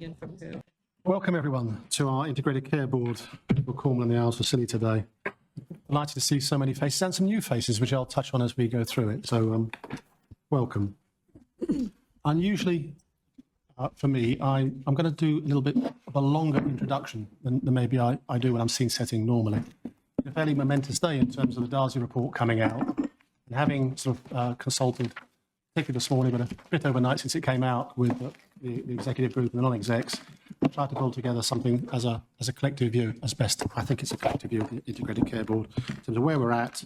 Ian from who? Welcome everyone to our Integrated Care Board for Cornwall and the Isles facility today. Delighted to see so many faces and some new faces, which I'll touch on as we go through it. So welcome. Unusually for me, I'm going to do a little bit of a longer introduction than maybe I do when I'm scene setting normally. It's a fairly momentous day in terms of the Darcy report coming out, and having sort of consulted, particularly this morning, but a bit overnight since it came out with the executive group and the non-execs, I tried to pull together something as a collective view, as best I think it's a collective view of the Integrated Care Board, in terms of where we're at,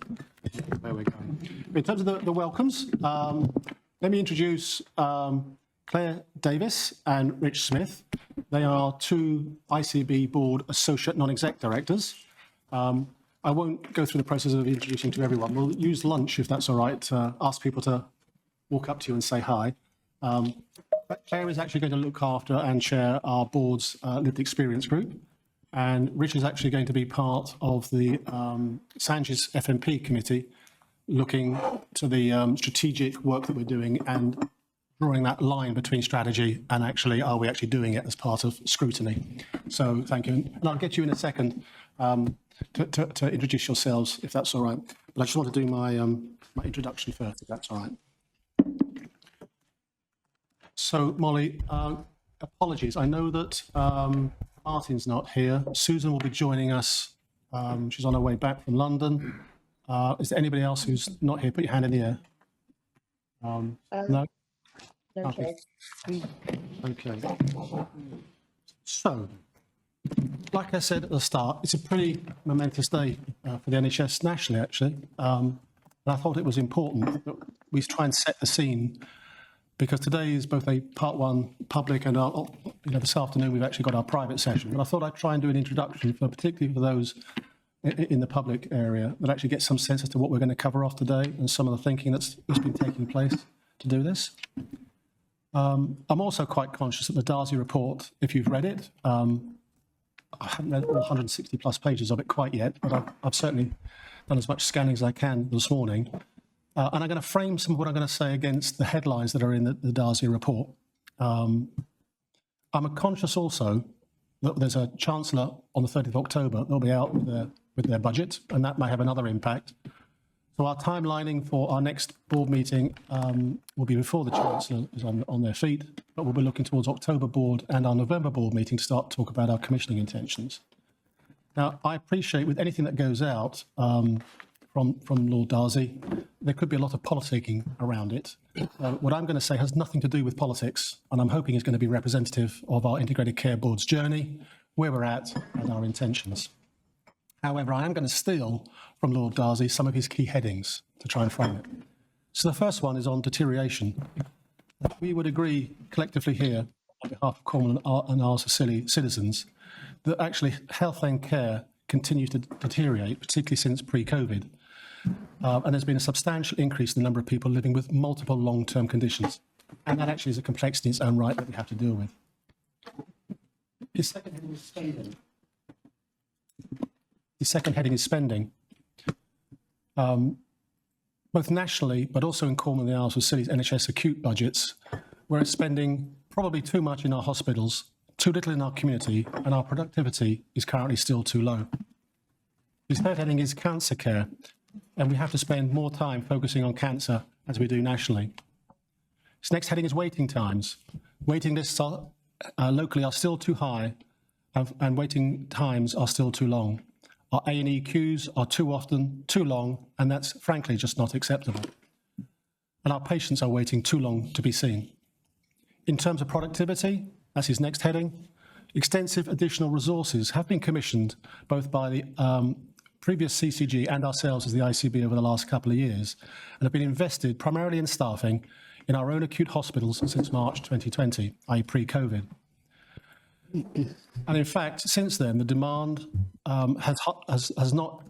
where we're going. In terms of the welcomes, let me introduce Claire Davis and Rich Smith. They are two ICB Board Associate Non-Exec Directors. I won't go through the process of introducing to everyone. We'll use lunch, if that's all right, ask people to walk up to you and say hi. But Claire is actually going to look after and chair our board's lived experience group. And Rich is actually going to be part of the Sanchez FMP committee, looking to the strategic work that we're doing and drawing that line between strategy and actually, are we actually doing it as part of scrutiny? So thank you. And I'll get you in a second to introduce yourselves, if that's all right. But I just want to do my introduction first, if that's all right. So, Molly, apologies. I know that Martin's not here. Susan will be joining us. She's on her way back from London. Is there anybody else who's not here? Put your hand in the air. No? Okay. Okay. So, like I said at the start, it's a pretty momentous day for the NHS nationally, actually. And I thought it was important that we try and set the scene, because today is both a part one public and this afternoon we've actually got our private session. But I thought I'd try and do an introduction, particularly for those in the public area, that actually get some sense as to what we're going to cover off today and some of the thinking that's been taking place to do this. I'm also quite conscious that the Darcy report, if you've read it, I haven't read all 160 plus pages of it quite yet, but I've certainly done as much scanning as I can this morning. And I'm going to frame some of what I'm going to say against the headlines that are in the Darcy report. I'm conscious also that there's a Chancellor on the 30th of October that'll be out with their budget, and that may have another impact. So our timelining for our next board meeting will be before the Chancellor is on their feet, but we'll be looking towards October board and our November board meeting to start to talk about our commissioning intentions. Now, I appreciate with anything that goes out from Lord Darcy, there could be a lot of politicking around it. What I'm going to say has nothing to do with politics, and I'm hoping is going to be representative of our Integrated Care Board's journey, where we're at, and our intentions. However, I am going to steal from Lord Darcy some of his key headings to try and frame it. So the first one is on deterioration. We would agree collectively here, on behalf of Cornwall and our citizens, that actually health and care continues to deteriorate, particularly since pre-COVID. And there's been a substantial increase in the number of people living with multiple long-term conditions. And that actually is a complexity in its own right that we have to deal with. His second heading is spending. The second heading is spending. Both nationally, but also in Cornwall and the Isles facilities, NHS acute budgets, we're spending probably too much in our hospitals, too little in our community, and our productivity is currently still too low. His third heading is cancer care, and we have to spend more time focusing on cancer as we do nationally. His next heading is waiting times. Waiting lists locally are still too high, and waiting times are still too long. Our A&E queues are too often too long, and that's frankly just not acceptable. And our patients are waiting too long to be seen. In terms of productivity, that's his next heading, extensive additional resources have been commissioned both by the previous CCG and ourselves as the ICB over the last couple of years, and have been invested primarily in staffing in our own acute hospitals since March 2020, i.e. pre-COVID. And in fact, since then, the demand has not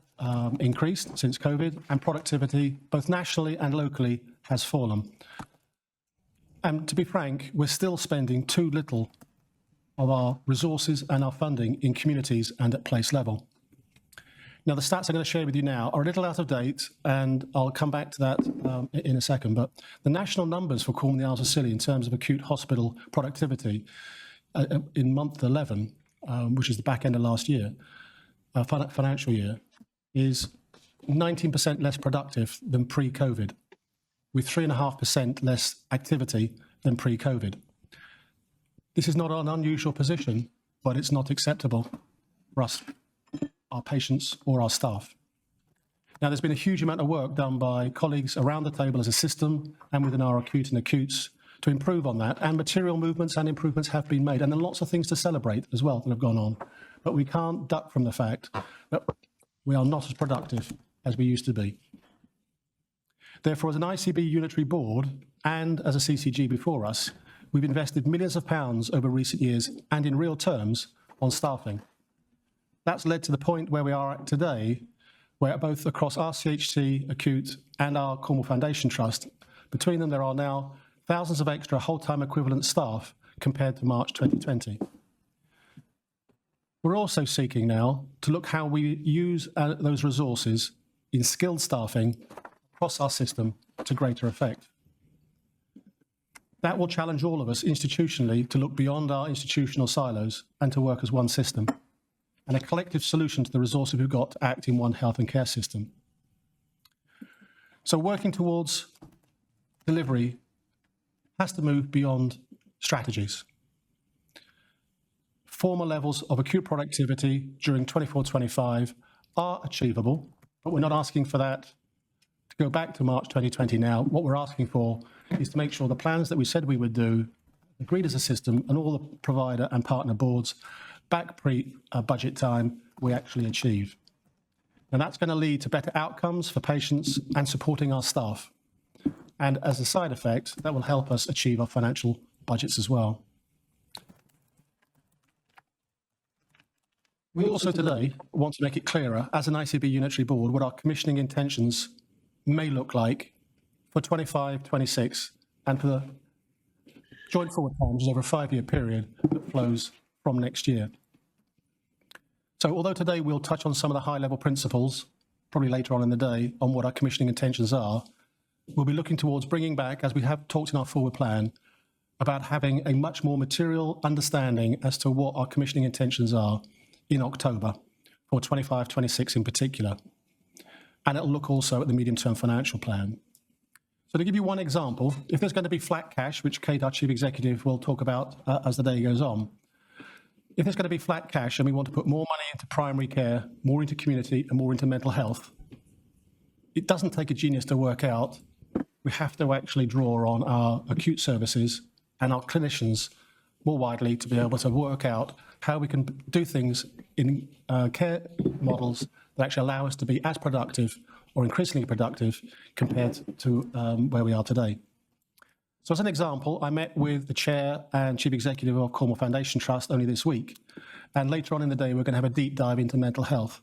increased since COVID, and productivity, both nationally and locally, has fallen. And to be frank, we're still spending too little of our resources and our funding in communities and at place level. Now, the stats I'm going to share with you now are a little out of date, and I'll come back to that in a second, but the national numbers for Cornwall and the Isles of Scilly in terms of acute hospital productivity, in month 11, which is the back end of last year, financial year, is 19% less productive than pre-COVID, with 3.5% less activity than pre-COVID. This is not an unusual position, but it's not acceptable for us, our patients, or our staff. Now, there's been a huge amount of work done by colleagues around the table as a system and within our acute and acutes to improve on that, and material movements and improvements have been made, and there are lots of things to celebrate as well that have gone on. But we can't duck from the fact that we are not as productive as we used to be. Therefore, as an ICB unitary board and as a CCG before us, we've invested millions of pounds over recent years and in real terms on staffing. That's led to the point where we are at today, where both across our CHT, acute, and our Cornwall Foundation Trust, between them there are now thousands of extra whole-time equivalent staff compared to March 2020. We're also seeking now to look how we use those resources in skilled staffing across our system to greater effect. That will challenge all of us institutionally to look beyond our institutional silos and to work as one system, and a collective solution to the resources we've got to act in one health and care system. So working towards delivery has to move beyond strategies. Former levels of acute productivity during 24-25 are achievable, but we're not asking for that to go back to March 2020 now. What we're asking for is to make sure the plans that we said we would do, agreed as a system, and all the provider and partner boards back pre-budget time, we actually achieve. And that's going to lead to better outcomes for patients and supporting our staff. And as a side effect, that will help us achieve our financial budgets as well. We also today want to make it clearer, as an ICB unitary board, what our commissioning intentions may look like for 25, 26, and for the joint forward plan, which is over a 5-year period that flows from next year. So although today we'll touch on some of the high-level principles, probably later on in the day, on what our commissioning intentions are, we'll be looking towards bringing back, as we have talked in our forward plan, about having a much more material understanding as to what our commissioning intentions are in October, for 25, 26 in particular. And it'll look also at the medium-term financial plan. So to give you one example, if there's going to be flat cash, which Kate, our Chief Executive, will talk about as the day goes on, if there's going to be flat cash and we want to put more money into primary care, more into community, and more into mental health, it doesn't take a genius to work out. We have to actually draw on our acute services and our clinicians more widely to be able to work out how we can do things in care models that actually allow us to be as productive or increasingly productive compared to where we are today. So as an example, I met with the Chair and Chief Executive of Cornwall Foundation Trust only this week, and later on in the day we're going to have a deep dive into mental health.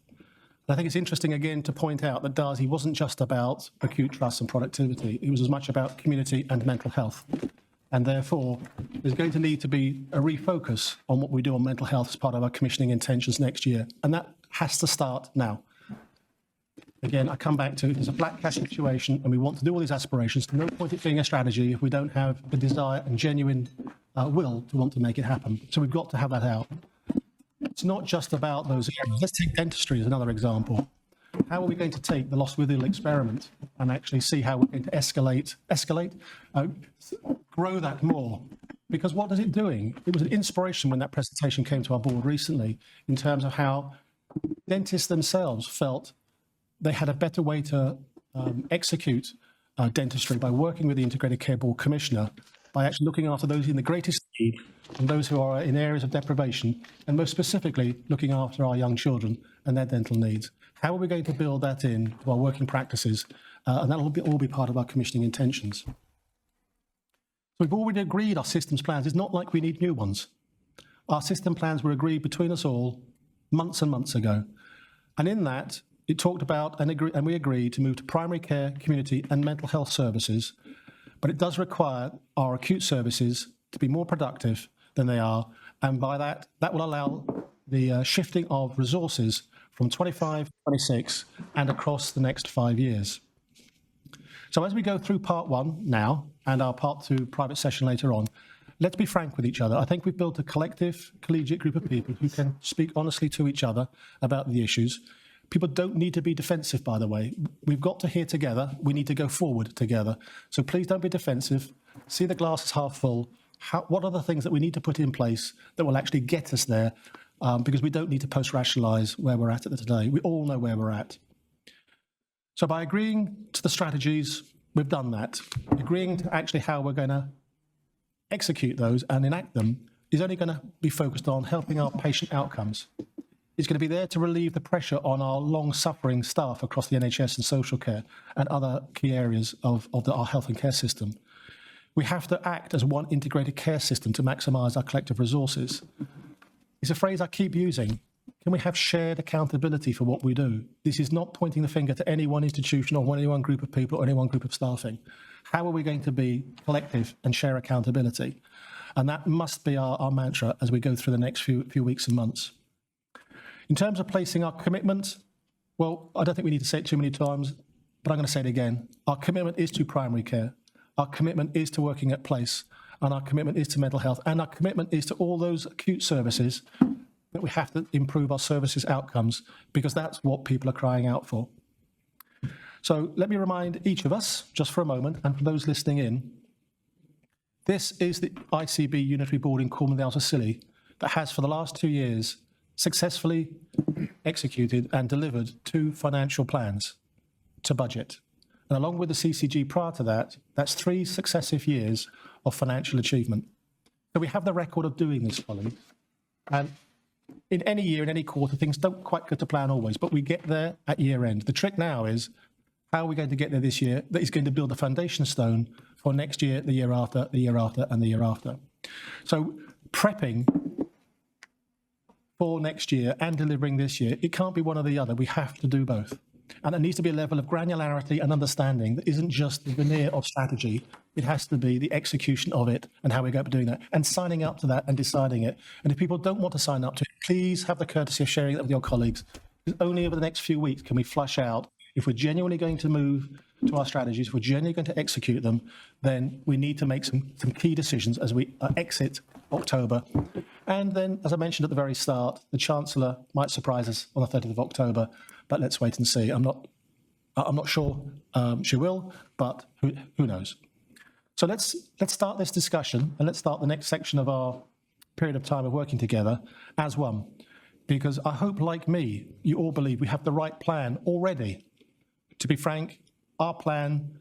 And I think it's interesting again to point out that DARSI wasn't just about acute trust and productivity, it was as much about community and mental health. And therefore, there's going to need to be a refocus on what we do on mental health as part of our commissioning intentions next year. And that has to start now. Again, I come back to, there's a black cash situation and we want to do all these aspirations. There's no point it being a strategy if we don't have the desire and genuine will to want to make it happen. So we've got to have that out. It's not just about those areas. Let's take dentistry as another example. How are we going to take the lost within experiment and actually see how we're going to grow that more? Because what is it doing? It was an inspiration when that presentation came to our board recently in terms of how dentists themselves felt they had a better way to execute dentistry by working with the Integrated Care Board Commissioner, by actually looking after those in the greatest need and those who are in areas of deprivation, and most specifically looking after our young children and their dental needs. How are we going to build that in to our working practices? And that will all be part of our commissioning intentions. So we've already agreed our systems plans. It's not like we need new ones. Our system plans were agreed between us all months and months ago. And in that, it talked about, and we agreed to move to primary care, community and mental health services, but it does require our acute services to be more productive than they are, and by that will allow the shifting of resources from 25, 26 and across the next 5 years. So as we go through part one now, and our part two private session later on, let's be frank with each other. I think we've built a collective, collegiate group of people who can speak honestly to each other about the issues. People don't need to be defensive, by the way. We've got to hear together. We need to go forward together. So please don't be defensive. See the glass as half full. What are the things that we need to put in place that will actually get us there? Because we don't need to post-rationalise where we're at today. We all know where we're at. So by agreeing to the strategies, we've done that. Agreeing to actually how we're going to execute those and enact them is only going to be focused on helping our patient outcomes. It's going to be there to relieve the pressure on our long-suffering staff across the NHS and social care and other key areas of our health and care system. We have to act as one integrated care system to maximise our collective resources. It's a phrase I keep using. Can we have shared accountability for what we do? This is not pointing the finger to any one institution or any one group of people or any one group of staffing. How are we going to be collective and share accountability? And that must be our mantra as we go through the next few weeks and months. In terms of placing our commitment, well, I don't think we need to say it too many times, but I'm going to say it again. Our commitment is to primary care. Our commitment is to working at place. And our commitment is to mental health. And our commitment is to all those acute services that we have to improve our services outcomes, because that's what people are crying out for. So let me remind each of us, just for a moment, and for those listening in, this is the ICB Unitary Board in Cornwall-Scilly that has, for the last 2 years, successfully executed and delivered 2 financial plans to budget. And along with the CCG prior to that, that's 3 successive years of financial achievement. So we have the record of doing this, colleagues. And in any year, in any quarter, things don't quite go to plan always, but we get there at year end. The trick now is, how are we going to get there this year that is going to build a foundation stone for next year, the year after, the year after, and the year after. So prepping for next year and delivering this year, it can't be one or the other. We have to do both. And there needs to be a level of granularity and understanding that isn't just the veneer of strategy. It has to be the execution of it and how we go about doing that and signing up to that and deciding it. And if people don't want to sign up to it, please have the courtesy of sharing it with your colleagues. Because only over the next few weeks can we flush out if we're genuinely going to move to our strategies, if we're genuinely going to execute them, then we need to make some key decisions as we exit October. And then, as I mentioned at the very start, the Chancellor might surprise us on the 30th of October, but let's wait and see. I'm not sure she will, but who knows? So let's start this discussion, and let's start the next section of our period of time of working together as one. Because I hope, like me, you all believe we have the right plan already. To be frank, our plan,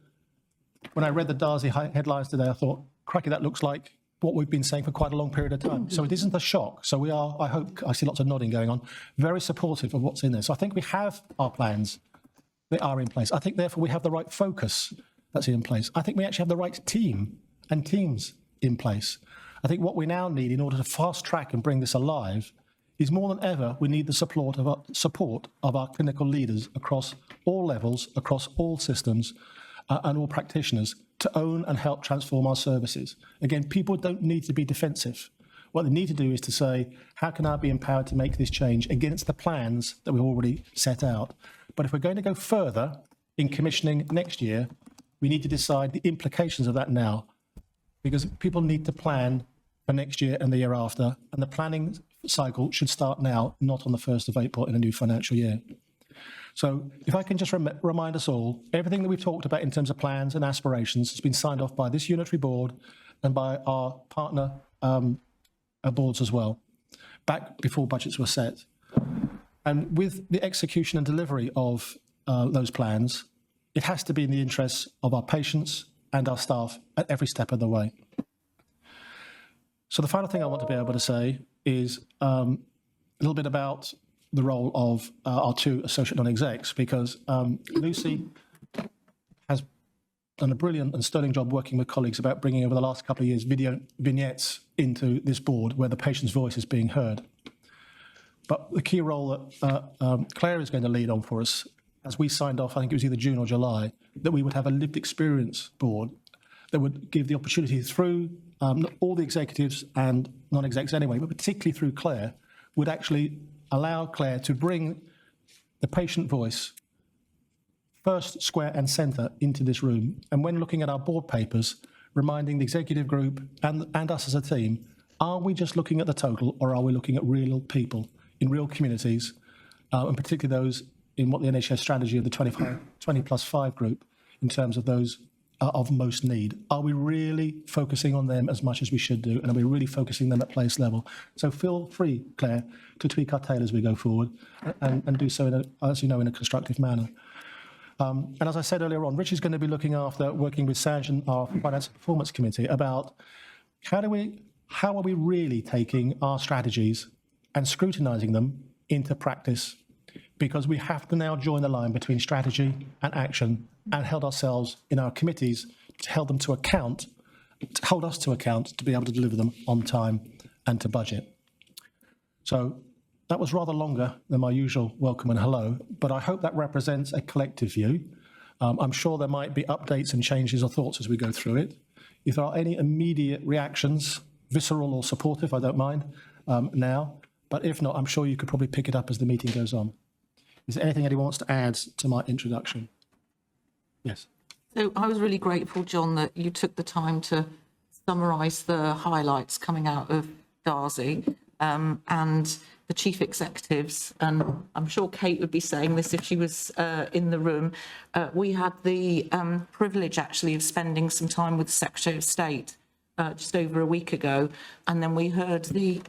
when I read the Darzi headlines today, I thought, crikey, that looks like what we've been saying for quite a long period of time. So it isn't a shock. So we are, I hope, I see lots of nodding going on, very supportive of what's in there. So I think we have our plans that are in place. I think, therefore, we have the right focus that's in place. I think we actually have the right team and teams in place. I think what we now need in order to fast track and bring this alive is more than ever, we need the support of our clinical leaders across all levels, across all systems, and all practitioners to own and help transform our services. Again, people don't need to be defensive. What they need to do is to say, how can I be empowered to make this change against the plans that we've already set out? But if we're going to go further in commissioning next year, we need to decide the implications of that now, because people need to plan for next year and the year after, and the planning cycle should start now, not on the 1st of April in a new financial year. So if I can just remind us all, everything that we've talked about in terms of plans and aspirations has been signed off by this unitary board and by our partner boards as well, back before budgets were set. And with the execution and delivery of those plans, it has to be in the interests of our patients and our staff at every step of the way. So the final thing I want to be able to say is a little bit about the role of our 2 associate non-execs, because Lucy has done a brilliant and sterling job working with colleagues about bringing over the last couple of years video vignettes into this board where the patient's voice is being heard. But the key role that Claire is going to lead on for us, as we signed off, I think it was either June or July, that we would have a lived experience board that would give the opportunity through all the executives and non-execs anyway, but particularly through Claire, would actually allow Claire to bring the patient voice first, square and centre into this room. And when looking at our board papers, reminding the executive group and us as a team, are we just looking at the total, or are we looking at real people in real communities, and particularly those in what the NHS strategy of the 20+5 group, in terms of those of most need? Are we really focusing on them as much as we should do, and are we really focusing them at place level? So feel free, Claire, to tweak our tail as we go forward, and do so, as you know, in a constructive manner. And as I said earlier on, Rich is going to be looking after, working with Sanj and our Finance and Performance Committee about how are we really taking our strategies and scrutinising them into practice, because we have to now join the line between strategy and action, and hold ourselves in our committees to hold us to account to be able to deliver them on time and to budget. So that was rather longer than my usual welcome and hello, but I hope that represents a collective view. I'm sure there might be updates and changes or thoughts as we go through it. If there are any immediate reactions, visceral or supportive, I don't mind now, but if not, I'm sure you could probably pick it up as the meeting goes on. Is there anything anyone wants to add to my introduction? Yes. So I was really grateful, John, that you took the time to summarise the highlights coming out of Darcy and the chief executives. And I'm sure Kate would be saying this if she was in the room. We had the privilege, actually, of spending some time with the Secretary of State just over a week ago. And then we heard the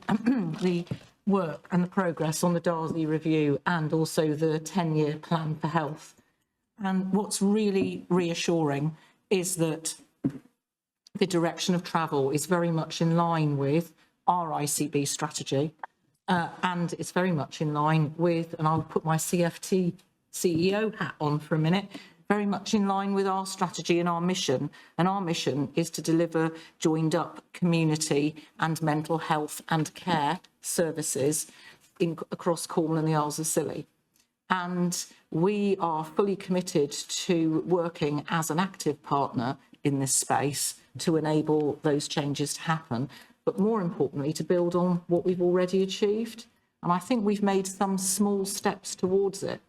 the work and the progress on the Darcy review, and also the 10-year plan for health. And what's really reassuring is that the direction of travel is very much in line with our ICB strategy, and it's very much in line with, and I'll put my CFT CEO hat on for a minute, very much in line with our strategy and our mission. And our mission is to deliver joined up community and mental health and care services across Cornwall and the Isles of Scilly. And we are fully committed to working as an active partner in this space to enable those changes to happen, but more importantly, to build on what we've already achieved. And I think we've made some small steps towards it.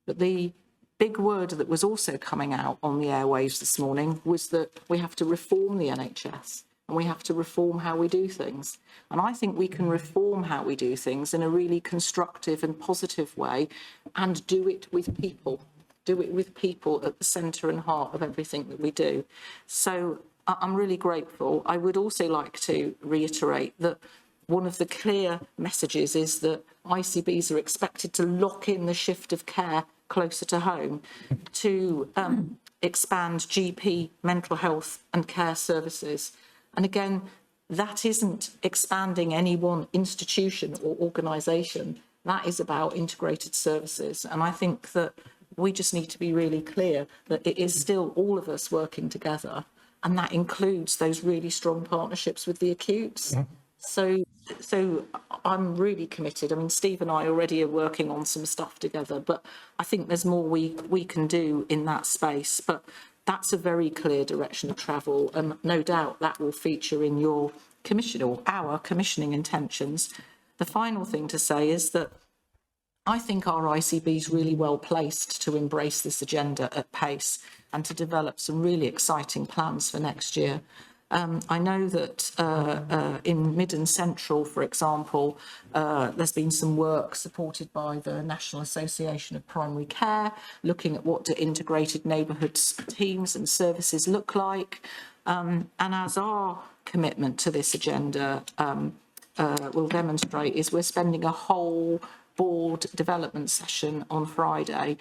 But the big word that was also coming out on the airwaves this morning was that we have to reform the NHS, and we have to reform how we do things. And I think we can reform how we do things in a really constructive and positive way, and do it with people at the centre and heart of everything that we do. So I'm really grateful. I would also like to reiterate that one of the clear messages is that ICBs are expected to lock in the shift of care closer to home, to expand GP mental health and care services. And again, that isn't expanding any one institution or organisation. That is about integrated services. And I think that we just need to be really clear that it is still all of us working together. And that includes those really strong partnerships with the acutes. Yeah. So I'm really committed. I mean, Steve and I already are working on some stuff together, but I think there's more we can do in that space. But that's a very clear direction of travel, and no doubt that will feature in your commission or our commissioning intentions. The final thing to say is that I think our ICB is really well placed to embrace this agenda at pace and to develop some really exciting plans for next year. I know that in Mid and Central, for example, there's been some work supported by the National Association of Primary Care, looking at what do integrated neighbourhood teams and services look like. And as our commitment to this agenda will demonstrate, is we're spending a whole board development session on Friday,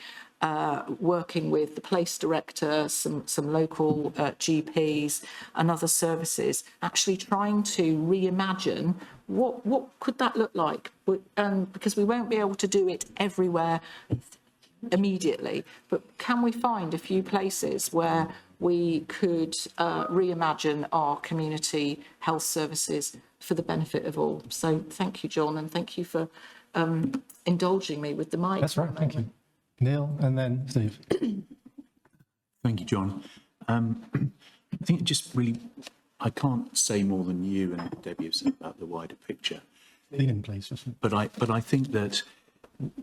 working with the place director, some local GPs and other services, actually trying to reimagine what could that look like, because we won't be able to do it everywhere immediately, but can we find a few places where we could reimagine our community health services for the benefit of all? So thank you, John, and thank you for indulging me with the mic. That's right, thank you. Neil, and then Steve. Thank you, John. I think it just really, I can't say more than you and Debbie have said about the wider picture. Lean in, please. But I think that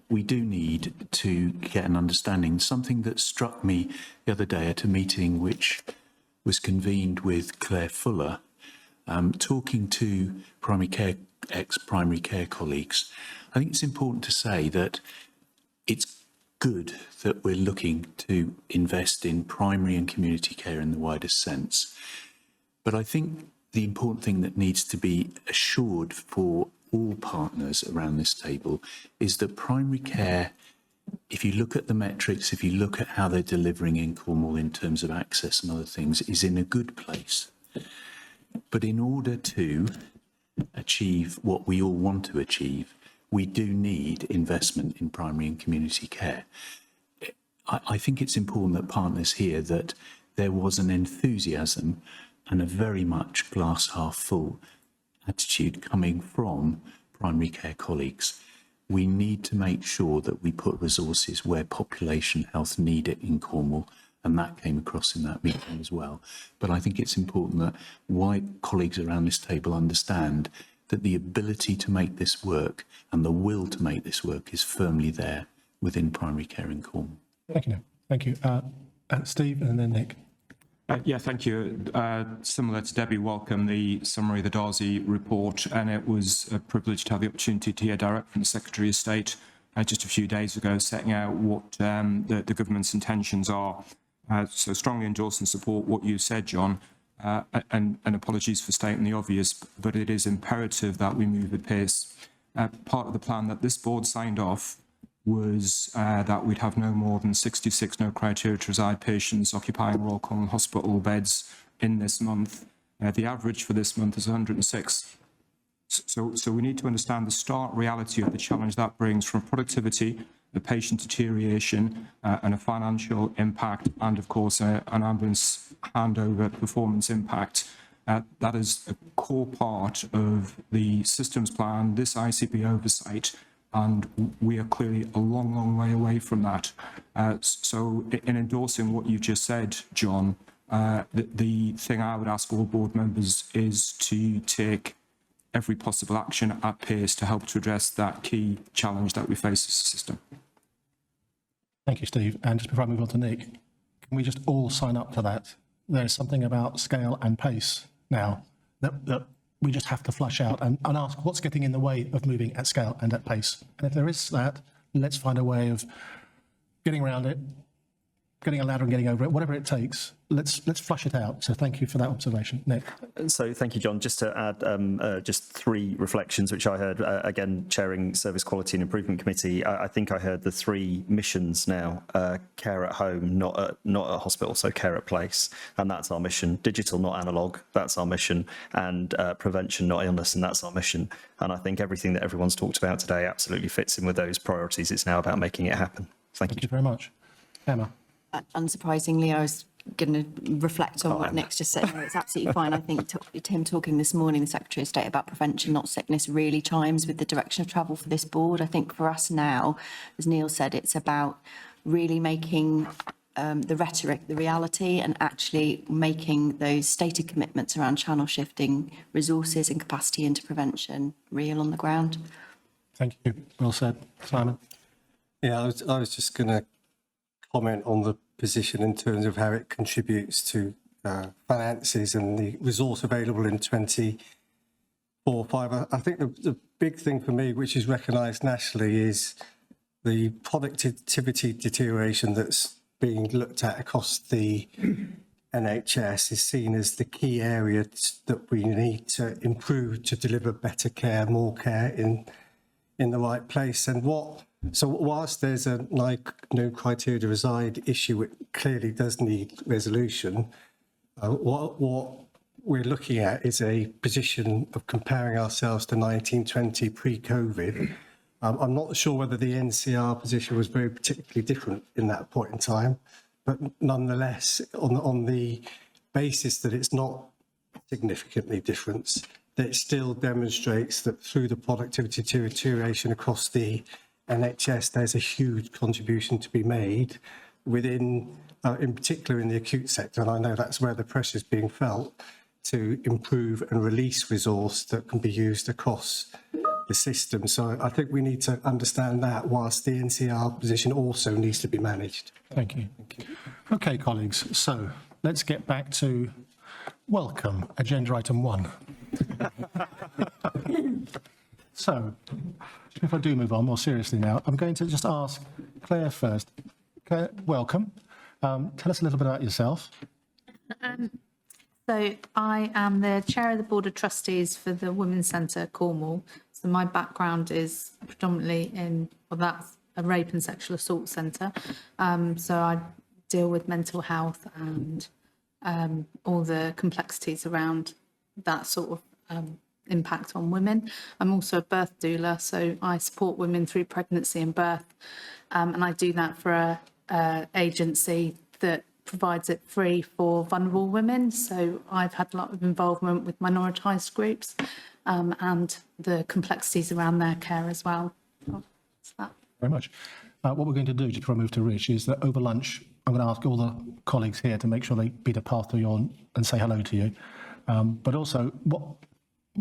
we do need to get an understanding. Something that struck me the other day at a meeting which was convened with Claire Fuller, talking to ex-primary care colleagues, I think it's important to say that it's good that we're looking to invest in primary and community care in the widest sense. But I think the important thing that needs to be assured for all partners around this table is that primary care, if you look at the metrics, if you look at how they're delivering in Cornwall in terms of access and other things, is in a good place. But in order to achieve what we all want to achieve, we do need investment in primary and community care. I think it's important that partners hear that there was an enthusiasm and a very much glass half full attitude coming from primary care colleagues. We need to make sure that we put resources where population health need it in Cornwall, and that came across in that meeting as well. But I think it's important that colleagues around this table understand that the ability to make this work and the will to make this work is firmly there within primary care in Cornwall. Thank you, Nick. Thank you. Steve and then Nick. Yeah, thank you. Similar to Debbie, welcome the summary of the Darcy report, and it was a privilege to have the opportunity to hear direct from the Secretary of State just a few days ago, setting out what the government's intentions are. So strongly endorse and support what you said, John, and apologies for stating the obvious, but it is imperative that we move at pace. Part of the plan that this board signed off was that we'd have no more than 66 no criteria to reside patients occupying Royal Cornwall Hospital beds in this month. The average for this month is 106. So we need to understand the stark reality of the challenge that brings from productivity, the patient deterioration, and a financial impact, and of course an ambulance handover performance impact. That is a core part of the systems plan, this ICB oversight, and we are clearly a long, long way away from that. So in endorsing what you've just said, John, the thing I would ask all board members is to take every possible action at pace to help to address that key challenge that we face as a system. Thank you, Steve. And just before I move on to Nick, can we just all sign up to that? There's something about scale and pace now that we just have to flush out and ask what's getting in the way of moving at scale and at pace. And if there is that, let's find a way of getting around it, getting a ladder and getting over it, whatever it takes. Let's flush it out. So thank you for that observation. Nick. So thank you, John. Just to add just three reflections, which I heard, again, chairing Service Quality and Improvement Committee, I think I heard the three missions now, care at home, not at hospital, so care at place, and that's our mission. Digital, not analogue, that's our mission, and prevention, not illness, and that's our mission. And I think everything that everyone's talked about today absolutely fits in with those priorities. It's now about making it happen. Thank you very much. Emma. Unsurprisingly, I was going to reflect on what Nick's just said. No, it's absolutely fine. I think Tim talking this morning, the Secretary of State, about prevention, not sickness, really chimes with the direction of travel for this board. I think for us now, as Neil said, it's about really making the rhetoric the reality and actually making those stated commitments around channel shifting resources and capacity into prevention real on the ground. Thank you. Well said. Simon. Yeah, I was just going to comment on the position in terms of how it contributes to finances and the resource available in 24/5. I think the big thing for me, which is recognised nationally, is the productivity deterioration that's being looked at across the NHS is seen as the key area that we need to improve to deliver better care, more care in the right place. And so whilst there's a no criteria to reside issue, it clearly does need resolution. What we're looking at is a position of comparing ourselves to 1920 pre-COVID. I'm not sure whether the NCR position was very particularly different in that point in time, but nonetheless, on the basis that it's not significantly different, that it still demonstrates that through the productivity deterioration across the NHS, there's a huge contribution to be made within, in particular in the acute sector, and I know that's where the pressure is being felt, to improve and release resource that can be used across the system. So I think we need to understand that, whilst the NCR position also needs to be managed. Thank you. Okay, colleagues. So let's get back to welcome, agenda item 1. So, if I do move on more seriously now, I'm going to just ask Claire first. Claire, welcome. Tell us a little bit about yourself. So I am the chair of the Board of Trustees for the Women's Centre Cornwall. So my background is predominantly that's a rape and sexual assault centre. So I deal with mental health and all the complexities around that sort of impact on women. I'm also a birth doula, so I support women through pregnancy and birth. And I do that for a agency that provides it free for vulnerable women. So I've had a lot of involvement with minoritised groups and the complexities around their care as well. So that's that. Very much. What we're going to do, just before I move to Rich, is that over lunch, I'm going to ask all the colleagues here to make sure they beat a path to you and say hello to you. But also,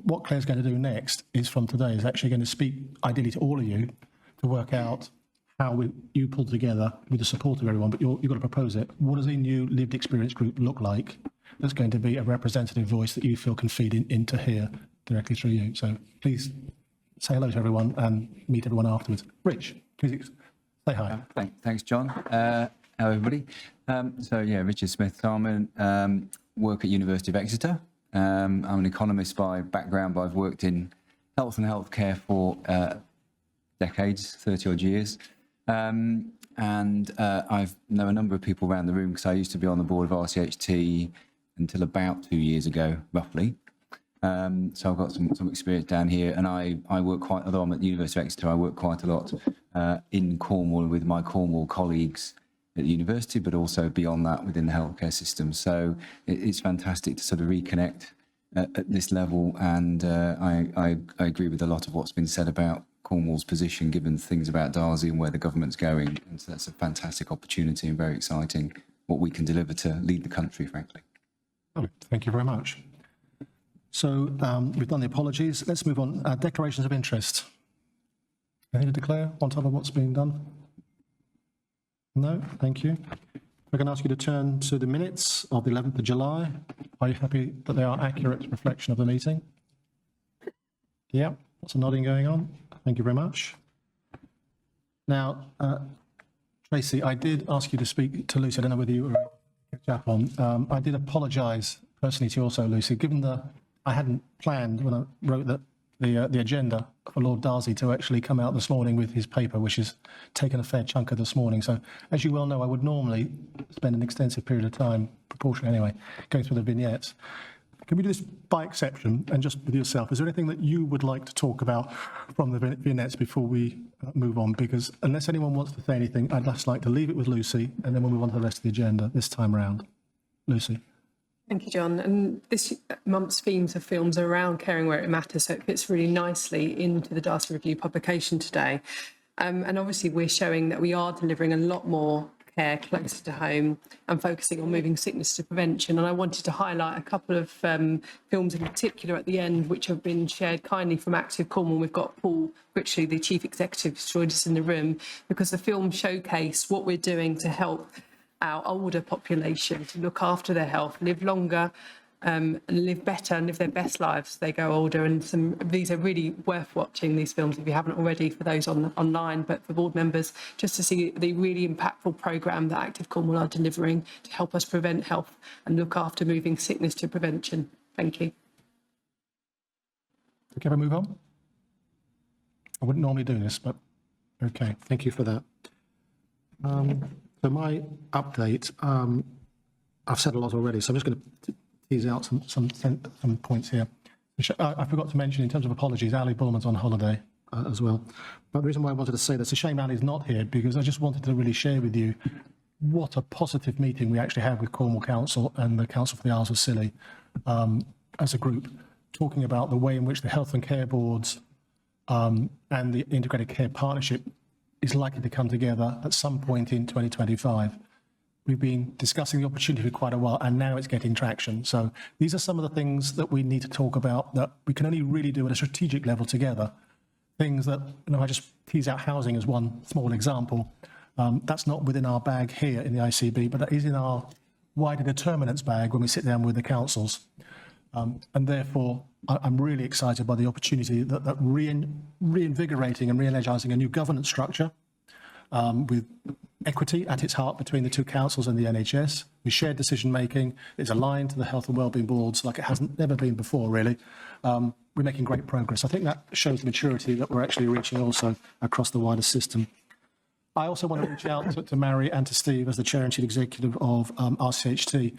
what Claire's going to do next is from today is actually going to speak ideally to all of you to work out how you pull together with the support of everyone, but you've got to propose it. What does a new lived experience group look like that's going to be a representative voice that you feel can feed into here directly through you? So please say hello to everyone and meet everyone afterwards. Rich, please say hi. Thanks, John. Hello, everybody. Richard Smith-Salmon, work at University of Exeter. I'm an economist by background, but I've worked in health and healthcare for decades, 30 odd years. I know a number of people around the room because I used to be on the board of RCHT until about 2 years ago, roughly. So I've got some experience down here, and I work quite, although I'm at the University of Exeter, I work quite a lot in Cornwall with my Cornwall colleagues at the university, but also beyond that within the healthcare system. So it's fantastic to sort of reconnect at this level, and I agree with a lot of what's been said about Cornwall's position, given things about Darcy and where the government's going. And so that's a fantastic opportunity and very exciting what we can deliver to lead the country, frankly. Thank you very much. So we've done the apologies. Let's move on. Declarations of interest. Anything to declare on top of what's being done? No, thank you. I can ask you to turn to the minutes of the 11th of July. Are you happy that they are accurate reflection of the meeting? Yeah, lots of nodding going on. Thank you very much. Now, Tracy, I did ask you to speak to Lucy. I don't know whether you were able to catch up on. I did apologise personally to you also, Lucy, given that I hadn't planned when I wrote the agenda for Lord Darcy to actually come out this morning with his paper, which has taken a fair chunk of this morning. So, as you well know, I would normally spend an extensive period of time, proportionally anyway, going through the vignettes. Can we do this by exception and just with yourself? Is there anything that you would like to talk about from the vignettes before we move on? Because unless anyone wants to say anything, I'd just like to leave it with Lucy, and then we'll move on to the rest of the agenda this time round. Lucy. Thank you, John. And this month's themes of films are around caring where it matters, so it fits really nicely into the Darcy Review publication today. And obviously we're showing that we are delivering a lot more care closer to home and focusing on moving sickness to prevention. And I wanted to highlight a couple of films in particular at the end, which have been shared kindly from Active Cornwall. We've got Paul Ritchley, the Chief Executive, who's joined us in the room, because the film showcase what we're doing to help our older population to look after their health, live longer, and live better and live their best lives as they go older. And some of these are really worth watching, these films, if you haven't already, for those online, but for board members, just to see the really impactful programme that Active Cornwall are delivering to help us prevent health and look after moving sickness to prevention. Thank you. Okay, we move on? I wouldn't normally do this, but okay, thank you for that. So my update, I've said a lot already, so I'm just going to tease out some points here. I forgot to mention, in terms of apologies, Ali Bullman's on holiday as well. But the reason why I wanted to say that's a shame Ali's not here, because I just wanted to really share with you what a positive meeting we actually had with Cornwall Council and the Council for the Isles of Scilly as a group, talking about the way in which the health and care boards and the integrated care partnership is likely to come together at some point in 2025. We've been discussing the opportunity for quite a while, and now it's getting traction. So these are some of the things that we need to talk about that we can only really do at a strategic level together. Things that, I just tease out housing as one small example. That's not within our bag here in the ICB, but that is in our wider determinants bag when we sit down with the councils. And therefore, I'm really excited by the opportunity that reinvigorating and re-energising a new governance structure with equity at its heart between the two councils and the NHS. We share decision making. It's aligned to the health and wellbeing boards like it hasn't never been before, really. We're making great progress. I think that shows the maturity that we're actually reaching also across the wider system. I also want to reach out to Mary and to Steve as the Chair and Chief Executive of RCHT.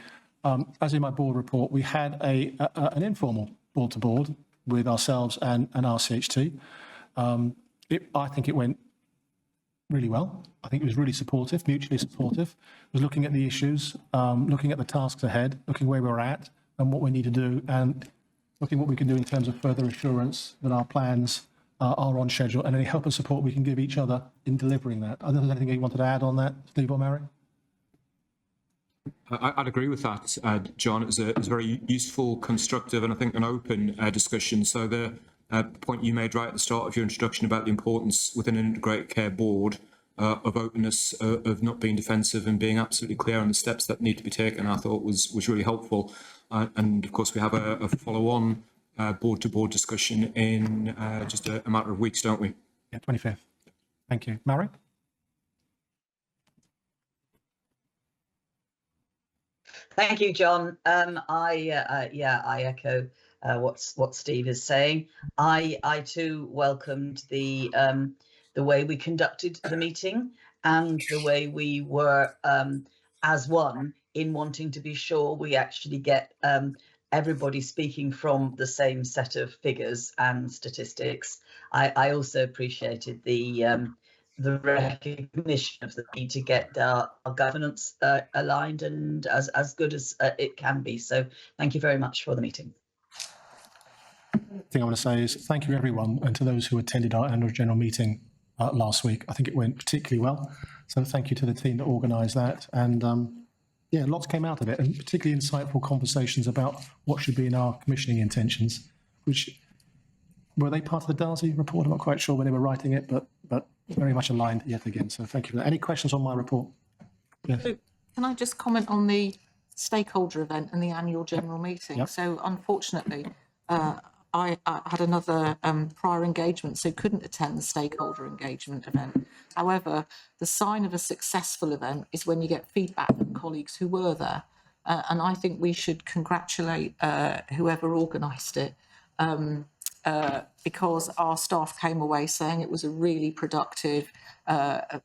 As in my board report, we had an informal board-to-board with ourselves and RCHT. I think it went really well. I think it was really supportive, mutually supportive. It was looking at the issues, looking at the tasks ahead, looking where we're at and what we need to do, and looking what we can do in terms of further assurance that our plans are on schedule and any help and support we can give each other in delivering that. I don't know if there's anything you wanted to add on that, Steve or Mary? I'd agree with that, John. It was a very useful, constructive, and I think an open discussion. So the point you made right at the start of your introduction about the importance within an integrated care board of openness, of not being defensive and being absolutely clear on the steps that need to be taken, I thought was really helpful. And of course, we have a follow-on board-to-board discussion in just a matter of weeks, don't we? Yeah, 25th. Thank you. Mary? Thank you, John. I echo what Steve is saying. I too welcomed the way we conducted the meeting and the way we were as one in wanting to be sure we actually get everybody speaking from the same set of figures and statistics. I also appreciated the recognition of the need to get our governance aligned and as good as it can be. So thank you very much for the meeting. The thing I want to say is thank you everyone, and to those who attended our annual general meeting last week. I think it went particularly well. So thank you to the team that organised that. And yeah, lots came out of it, and particularly insightful conversations about what should be in our commissioning intentions, which were they part of the Darcy report? I'm not quite sure when they were writing it, but very much aligned yet again. So thank you for that. Any questions on my report? Yes. So can I just comment on the stakeholder event and the annual general meeting? Yep. So unfortunately, I had another prior engagement, so couldn't attend the stakeholder engagement event. However, the sign of a successful event is when you get feedback from colleagues who were there. And I think we should congratulate whoever organised it, because our staff came away saying it was a really productive,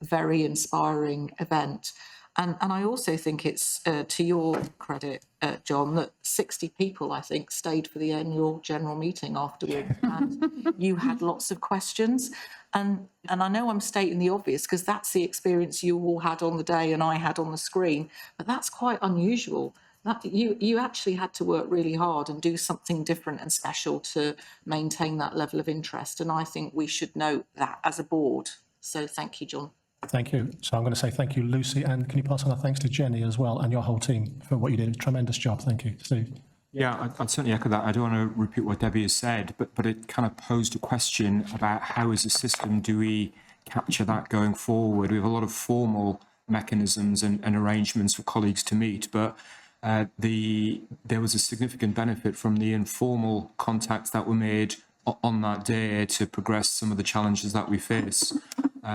very inspiring event. And I also think it's to your credit, John, that 60 people, I think, stayed for the annual general meeting afterwards. And you had lots of questions. And I know I'm stating the obvious because that's the experience you all had on the day and I had on the screen. But that's quite unusual. That you actually had to work really hard and do something different and special to maintain that level of interest. And I think we should note that as a board. So thank you, John. Thank you. So I'm going to say thank you, Lucy, and can you pass on our thanks to Jenny as well and your whole team for what you did? Tremendous job. Thank you. Steve. Yeah, I'd certainly echo that. I don't want to repeat what Debbie has said, but it kind of posed a question about how as a system do we capture that going forward? We have a lot of formal mechanisms and arrangements for colleagues to meet, but there was a significant benefit from the informal contacts that were made on that day to progress some of the challenges that we face.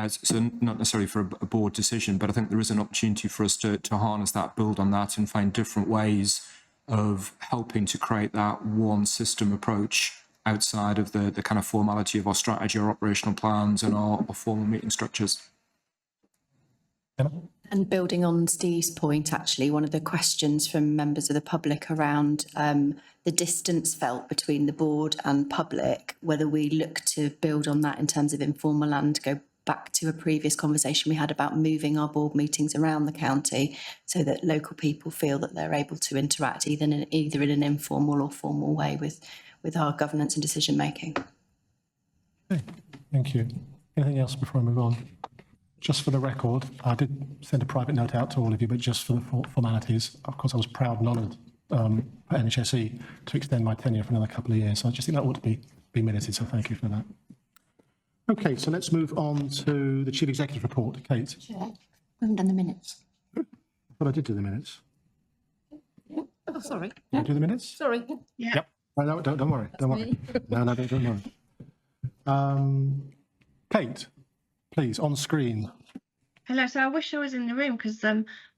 So not necessarily for a board decision, but I think there is an opportunity for us to harness that, build on that, and find different ways of helping to create that one system approach outside of the kind of formality of our strategy, our operational plans and our formal meeting structures. And building on Steve's point, actually, one of the questions from members of the public around the distance felt between the board and public, whether we look to build on that in terms of informal and go back to a previous conversation we had about moving our board meetings around the county so that local people feel that they're able to interact either in an informal or formal way with our governance and decision making. Okay, thank you. Anything else before I move on? Just for the record, I did send a private note out to all of you, but just for the formalities, of course, I was proud and honoured for NHSE to extend my tenure for another couple of years. So I just think that ought to be minuted, so thank you for that. Okay, so let's move on to the Chief Executive report. Kate. Sure. We haven't done the minutes. I thought I did do the minutes. Oh, sorry. Want to do the minutes? Sorry. Yep. No, don't worry. Don't worry. No, don't worry. Kate, please, on screen. Hello. So I wish I was in the room because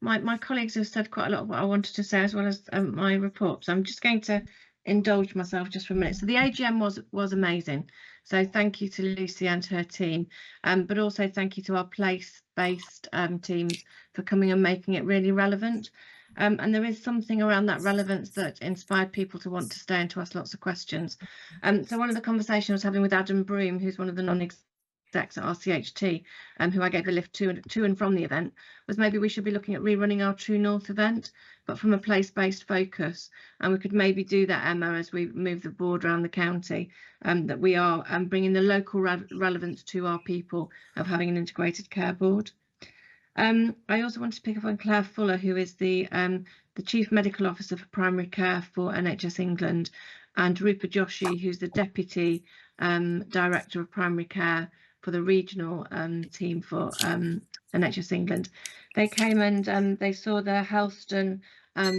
my colleagues have said quite a lot of what I wanted to say as well as my report. So I'm just going to indulge myself just for a minute. So the AGM was amazing. So thank you to Lucy and her team, but also thank you to our place-based teams for coming and making it really relevant. And there is something around that relevance that inspired people to want to stay and to ask lots of questions. So one of the conversations I was having with Adam Broom, who's one of the non-execs at RCHT, who I gave a lift to and from the event, was maybe we should be looking at rerunning our True North event, but from a place-based focus. And we could maybe do that, Emma, as we move the board around the county, that we are bringing the local relevance to our people of having an integrated care board. I also want to pick up on Claire Fuller, who is the Chief Medical Officer for Primary Care for NHS England, and Rupa Joshi, who's the Deputy Director of Primary Care for the regional team for NHS England. They came and they saw the Helston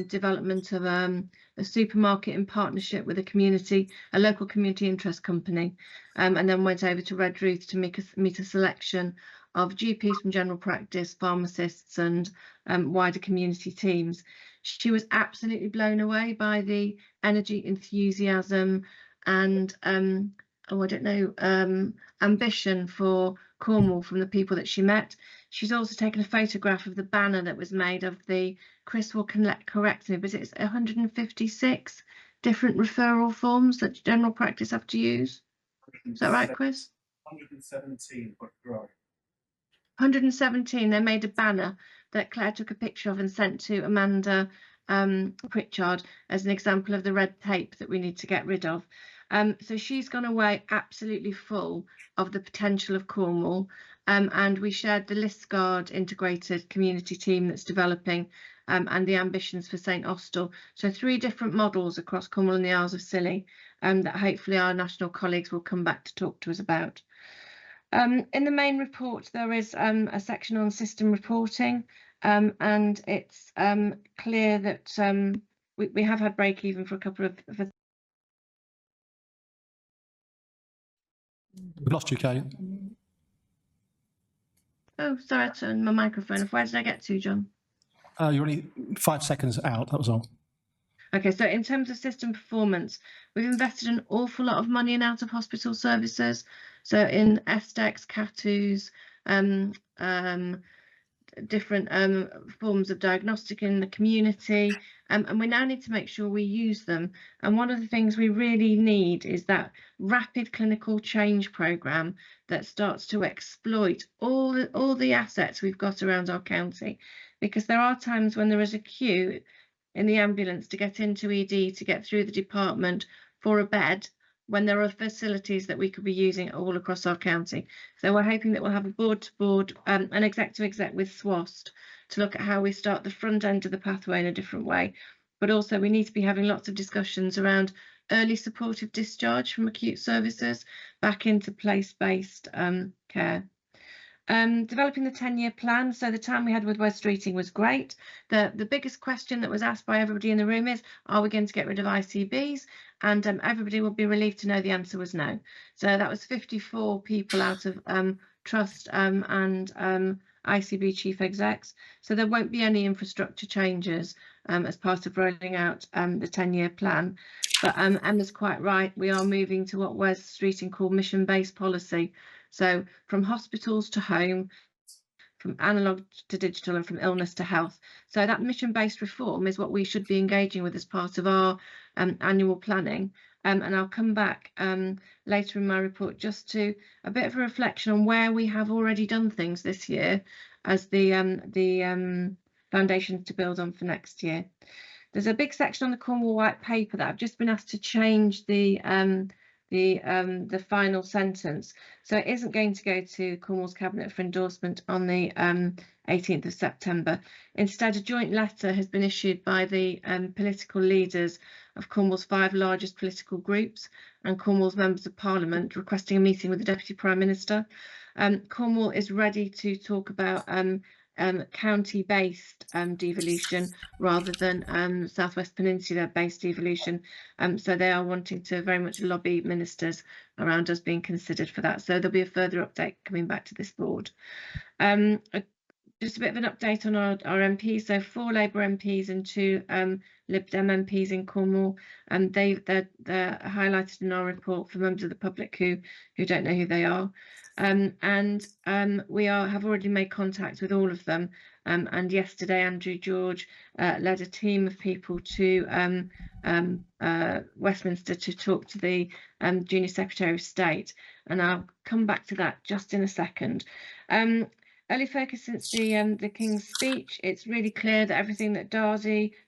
development of a supermarket in partnership with a local community interest company, and then went over to Redruth to meet a selection of GPs from general practice, pharmacists and wider community teams. She was absolutely blown away by the energy, enthusiasm and ambition for Cornwall from the people that she met. She's also taken a photograph of the banner that was made of the, Chris will correct me, but it's 156 different referral forms that general practice have to use. Is that right, Chris? 117, but growing. 117. They made a banner that Claire took a picture of and sent to Amanda Pritchard as an example of the red tape that we need to get rid of. So she's gone away absolutely full of the potential of Cornwall, and we shared the Listgard integrated community team that's developing and the ambitions for St Austell. So 3 different models across Cornwall and the Isles of Scilly that hopefully our national colleagues will come back to talk to us about. In the main report, there is a section on system reporting, and it's clear that we have had break even for a couple of. We've lost you, Kate. Oh, sorry, I turned my microphone off. Where did I get to, John? You're only 5 seconds out, that was all. Okay, so in terms of system performance, we've invested an awful lot of money in out-of-hospital services. So in SDEX, CATUs, different forms of diagnostic in the community, and we now need to make sure we use them. And one of the things we really need is that rapid clinical change programme that starts to exploit all the assets we've got around our county, because there are times when there is a queue in the ambulance to get into ED, to get through the department for a bed, when there are facilities that we could be using all across our county. So we're hoping that we'll have a board-to-board, an exec-to-exec with SWAST to look at how we start the front end of the pathway in a different way. But also we need to be having lots of discussions around early supportive discharge from acute services back into place-based care. Developing the 10-year plan. So the time we had with West Streeting was great. The biggest question that was asked by everybody in the room is, are we going to get rid of ICBs? And everybody will be relieved to know the answer was no. So that was 54 people out of Trust and ICB chief execs. So there won't be any infrastructure changes as part of rolling out the 10-year plan. But Emma's quite right. We are moving to what West Streeting called mission-based policy. So from hospitals to home, from analogue to digital, and from illness to health. So that mission-based reform is what we should be engaging with as part of our annual planning. And I'll come back later in my report just to a bit of a reflection on where we have already done things this year as the foundations to build on for next year. There's a big section on the Cornwall White Paper that I've just been asked to change the final sentence. So it isn't going to go to Cornwall's Cabinet for endorsement on the 18th of September. Instead, a joint letter has been issued by the political leaders of Cornwall's 5 largest political groups and Cornwall's members of Parliament requesting a meeting with the Deputy Prime Minister. Cornwall is ready to talk about county-based devolution rather than Southwest Peninsula-based devolution. So they are wanting to very much lobby ministers around us being considered for that. So there'll be a further update coming back to this board. Just a bit of an update on our MPs. So 4 Labour MPs and 2 Lib Dem MPs in Cornwall, and they're highlighted in our report for members of the public who don't know who they are. We have already made contact with all of them. And yesterday, Andrew George led a team of people to Westminster to talk to the Junior Secretary of State, and I'll come back to that just in a second. Early focus since the King's speech, it's really clear that everything that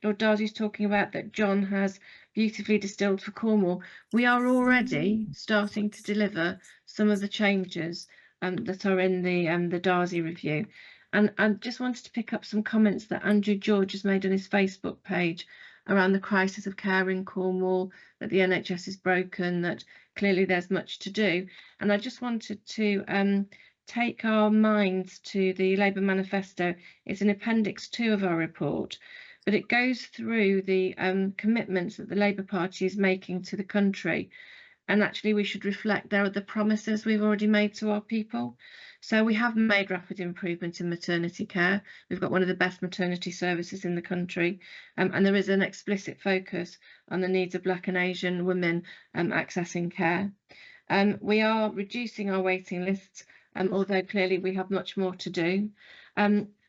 Lord Darcy's talking about, that John has beautifully distilled for Cornwall, we are already starting to deliver some of the changes that are in the Darcy review. And I just wanted to pick up some comments that Andrew George has made on his Facebook page around the crisis of care in Cornwall, that the NHS is broken, that clearly there's much to do. And I just wanted to take our minds to the Labour manifesto. It's in Appendix 2 of our report, but it goes through the commitments that the Labour Party is making to the country. And actually we should reflect there are the promises we've already made to our people. So we have made rapid improvement in maternity care. We've got one of the best maternity services in the country, and there is an explicit focus on the needs of Black and Asian women accessing care. We are reducing our waiting lists, although clearly we have much more to do.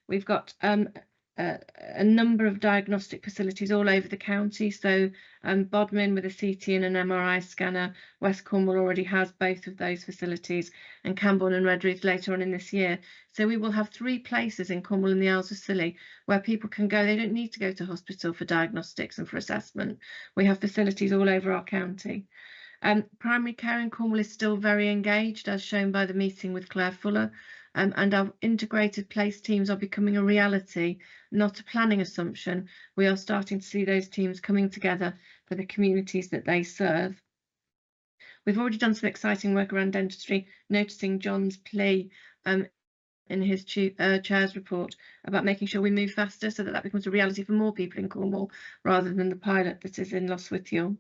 We've got a number of diagnostic facilities all over the county. So Bodmin with a CT and an MRI scanner. West Cornwall already has both of those facilities, and Camborne and Redruth later on in this year. So we will have 3 places in Cornwall and the Isles of Scilly where people can go. They don't need to go to hospital for diagnostics and for assessment. We have facilities all over our county. Primary care in Cornwall is still very engaged, as shown by the meeting with Claire Fuller, and our integrated place teams are becoming a reality, not a planning assumption. We are starting to see those teams coming together for the communities that they serve. We've already done some exciting work around dentistry, noticing John's plea in his chair's report about making sure we move faster so that that becomes a reality for more people in Cornwall rather than the pilot that is in Lostwithiel.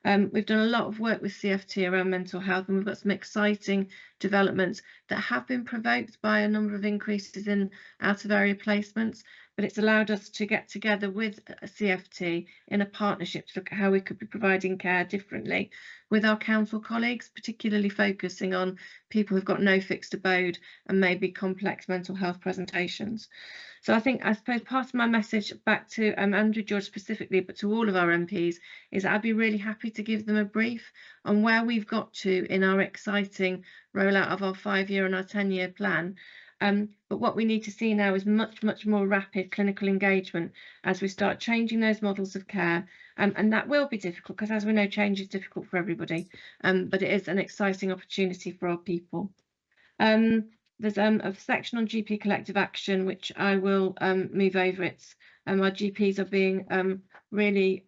We've done a lot of work with CFT around mental health, and we've got some exciting developments that have been provoked by a number of increases in out-of-area placements, but it's allowed us to get together with a CFT in a partnership to look at how we could be providing care differently with our council colleagues, particularly focusing on people who've got no fixed abode and maybe complex mental health presentations. So I suppose part of my message back to Andrew George specifically, but to all of our MPs, is that I'd be really happy to give them a brief on where we've got to in our exciting rollout of our 5-year and our 10-year plan. But what we need to see now is much, much more rapid clinical engagement as we start changing those models of care. And that will be difficult because, as we know, change is difficult for everybody, but it is an exciting opportunity for our people. There's a section on GP collective action, which I will move over. It's our GPs are being really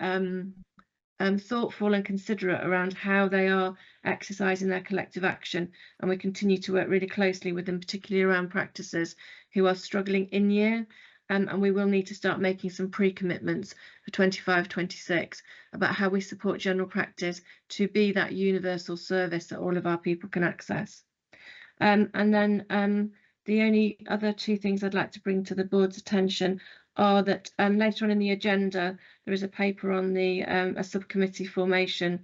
thoughtful and considerate around how they are exercising their collective action, and we continue to work really closely with them, particularly around practices who are struggling in year, and we will need to start making some pre-commitments for 25-26 about how we support general practice to be that universal service that all of our people can access. And then the only other 2 things I'd like to bring to the board's attention are that later on in the agenda there is a paper on the a subcommittee formation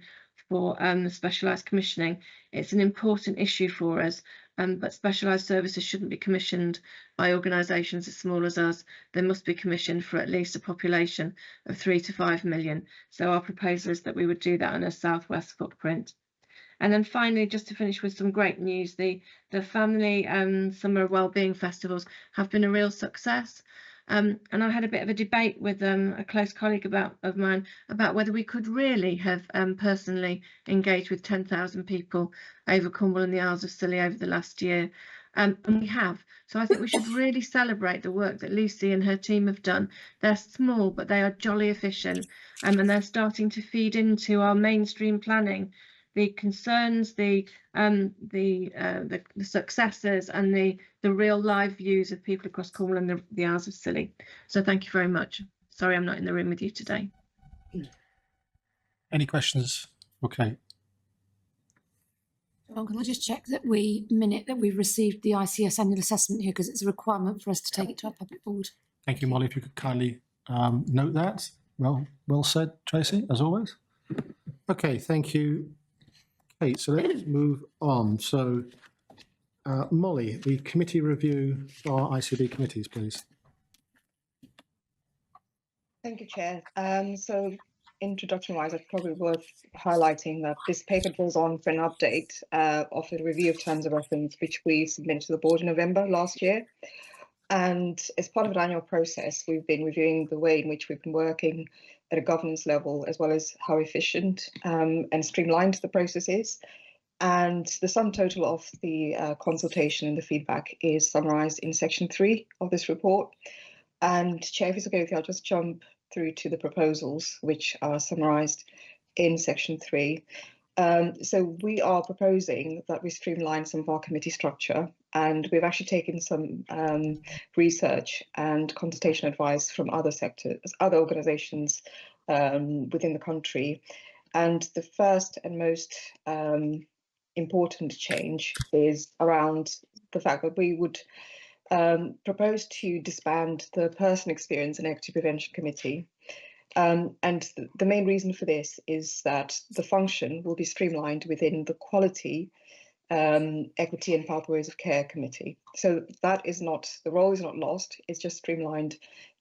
for specialised commissioning. It's an important issue for us, but specialised services shouldn't be commissioned by organisations as small as us. They must be commissioned for at least a population of 3 to 5 million. So our proposal is that we would do that on a southwest footprint. And then finally, just to finish with some great news, the family summer wellbeing festivals have been a real success. And I had a bit of a debate with a close colleague of mine about whether we could really have personally engaged with 10,000 people over Cornwall and the Isles of Scilly over the last year. And we have. So I think we should really celebrate the work that Lucy and her team have done. They're small, but they are jolly efficient, and they're starting to feed into our mainstream planning the concerns, the successes, and the real live views of people across Cornwall and the Isles of Scilly. So thank you very much. Sorry, I'm not in the room with you today. Any questions? Okay. Well, can I just check that we've received the ICS annual assessment here, because it's a requirement for us to take it to our public board. Thank you, Molly. If you could kindly note that. Well said, Tracy, as always. Okay, thank you, Kate. So let's move on. So, Molly, the committee review for ICB committees, please. Thank you, Chair. So introduction-wise, it's probably worth highlighting that this paper draws on for an update of the review of terms of reference, which we submitted to the board in November last year. And as part of an annual process, we've been reviewing the way in which we've been working at a governance level, as well as how efficient and streamlined the process is. And the sum total of the consultation and the feedback is summarised in section 3 of this report. And Chair, if it's okay with you, I'll just jump through to the proposals, which are summarised in section 3. So we are proposing that we streamline some of our committee structure, and we've actually taken some research and consultation advice from other sectors, other organisations within the country. And the first and most important change is around the fact that we would propose to disband the Person Experience and Equity Prevention Committee. And the main reason for this is that the function will be streamlined within the Quality, Equity and Pathways of Care Committee. So that is not, the role is not lost, it's just streamlined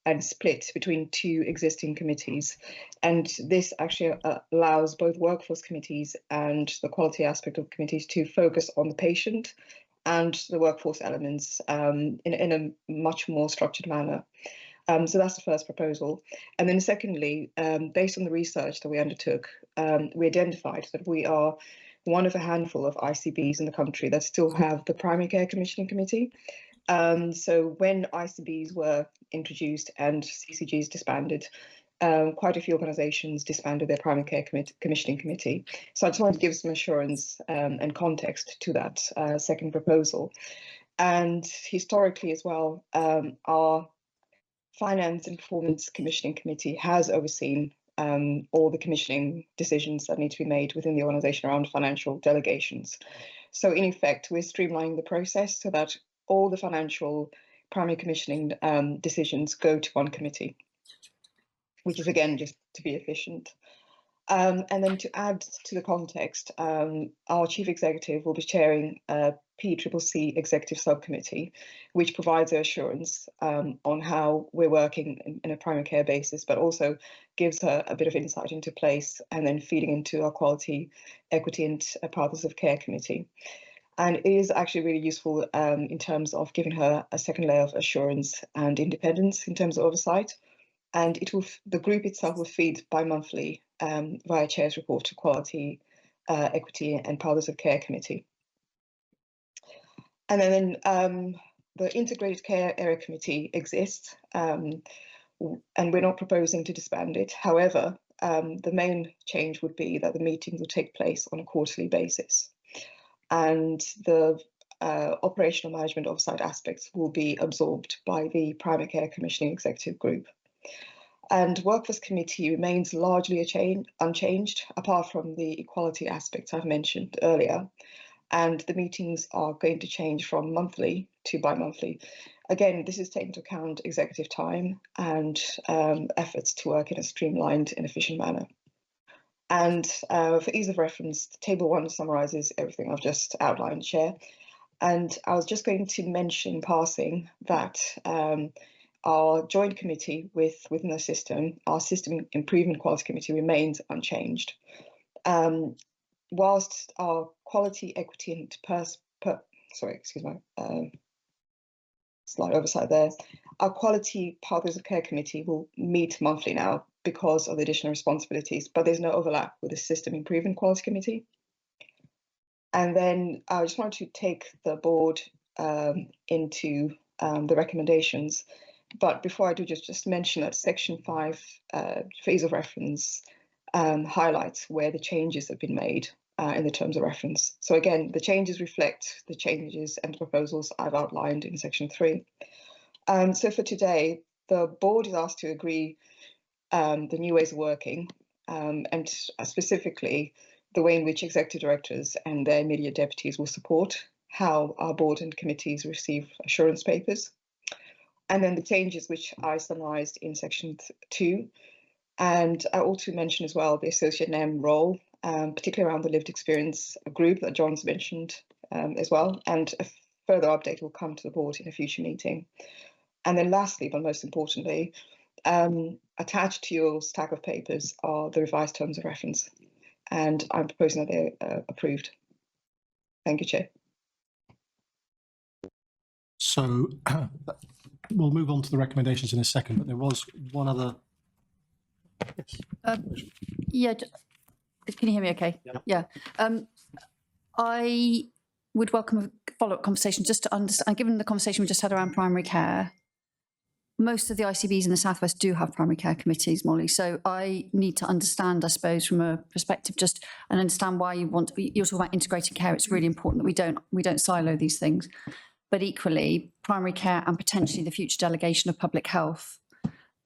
and split between 2 existing committees. And this actually allows both workforce committees and the quality aspect of committees to focus on the patient and the workforce elements in a much more structured manner. So that's the first proposal. And then secondly, based on the research that we undertook, we identified that we are one of a handful of ICBs in the country that still have the Primary Care Commissioning Committee. So when ICBs were introduced and CCGs disbanded, quite a few organisations disbanded their Primary Care Commissioning Committee. So I just wanted to give some assurance and context to that second proposal. And historically as well, our Finance and Performance Commissioning Committee has overseen all the commissioning decisions that need to be made within the organisation around financial delegations. So in effect, we're streamlining the process so that all the financial primary commissioning decisions go to one committee, which is again just to be efficient. And then to add to the context, our chief executive will be chairing a PCCC executive subcommittee, which provides assurance on how we're working in a primary care basis, but also gives her a bit of insight into place and then feeding into our Quality, Equity and Pathways of Care committee. And it is actually really useful in terms of giving her a second layer of assurance and independence in terms of oversight. And it will, the group itself will feed bi-monthly via Chair's report to Quality, Equity and Pathways of Care Committee. And then the Integrated Care Area Committee exists, and we're not proposing to disband it. However, the main change would be that the meetings will take place on a quarterly basis. And the operational management oversight aspects will be absorbed by the Primary Care Commissioning Executive Group. And Workforce Committee remains largely unchanged, apart from the equality aspects I've mentioned earlier. And the meetings are going to change from monthly to bi-monthly. Again, this is taking into account executive time and efforts to work in a streamlined and efficient manner. And for ease of reference, Table 1 summarises everything I've just outlined, Chair. And I was just going to mention in passing that our joint committee within the system, our System Improvement Quality Committee, remains unchanged. Whilst our Quality, Equity and slight oversight there. Our Quality Pathways of Care Committee will meet monthly now because of the additional responsibilities, but there's no overlap with the System Improvement Quality Committee. And then I just wanted to take the board into the recommendations. But before I do, just mention that Section 5, for ease of reference, highlights where the changes have been made. in the terms of reference. So again, the changes reflect the changes and proposals I've outlined in section 3. So for today, the board is asked to agree the new ways of working, and specifically the way in which executive directors and their immediate deputies will support how our board and committees receive assurance papers. And then the changes which I summarised in section 2. And I also mentioned as well the associate NEM role, particularly around the lived experience group that John's mentioned as well. And a further update will come to the board in a future meeting. And then lastly, but most importantly, attached to your stack of papers are the revised terms of reference. And I'm proposing that they're approved. Thank you, Chair. So we'll move on to the recommendations in a second, but there was one other. Yeah, can you hear me okay? Yeah. I would welcome a follow-up conversation just to understand, given the conversation we just had around primary care, most of the ICBs in the Southwest do have primary care committees, Molly. So I need to understand, I suppose, from a perspective, just and understand why you want, you're talking about integrated care. It's really important that we don't silo these things. But equally, primary care and potentially the future delegation of public health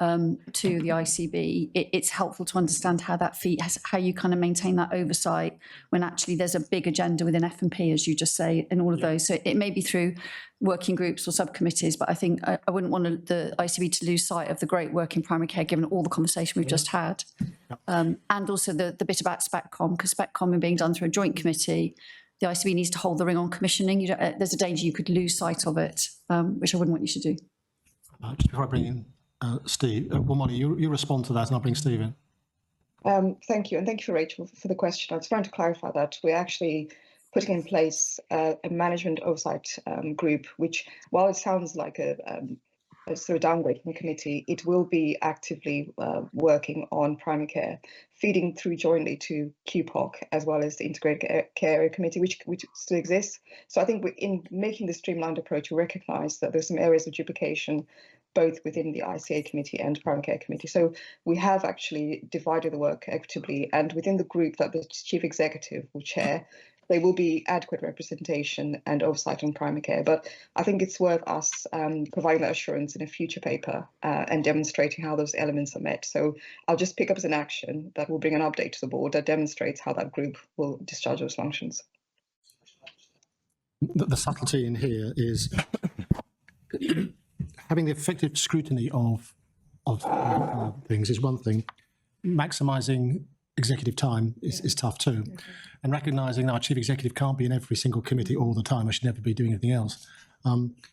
to the ICB, it's helpful to understand how that how you kind of maintain that oversight when actually there's a big agenda within F&P, as you just say, in all of those. So it may be through working groups or subcommittees, but I think I wouldn't want the ICB to lose sight of the great work in primary care, given all the conversation we've just had. And also the bit about SpecCom, because SpecCom being done through a joint committee, the ICB needs to hold the ring on commissioning. There's a danger you could lose sight of it, which I wouldn't want you to do. Just before I bring in Steve, well, Molly, you respond to that and I'll bring Steve in. Thank you. And thank you, for Rachel, for the question. I was trying to clarify that we're actually putting in place a management oversight group, which, while it sounds like a sort of downgrade from the committee, it will be actively working on primary care, feeding through jointly to QPOC, as well as the Integrated Care Area Committee, which still exists. So I think in making the streamlined approach, we recognise that there's some areas of duplication, both within the ICA committee and primary care committee. So we have actually divided the work equitably, and within the group that the chief executive will chair, there will be adequate representation and oversight on primary care. But I think it's worth us providing that assurance in a future paper and demonstrating how those elements are met. So I'll just pick up as an action that will bring an update to the board that demonstrates how that group will discharge those functions. The subtlety in here is having the effective scrutiny of things is one thing. Maximising executive time is tough too. And recognising that our chief executive can't be in every single committee all the time. I should never be doing anything else.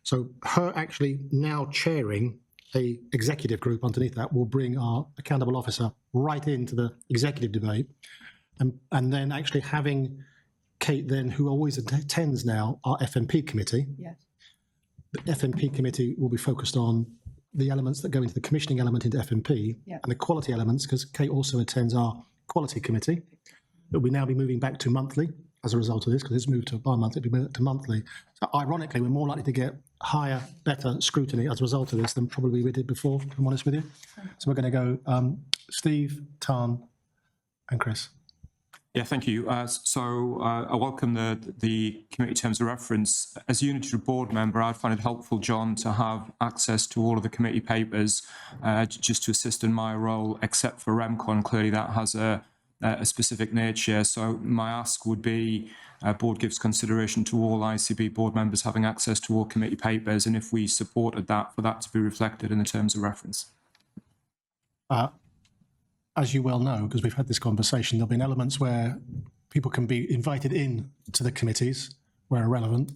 So her actually now chairing a executive group underneath that will bring our accountable officer right into the executive debate. And then actually having Kate then, who always attends now our FNP committee. Yes. The FNP committee will be focused on the elements that go into the commissioning element into FNP and the quality elements, because Kate also attends our quality committee that we now be moving back to monthly as a result of this, because it's moved to bi-monthly, it'll be moved to monthly. So ironically, we're more likely to get higher, better scrutiny as a result of this than probably we did before, if I'm honest with you. So we're going to go Steve, Tan and Chris. Yeah, thank you. I welcome the committee terms of reference. As a unitary board member, I'd find it helpful, John, to have access to all of the committee papers just to assist in my role, except for REMCON. Clearly, that has a specific nature. So my ask would be, board gives consideration to all ICB board members having access to all committee papers, and if we supported that, for that to be reflected in the terms of reference. As you well know, because we've had this conversation, there'll be elements where people can be invited in to the committees where relevant,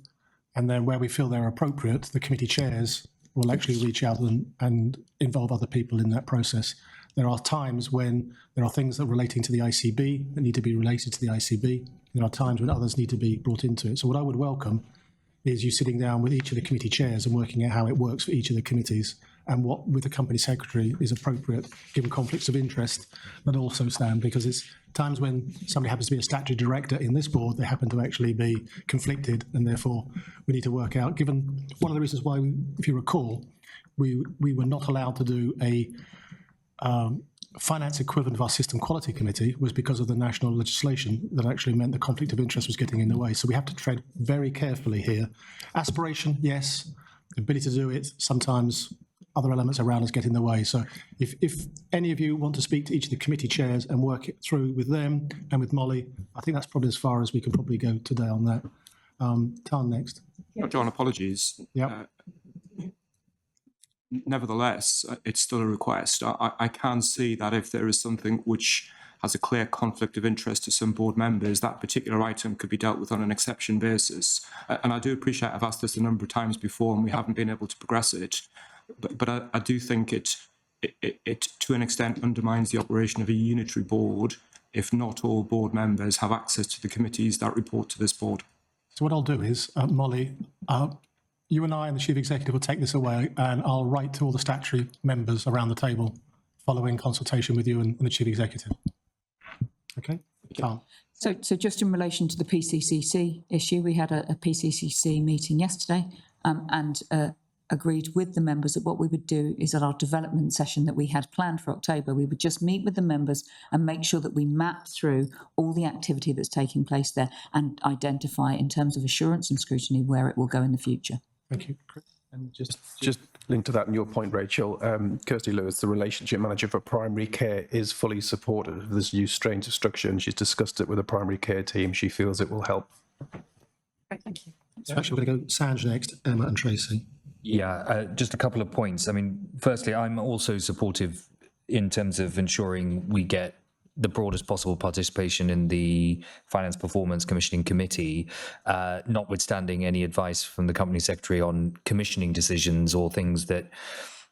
and then where we feel they're appropriate, the committee chairs will actually reach out and involve other people in that process. There are times when there are things that are relating to the ICB that need to be related to the ICB. There are times when others need to be brought into it. So what I would welcome is you sitting down with each of the committee chairs and working out how it works for each of the committees and what with the company secretary is appropriate given conflicts of interest, but also stand, because it's times when somebody happens to be a statutory director in this board, they happen to actually be conflicted, and therefore we need to work out, given one of the reasons why, if you recall, we were not allowed to do a finance equivalent of our system quality committee was because of the national legislation that actually meant the conflict of interest was getting in the way. So we have to tread very carefully here. Aspiration, yes. The ability to do it, sometimes other elements around us get in the way. So if any of you want to speak to each of the committee chairs and work it through with them and with Molly, I think that's probably as far as we can probably go today on that. Tan next. John, apologies. Yeah. Nevertheless, it's still a request. I can see that if there is something which has a clear conflict of interest to some board members, that particular item could be dealt with on an exception basis. And I do appreciate I've asked this a number of times before and we haven't been able to progress it. But I do think it to an extent undermines the operation of a unitary board if not all board members have access to the committees that report to this board. So what I'll do is, Molly, you and I and the Chief Executive will take this away and I'll write to all the statutory members around the table following consultation with you and the Chief Executive. Okay? So just in relation to the PCCC issue, we had a PCCC meeting yesterday and agreed with the members that what we would do is at our development session that we had planned for October, we would just meet with the members and make sure that we map through all the activity that's taking place there and identify in terms of assurance and scrutiny where it will go in the future. Thank you, Chris. And just linked to that and your point, Rachel, Kirsty Lewis, the relationship manager for primary care, is fully supportive of this new strange of structure and she's discussed it with the primary care team. She feels it will help. Great, thank you. So actually we're going to go Sanj next, Emma and Tracy. Yeah, just a couple of points. I mean, firstly, I'm also supportive in terms of ensuring we get the broadest possible participation in the Finance Performance Commissioning Committee, notwithstanding any advice from the Company Secretary on commissioning decisions or things that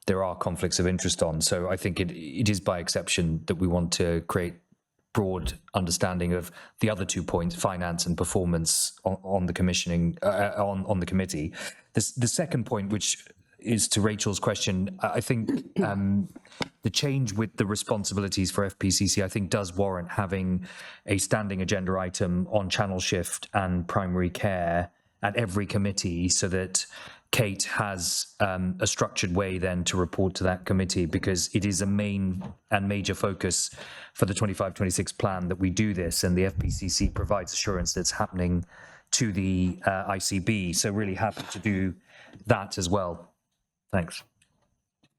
there are conflicts of interest on. So I think it is by exception that we want to create broad understanding of the other 2 points, finance and performance on the commissioning, on the committee. The second point, which is to Rachel's question, I think the change with the responsibilities for FPCC, I think, does warrant having a standing agenda item on channel shift and primary care at every committee so that Kate has a structured way then to report to that committee, because it is a main and major focus for the 25-26 plan that we do this, and the FPCC provides assurance that's happening to the ICB. So really happy to do that as well. Thanks.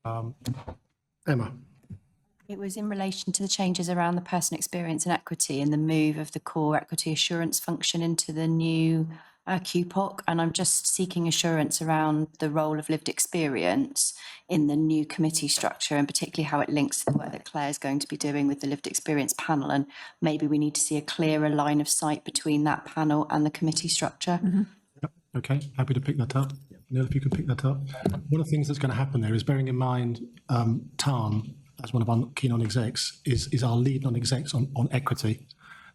Emma. It was in relation to the changes around the person experience and equity and the move of the core equity assurance function into the new QPOC, and I'm just seeking assurance around the role of lived experience in the new committee structure, and particularly how it links to the work that Claire's going to be doing with the lived experience panel, and maybe we need to see a clearer line of sight between that panel and the committee structure. Yep. Okay, happy to pick that up. Neil, if you could pick that up. One of the things that's going to happen there is, bearing in mind Tan, as one of our key non-execs, is our lead non-execs on equity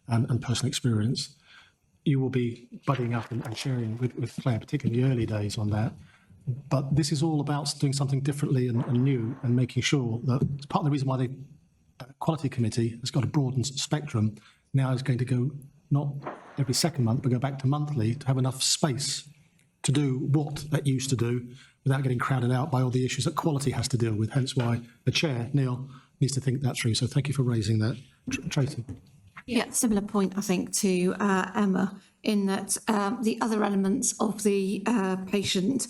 and personal experience. You will be buddying up and sharing with Claire, particularly in the early days on that. But this is all about doing something differently and new, and making sure that it's part of the reason why the Quality Committee has got a broadened spectrum. Now is going to go not every second month, but go back to monthly to have enough space to do what that used to do without getting crowded out by all the issues that quality has to deal with. Hence why the chair, Neil, needs to think that through. So thank you for raising that. Tracy. Yeah, similar point, I think, to Emma, in that the other elements of the person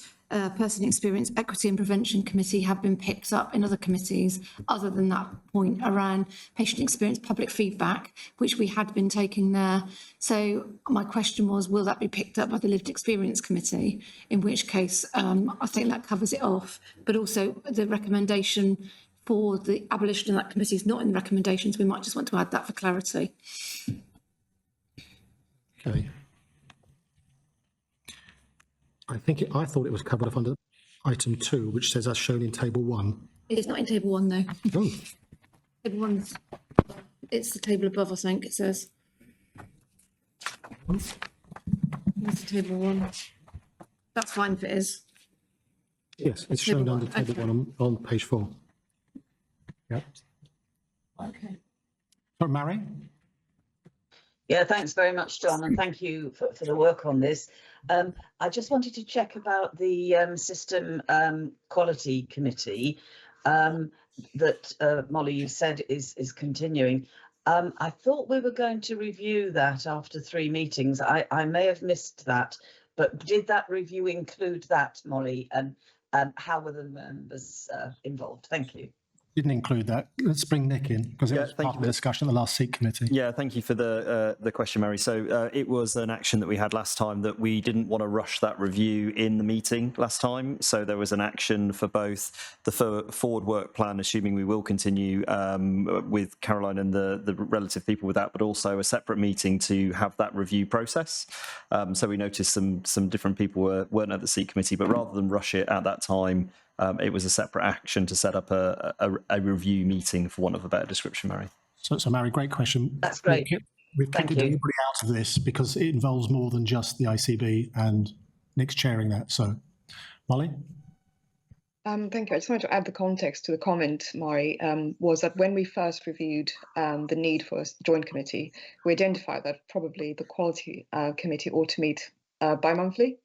experience equity and prevention committee have been picked up in other committees, other than that point around patient experience public feedback, which we had been taking there. So my question was, will that be picked up by the lived experience committee? In which case, I think that covers it off. But also the recommendation for the abolition of that committee is not in the recommendations. We might just want to add that for clarity. Okay. I thought it was covered up under item 2, which says as shown in table 1. It's not in table 1 though. Oh. Table 1's, it's the table above, I think it says. It's table 1. That's fine if it is. Yes, it's shown under table 1 on page 4. Yep. Okay. Mary? Yeah, thanks very much, John, and thank you for the work on this. I just wanted to check about the System Quality Committee. that Molly, you said is continuing. I thought we were going to review that after 3 meetings. I may have missed that, but did that review include that, Molly? And how were the members involved? Thank you. Didn't include that. Let's bring Nick in, because it was part of the discussion at the last seat committee. Yeah, thank you for the question, Mary. So it was an action that we had last time that we didn't want to rush that review in the meeting last time. So there was an action for both the forward work plan, assuming we will continue with Caroline and the relative people with that, but also a separate meeting to have that review process. So we noticed some different people weren't at the seat committee, but rather than rush it at that time, it was a separate action to set up a review meeting, for want of a better description, Mary. So Mary, great question. That's great. We've kept everybody out of this because it involves more than just the ICB, and Nick's chairing that. So, Molly? Thank you. I just wanted to add the context to the comment, Mari, was that when we first reviewed the need for a joint committee, we identified that probably the quality committee ought to meet bi-monthly.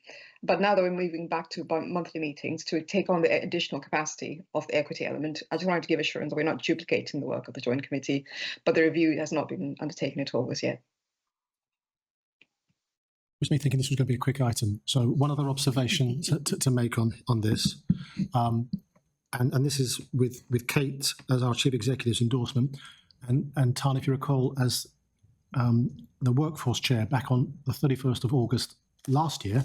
But now that we're moving back to monthly meetings to take on the additional capacity of the equity element, I just wanted to give assurance that we're not duplicating the work of the joint committee, but the review has not been undertaken at all as yet. Was me thinking this was going to be a quick item. So one other observation to make on this, and this is with Kate as our chief executive's endorsement, and Tan, if you recall, as the workforce chair back on the 31st of August last year,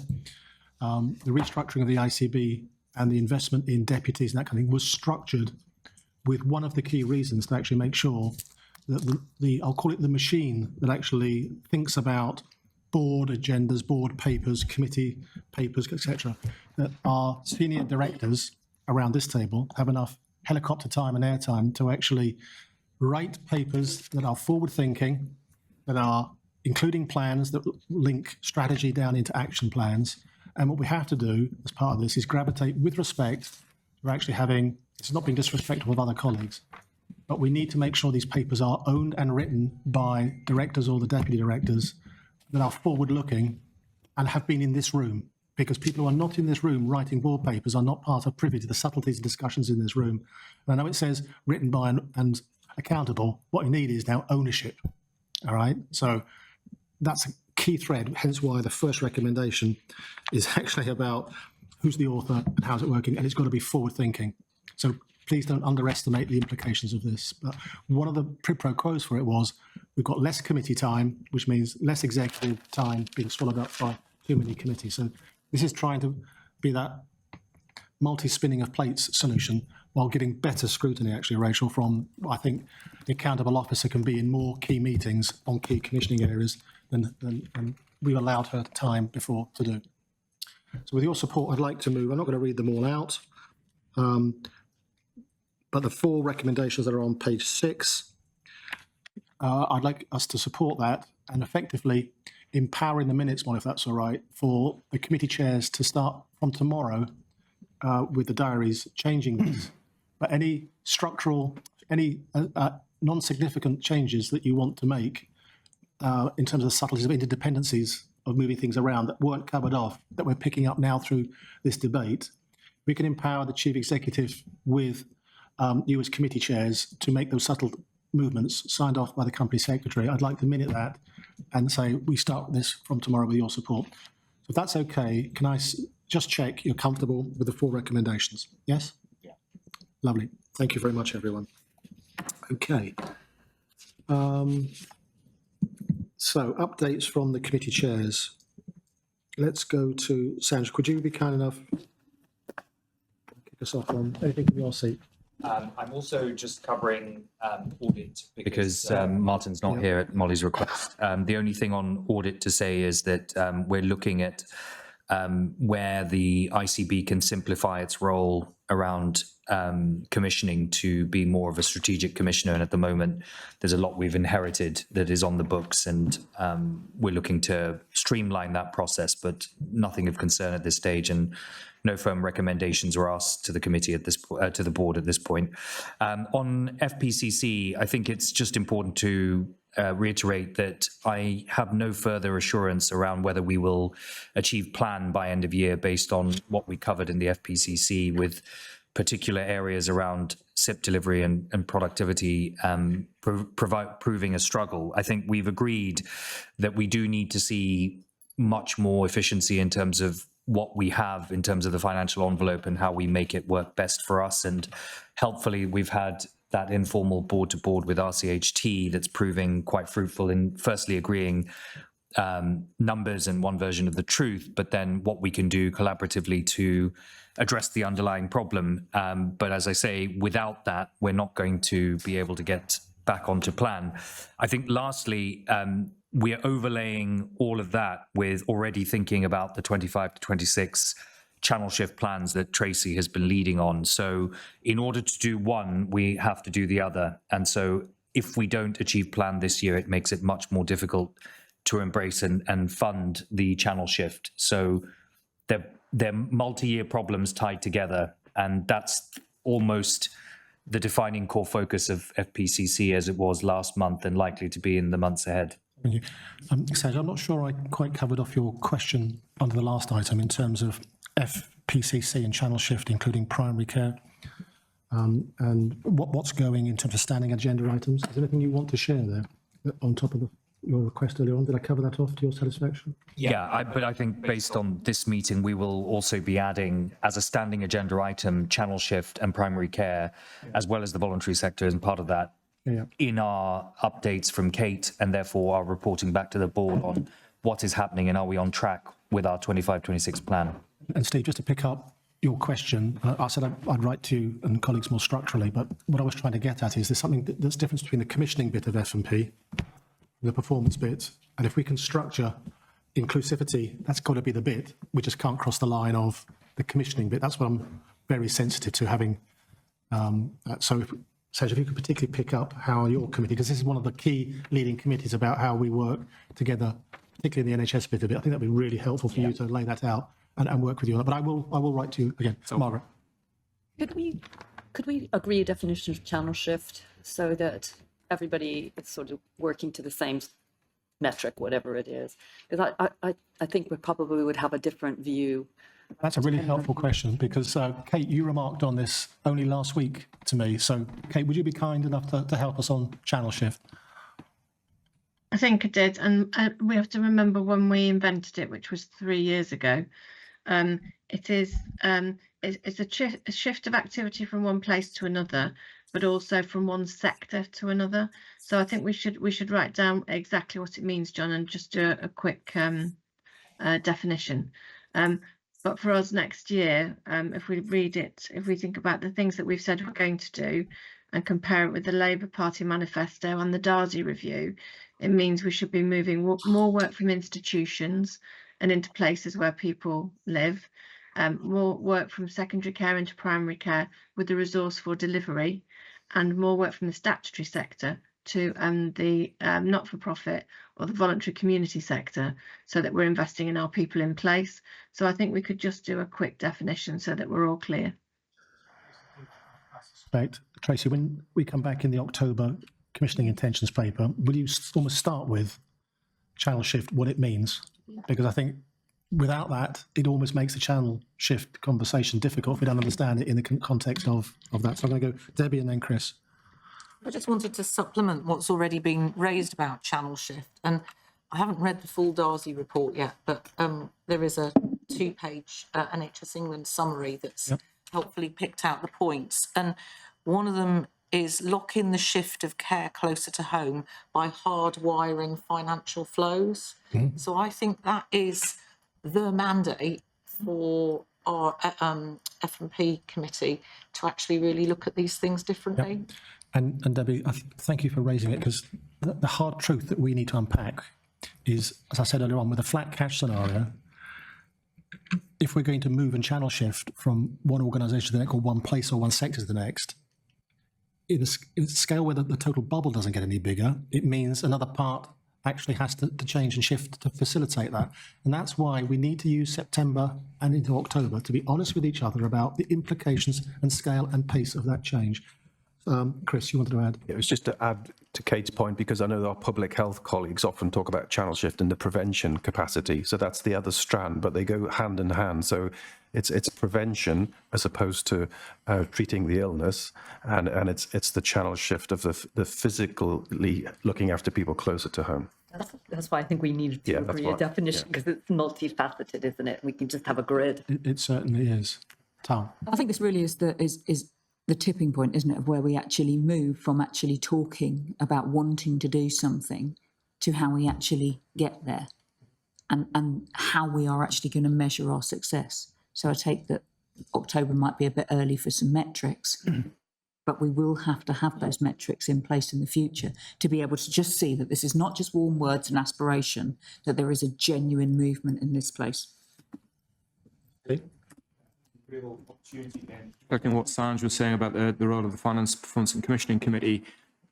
the restructuring of the ICB and the investment in deputies and that kind of thing was structured with one of the key reasons to actually make sure that I'll call it the machine that actually thinks about board agendas, board papers, committee papers, etc., that our senior directors around this table have enough helicopter time and airtime to actually write papers that are forward-thinking, that are including plans that link strategy down into action plans. And what we have to do as part of this is gravitate with respect. We're actually having, it's not being disrespectful of other colleagues, but we need to make sure these papers are owned and written by directors or the deputy directors that are forward-looking and have been in this room, because people who are not in this room writing board papers are not part of privy to the subtleties of discussions in this room. And I know it says written by and accountable. What we need is now ownership, all right? So that's a key thread, hence why the first recommendation is actually about who's the author and how's it working, and it's got to be forward-thinking. So please don't underestimate the implications of this. But one of the quid pro quos for it was we've got less committee time, which means less executive time being swallowed up by too many committees. So this is trying to be that multi-spinning of plates solution while getting better scrutiny, actually, Rachel, from, I think, the accountable officer can be in more key meetings on key commissioning areas than we've allowed her time before to do. So with your support, I'd like to move, I'm not going to read them all out, but the 4 recommendations that are on page 6, I'd like us to support that and effectively empower in the minutes, Molly, if that's all right, for the committee chairs to start from tomorrow with the diaries changing this. But any structural, any non-significant changes that you want to make in terms of the subtleties of interdependencies of moving things around that weren't covered off, that we're picking up now through this debate, we can empower the chief executive with you as committee chairs to make those subtle movements signed off by the company secretary. I'd like to minute that and say we start this from tomorrow with your support. So if that's okay, can I just check you're comfortable with the 4 recommendations? Yes? Yeah. Lovely. Thank you very much, everyone. Okay. So updates from the committee chairs. Let's go to Sandra. Could you be kind enough to kick us off on anything from your seat? I'm also just covering audit because Martin's not here at Molly's request. The only thing on audit to say is that we're looking at where the ICB can simplify its role around commissioning to be more of a strategic commissioner. And at the moment, there's a lot we've inherited that is on the books, and we're looking to streamline that process, but nothing of concern at this stage. And no firm recommendations were asked to the committee at this to the board at this point. On FPCC, I think it's just important to reiterate that I have no further assurance around whether we will achieve plan by end of year based on what we covered in the FPCC, with particular areas around SIP delivery and productivity proving a struggle. I think we've agreed that we do need to see much more efficiency in terms of what we have in terms of the financial envelope and how we make it work best for us. And helpfully, we've had that informal board to board with RCHT that's proving quite fruitful in firstly agreeing numbers and one version of the truth, but then what we can do collaboratively to address the underlying problem. But as I say, without that, we're not going to be able to get back onto plan. I think lastly, we're overlaying all of that with already thinking about the 25 to 26 channel shift plans that Tracy has been leading on. So in order to do one, we have to do the other. And so if we don't achieve plan this year, it makes it much more difficult to embrace and fund the channel shift. So they're multi-year problems tied together. And that's almost the defining core focus of FPCC as it was last month and likely to be in the months ahead. Thank you. Saj, I'm not sure I quite covered off your question under the last item in terms of FPCC and channel shift, including primary care, and what's going in terms of standing agenda items. Is there anything you want to share there on top of your request earlier on? Did I cover that off to your satisfaction? Yeah, but I think based on this meeting, we will also be adding as a standing agenda item, channel shift and primary care, as well as the voluntary sector as part of that. Yeah. In our updates from Kate, and therefore our reporting back to the board on what is happening and are we on track with our 25-26 plan. And Steve, just to pick up your question, I said I'd write to you and colleagues more structurally, but what I was trying to get at is there's something that's difference between the commissioning bit of F&P, the performance bit, and if we can structure inclusivity, that's got to be the bit. We just can't cross the line of the commissioning bit. That's what I'm very sensitive to having. Saj, if you could particularly pick up how your committee, because this is one of the key leading committees about how we work together, particularly in the NHS bit of it. I think that'd be really helpful for you to lay that out and work with you on that. But I will write to you again. So, Margaret. Could we agree a definition of channel shift so that everybody is sort of working to the same metric, whatever it is? Because I think we probably would have a different view. That's a really helpful question because, Kate, you remarked on this only last week to me. So, Kate, would you be kind enough to help us on channel shift? I think I did. And we have to remember when we invented it, which was 3 years ago, it's a shift of activity from one place to another, but also from one sector to another. So I think we should write down exactly what it means, John, and just do a quick definition. But for us next year, if we read it, if we think about the things that we've said we're going to do and compare it with the Labour Party manifesto and the Darcy review, it means we should be moving more work from institutions and into places where people live, more work from secondary care into primary care with the resource for delivery, and more work from the statutory sector to the not-for-profit or the voluntary community sector, so that we're investing in our people in place. So I think we could just do a quick definition so that we're all clear. Tracy, when we come back in the October commissioning intentions paper, will you almost start with channel shift, what it means? Because I think without that, it almost makes the channel shift conversation difficult if we don't understand it in the context of that. So I'm going to go Debbie and then Chris. I just wanted to supplement what's already been raised about channel shift. And I haven't read the full Darcy report yet, but there is a 2-page NHS England summary that's helpfully picked out the points. And one of them is lock in the shift of care closer to home by hardwiring financial flows. So I think that is the mandate for our F&P committee to actually really look at these things differently. And Debbie, thank you for raising it, because the hard truth that we need to unpack is, as I said earlier on, with a flat cash scenario, if we're going to move and channel shift from one organisation to the next, or one place or one sector to the next, in a scale where the total bubble doesn't get any bigger, it means another part actually has to change and shift to facilitate that. And that's why we need to use September and into October to be honest with each other about the implications and scale and pace of that change. Chris, you wanted to add? It was just to add to Kate's point, because I know our public health colleagues often talk about channel shift and the prevention capacity. So that's the other strand, but they go hand in hand. So it's prevention as opposed to treating the illness, and it's the channel shift of the physically looking after people closer to home. That's why I think we need to agree a definition, because it's multifaceted, isn't it? We can just have a grid. It certainly is. Tom? I think this really is the tipping point, isn't it, of where we actually move from actually talking about wanting to do something to how we actually get there, and how we are actually going to measure our success. So I take that October might be a bit early for some metrics, but we will have to have those metrics in place in the future to be able to just see that this is not just warm words and aspiration, that there is a genuine movement in this place. Real opportunity then. Reflecting what Sanj was saying about the role of the Finance Performance and Commissioning Committee,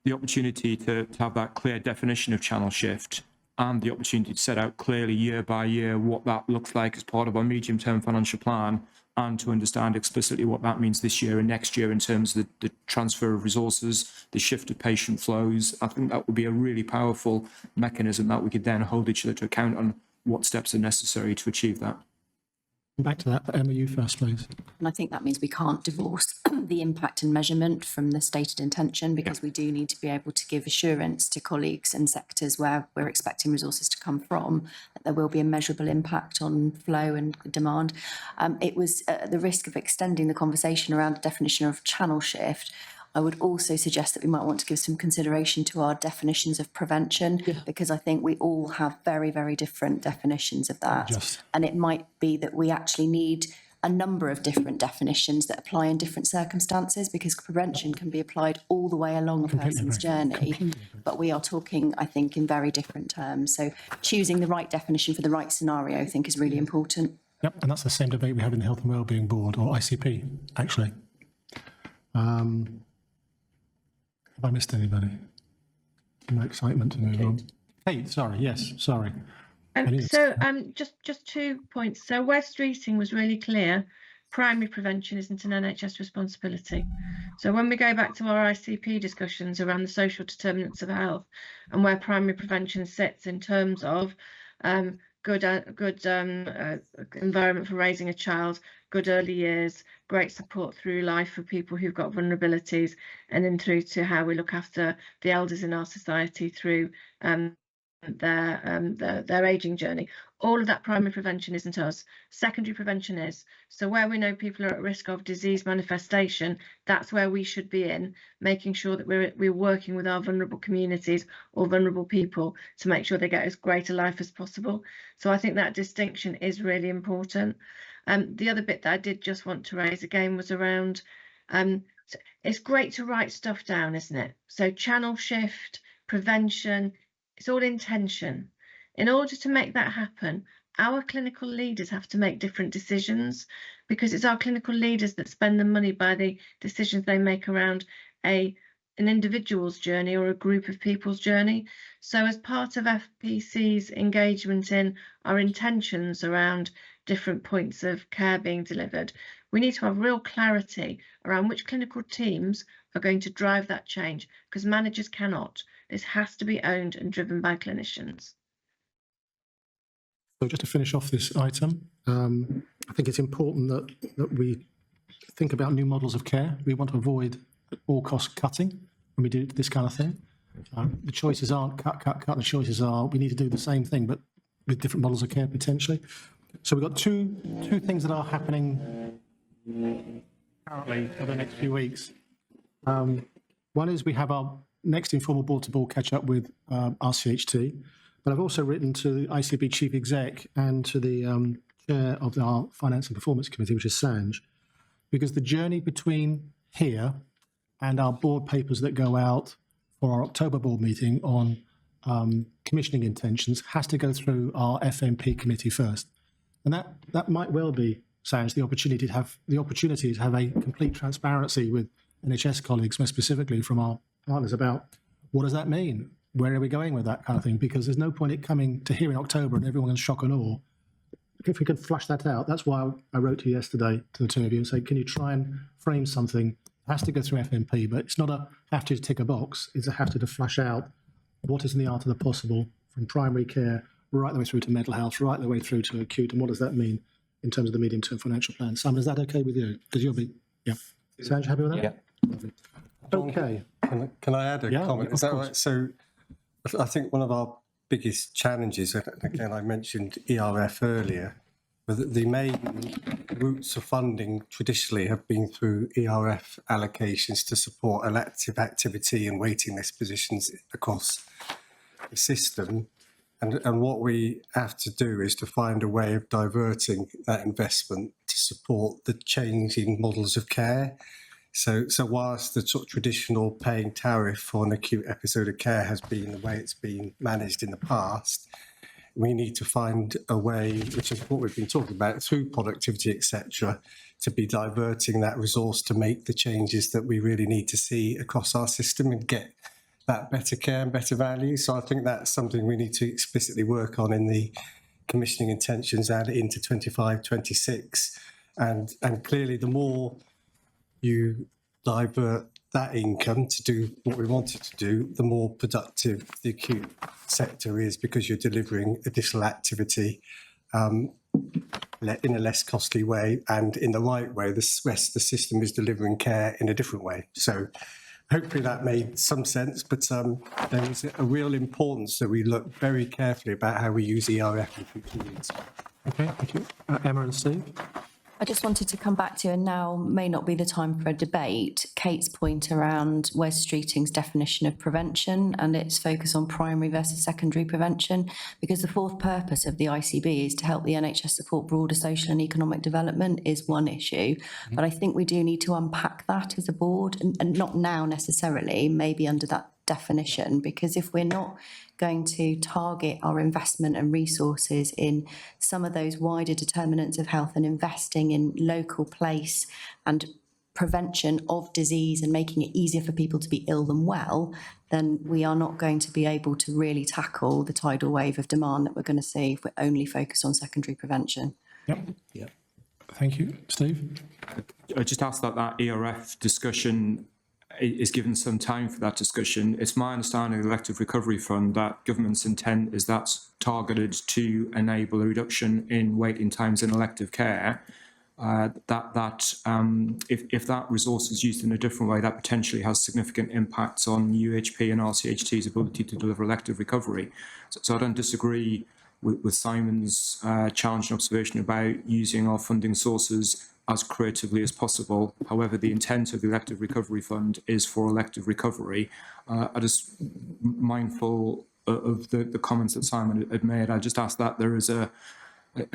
the opportunity to have that clear definition of channel shift, and the opportunity to set out clearly year by year what that looks like as part of our medium-term financial plan, and to understand explicitly what that means this year and next year in terms of the transfer of resources, the shift of patient flows. I think that would be a really powerful mechanism that we could then hold each other to account on what steps are necessary to achieve that. Back to that, Emma, you first, please. And I think that means we can't divorce the impact and measurement from the stated intention, because we do need to be able to give assurance to colleagues and sectors where we're expecting resources to come from, that there will be a measurable impact on flow and demand. It was at the risk of extending the conversation around the definition of channel shift. I would also suggest that we might want to give some consideration to our definitions of prevention, because I think we all have very, very different definitions of that. And it might be that we actually need a number of different definitions that apply in different circumstances, because prevention can be applied all the way along a person's journey. But we are talking, I think, in very different terms. So choosing the right definition for the right scenario, I think, is really important. Yep, and that's the same debate we have in the Health and Wellbeing Board, or ICP, actually. Have I missed anybody? No excitement to move on. Kate, sorry, yes, sorry. Just 2 points. So West Streeting was really clear. Primary prevention isn't an NHS responsibility. So when we go back to our ICP discussions around the social determinants of health and where primary prevention sits in terms of good environment for raising a child, good early years, great support through life for people who've got vulnerabilities, and then through to how we look after the elders in our society through their ageing journey. All of that primary prevention isn't us. Secondary prevention is. So where we know people are at risk of disease manifestation, that's where we should be in, making sure that we're working with our vulnerable communities or vulnerable people to make sure they get as great a life as possible. So I think that distinction is really important. The other bit that I did just want to raise again was around, it's great to write stuff down, isn't it? So channel shift, prevention, it's all intention. In order to make that happen, our clinical leaders have to make different decisions, because it's our clinical leaders that spend the money by the decisions they make around an individual's journey or a group of people's journey. So as part of FPC's engagement in our intentions around different points of care being delivered, we need to have real clarity around which clinical teams are going to drive that change, because managers cannot. This has to be owned and driven by clinicians. So just to finish off this item, I think it's important that we think about new models of care. We want to avoid all cost cutting when we do this kind of thing. The choices aren't cut. The choices are we need to do the same thing, but with different models of care potentially. So we've got two things that are happening currently over the next few weeks. One is we have our next informal board-to-board catch-up with RCHT, but I've also written to the ICB Chief Exec and to the chair of our Finance and Performance Committee, which is Sanj, because the journey between here and our board papers that go out for our October board meeting on commissioning intentions has to go through our FMP committee first. And that might well be, Sanj, the opportunity to have a complete transparency with NHS colleagues, more specifically from our partners, about what does that mean? Where are we going with that kind of thing? Because there's no point it coming to here in October and everyone's shock and awe. If we could flush that out, that's why I wrote to you yesterday, to the two of you, and say, can you try and frame something, has to go through FMP, but it's not a have to tick a box. It's a have to flush out what is in the art of the possible from primary care right the way through to mental health, right the way through to acute, and what does that mean in terms of the medium-term financial plan? Simon, is that okay with you? Because you'll be, yeah. Sanj, happy with that? Yeah. Lovely. Okay. Can I add a comment? Is that course. right? So I think one of our biggest challenges, and again, I mentioned ERF earlier, but the main routes of funding traditionally have been through ERF allocations to support elective activity and waiting list positions across the system. And what we have to do is to find a way of diverting that investment to support the changing models of care. So whilst the sort of traditional paying tariff for an acute episode of care has been the way it's been managed in the past, we need to find a way, which is what we've been talking about, through productivity, etc., to be diverting that resource to make the changes that we really need to see across our system and get that better care and better value. So I think that's something we need to explicitly work on in the commissioning intentions and into 25, 26. And clearly the more you divert that income to do what we want it to do, the more productive the acute sector is because you're delivering additional activity in a less costly way, and in the right way, the rest of the system is delivering care in a different way. So hopefully that made some sense, but there is a real importance that we look very carefully about how we use ERF in future years. Okay, thank you. Emma and Steve? I just wanted to come back to, and now may not be the time for a debate, Kate's point around Wes Streeting's definition of prevention and its focus on primary versus secondary prevention, because the fourth purpose of the ICB is to help the NHS support broader social and economic development is one issue. But I think we do need to unpack that as a board, and not now necessarily, maybe under that definition, because if we're not going to target our investment and resources in some of those wider determinants of health and investing in local place and prevention of disease and making it easier for people to be ill than well, then we are not going to be able to really tackle the tidal wave of demand that we're going to see if we're only focused on secondary prevention. Yep. Yeah. Thank you. Steve? I just asked that ERF discussion is given some time for that discussion. It's my understanding of the Elective Recovery Fund that government's intent is that's targeted to enable a reduction in waiting times in elective care. If that resource is used in a different way, that potentially has significant impacts on UHP and RCHT's ability to deliver elective recovery. So I don't disagree with Simon's challenge and observation about using our funding sources as creatively as possible. However, the intent of the Elective Recovery Fund is for elective recovery. I just mindful of the comments that Simon had made. I just ask that there is a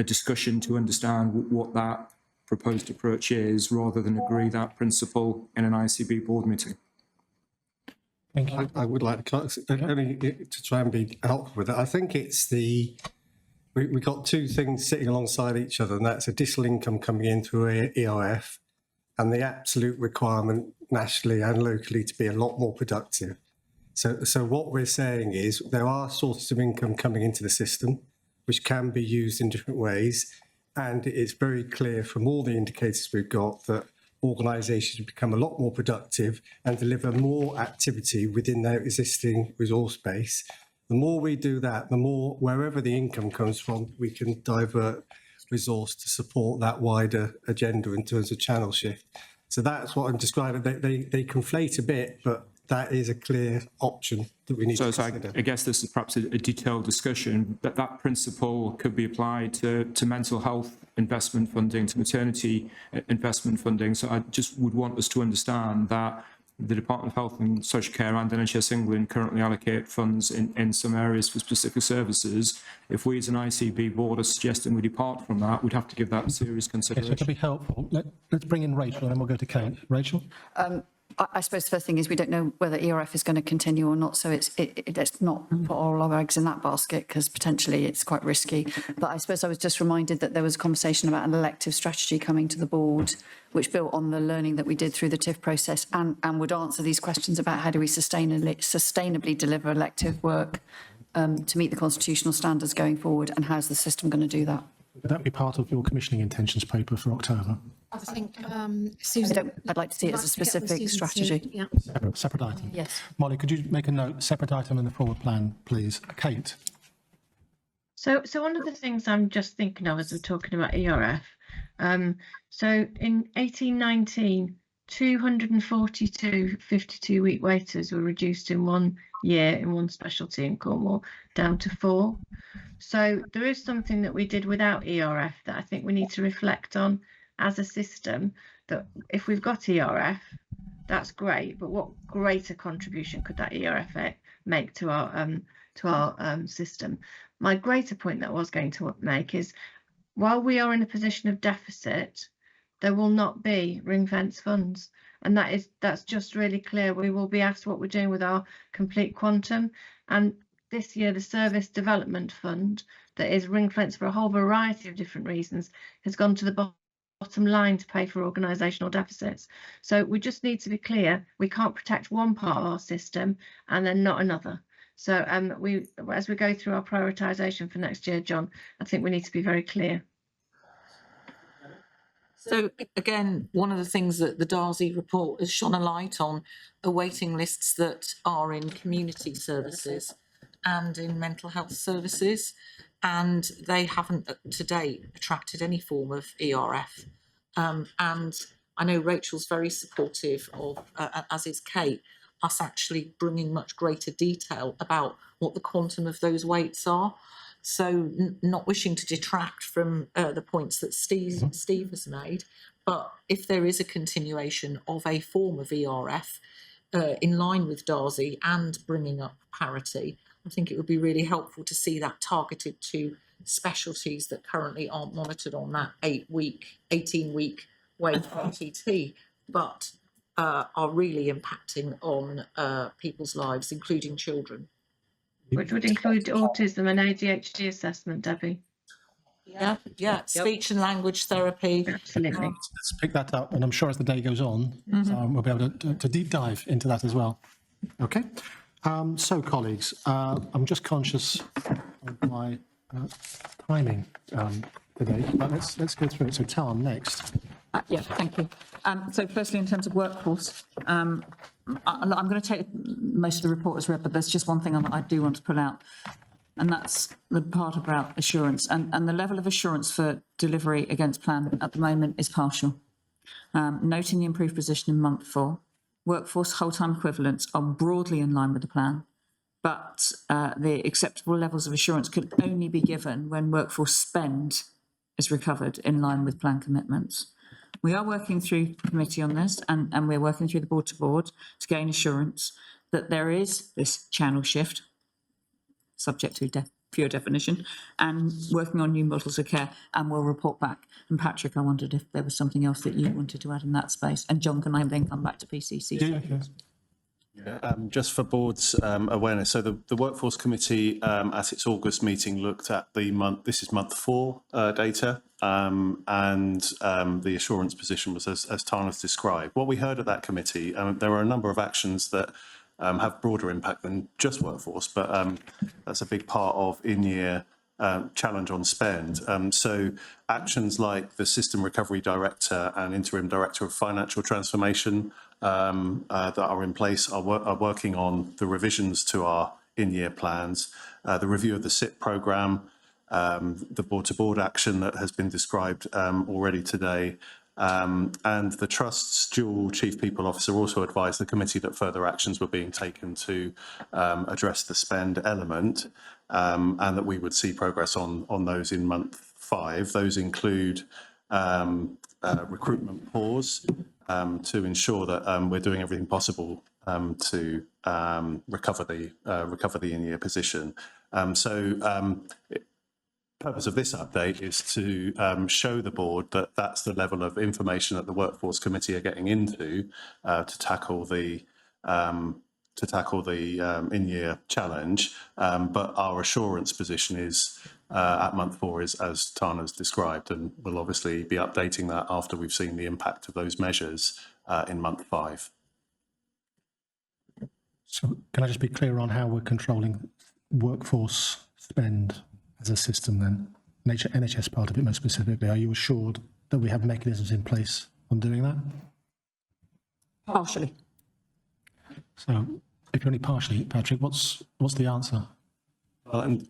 discussion to understand what that proposed approach is, rather than agree that principle in an ICB board meeting. Thank you. I would like to, only to try and be helpful with it. I think it's we've got two things sitting alongside each other, and that's additional income coming in through ERF and the absolute requirement nationally and locally to be a lot more productive. So what we're saying is there are sources of income coming into the system which can be used in different ways, and it's very clear from all the indicators we've got that organisations become a lot more productive and deliver more activity within their existing resource base. The more we do that, the more, wherever the income comes from, we can divert resource to support that wider agenda in terms of channel shift. So that's what I'm describing. They conflate a bit, but that is a clear option that we need to consider. I guess this is perhaps a detailed discussion, but that principle could be applied to mental health investment funding, to maternity investment funding. So I just would want us to understand that the Department of Health and Social Care and NHS England currently allocate funds in some areas for specific services. If we as an ICB board are suggesting we depart from that, we'd have to give that serious consideration. Yes, so to be helpful, let's bring in Rachel and then we'll go to Kate. Rachel? I suppose the first thing is we don't know whether ERF is going to continue or not, so let's not put all our eggs in that basket because potentially it's quite risky. But I suppose I was just reminded that there was a conversation about an elective strategy coming to the board, which built on the learning that we did through the TIF process and would answer these questions about how do we sustainably deliver elective work to meet the constitutional standards going forward, and how's the system going to do that? Would that be part of your commissioning intentions paper for October? I think Susan. I'd like to see it as a specific strategy. Yeah. Separate item. Yes. Molly, could you make a note, separate item in the forward plan, please? Kate? So one of the things I'm just thinking of as we're talking about ERF, so in 1819, 242 52-week waiters were reduced in 1 year in one specialty in Cornwall down to 4. So there is something that we did without ERF that I think we need to reflect on as a system, that if we've got ERF, that's great, but what greater contribution could that ERF make to our system? My greater point that I was going to make is, while we are in a position of deficit, there will not be ring fence funds, and that's just really clear. We will be asked what we're doing with our complete quantum, and this year the Service Development Fund, that is ring fence for a whole variety of different reasons, has gone to the bottom line to pay for organisational deficits. So we just need to be clear. We can't protect one part of our system and then not another. So as we go through our prioritisation for next year, John, I think we need to be very clear. So again, one of the things that the Darcy report has shone a light on are waiting lists that are in community services and in mental health services, and they haven't to date attracted any form of ERF. And I know Rachel's very supportive of, as is Kate, us actually bringing much greater detail about what the quantum of those weights are. So not wishing to detract from the points that Steve has made, but if there is a continuation of a form of ERF in line with Darcy and bringing up parity, I think it would be really helpful to see that targeted to specialties that currently aren't monitored on that 18-week weight RTT, but are really impacting on people's lives, including children. Which would include autism and ADHD assessment, Debbie. Yeah, speech and language therapy. Absolutely. Let's pick that up, and I'm sure as the day goes on, we'll be able to deep dive into that as well. Okay. So, colleagues, I'm just conscious of my timing today, but let's go through it. So, Tom, next. Yeah, thank you. So firstly, in terms of workforce, I'm going to take most of the report as read, but there's just one thing that I do want to pull out, and that's the part about assurance. And the level of assurance for delivery against plan at the moment is partial. Noting the improved position in month 4, workforce whole-time equivalents are broadly in line with the plan, but the acceptable levels of assurance could only be given when workforce spend is recovered in line with plan commitments. We are working through committee on this, and we're working through the board to board to gain assurance that there is this channel shift, subject to pure definition, and working on new models of care, and we'll report back. And Patrick, I wondered if there was something else that you wanted to add in that space. And John, can I then come back to PCC? Just for board's awareness, so the Workforce Committee at its August meeting looked at the month, this is month 4 data, and the assurance position was as Tana's described. What we heard at that committee, there are a number of actions that have broader impact than just workforce, but that's a big part of in-year challenge on spend. So actions like the System Recovery Director and Interim Director of Financial Transformation that are in place are working on the revisions to our in-year plans, the review of the SIP programme, the board-to-board action that has been described already today, and the Trust's dual Chief People Officer also advised the committee that further actions were being taken to address the spend element, and that we would see progress on those in month 5. Those include recruitment pause to ensure that we're doing everything possible to recover the in-year position. Purpose of this update is to show the board that that's the level of information that the Workforce Committee are getting into to tackle the in-year challenge, but our assurance position is at month 4 is as Tana's described, and we'll obviously be updating that after we've seen the impact of those measures in month 5. So can I just be clear on how we're controlling workforce spend as a system then? NHS part of it most specifically, are you assured that we have mechanisms in place on doing that? Partially. So if you're only partially, Patrick, what's the answer? Well, and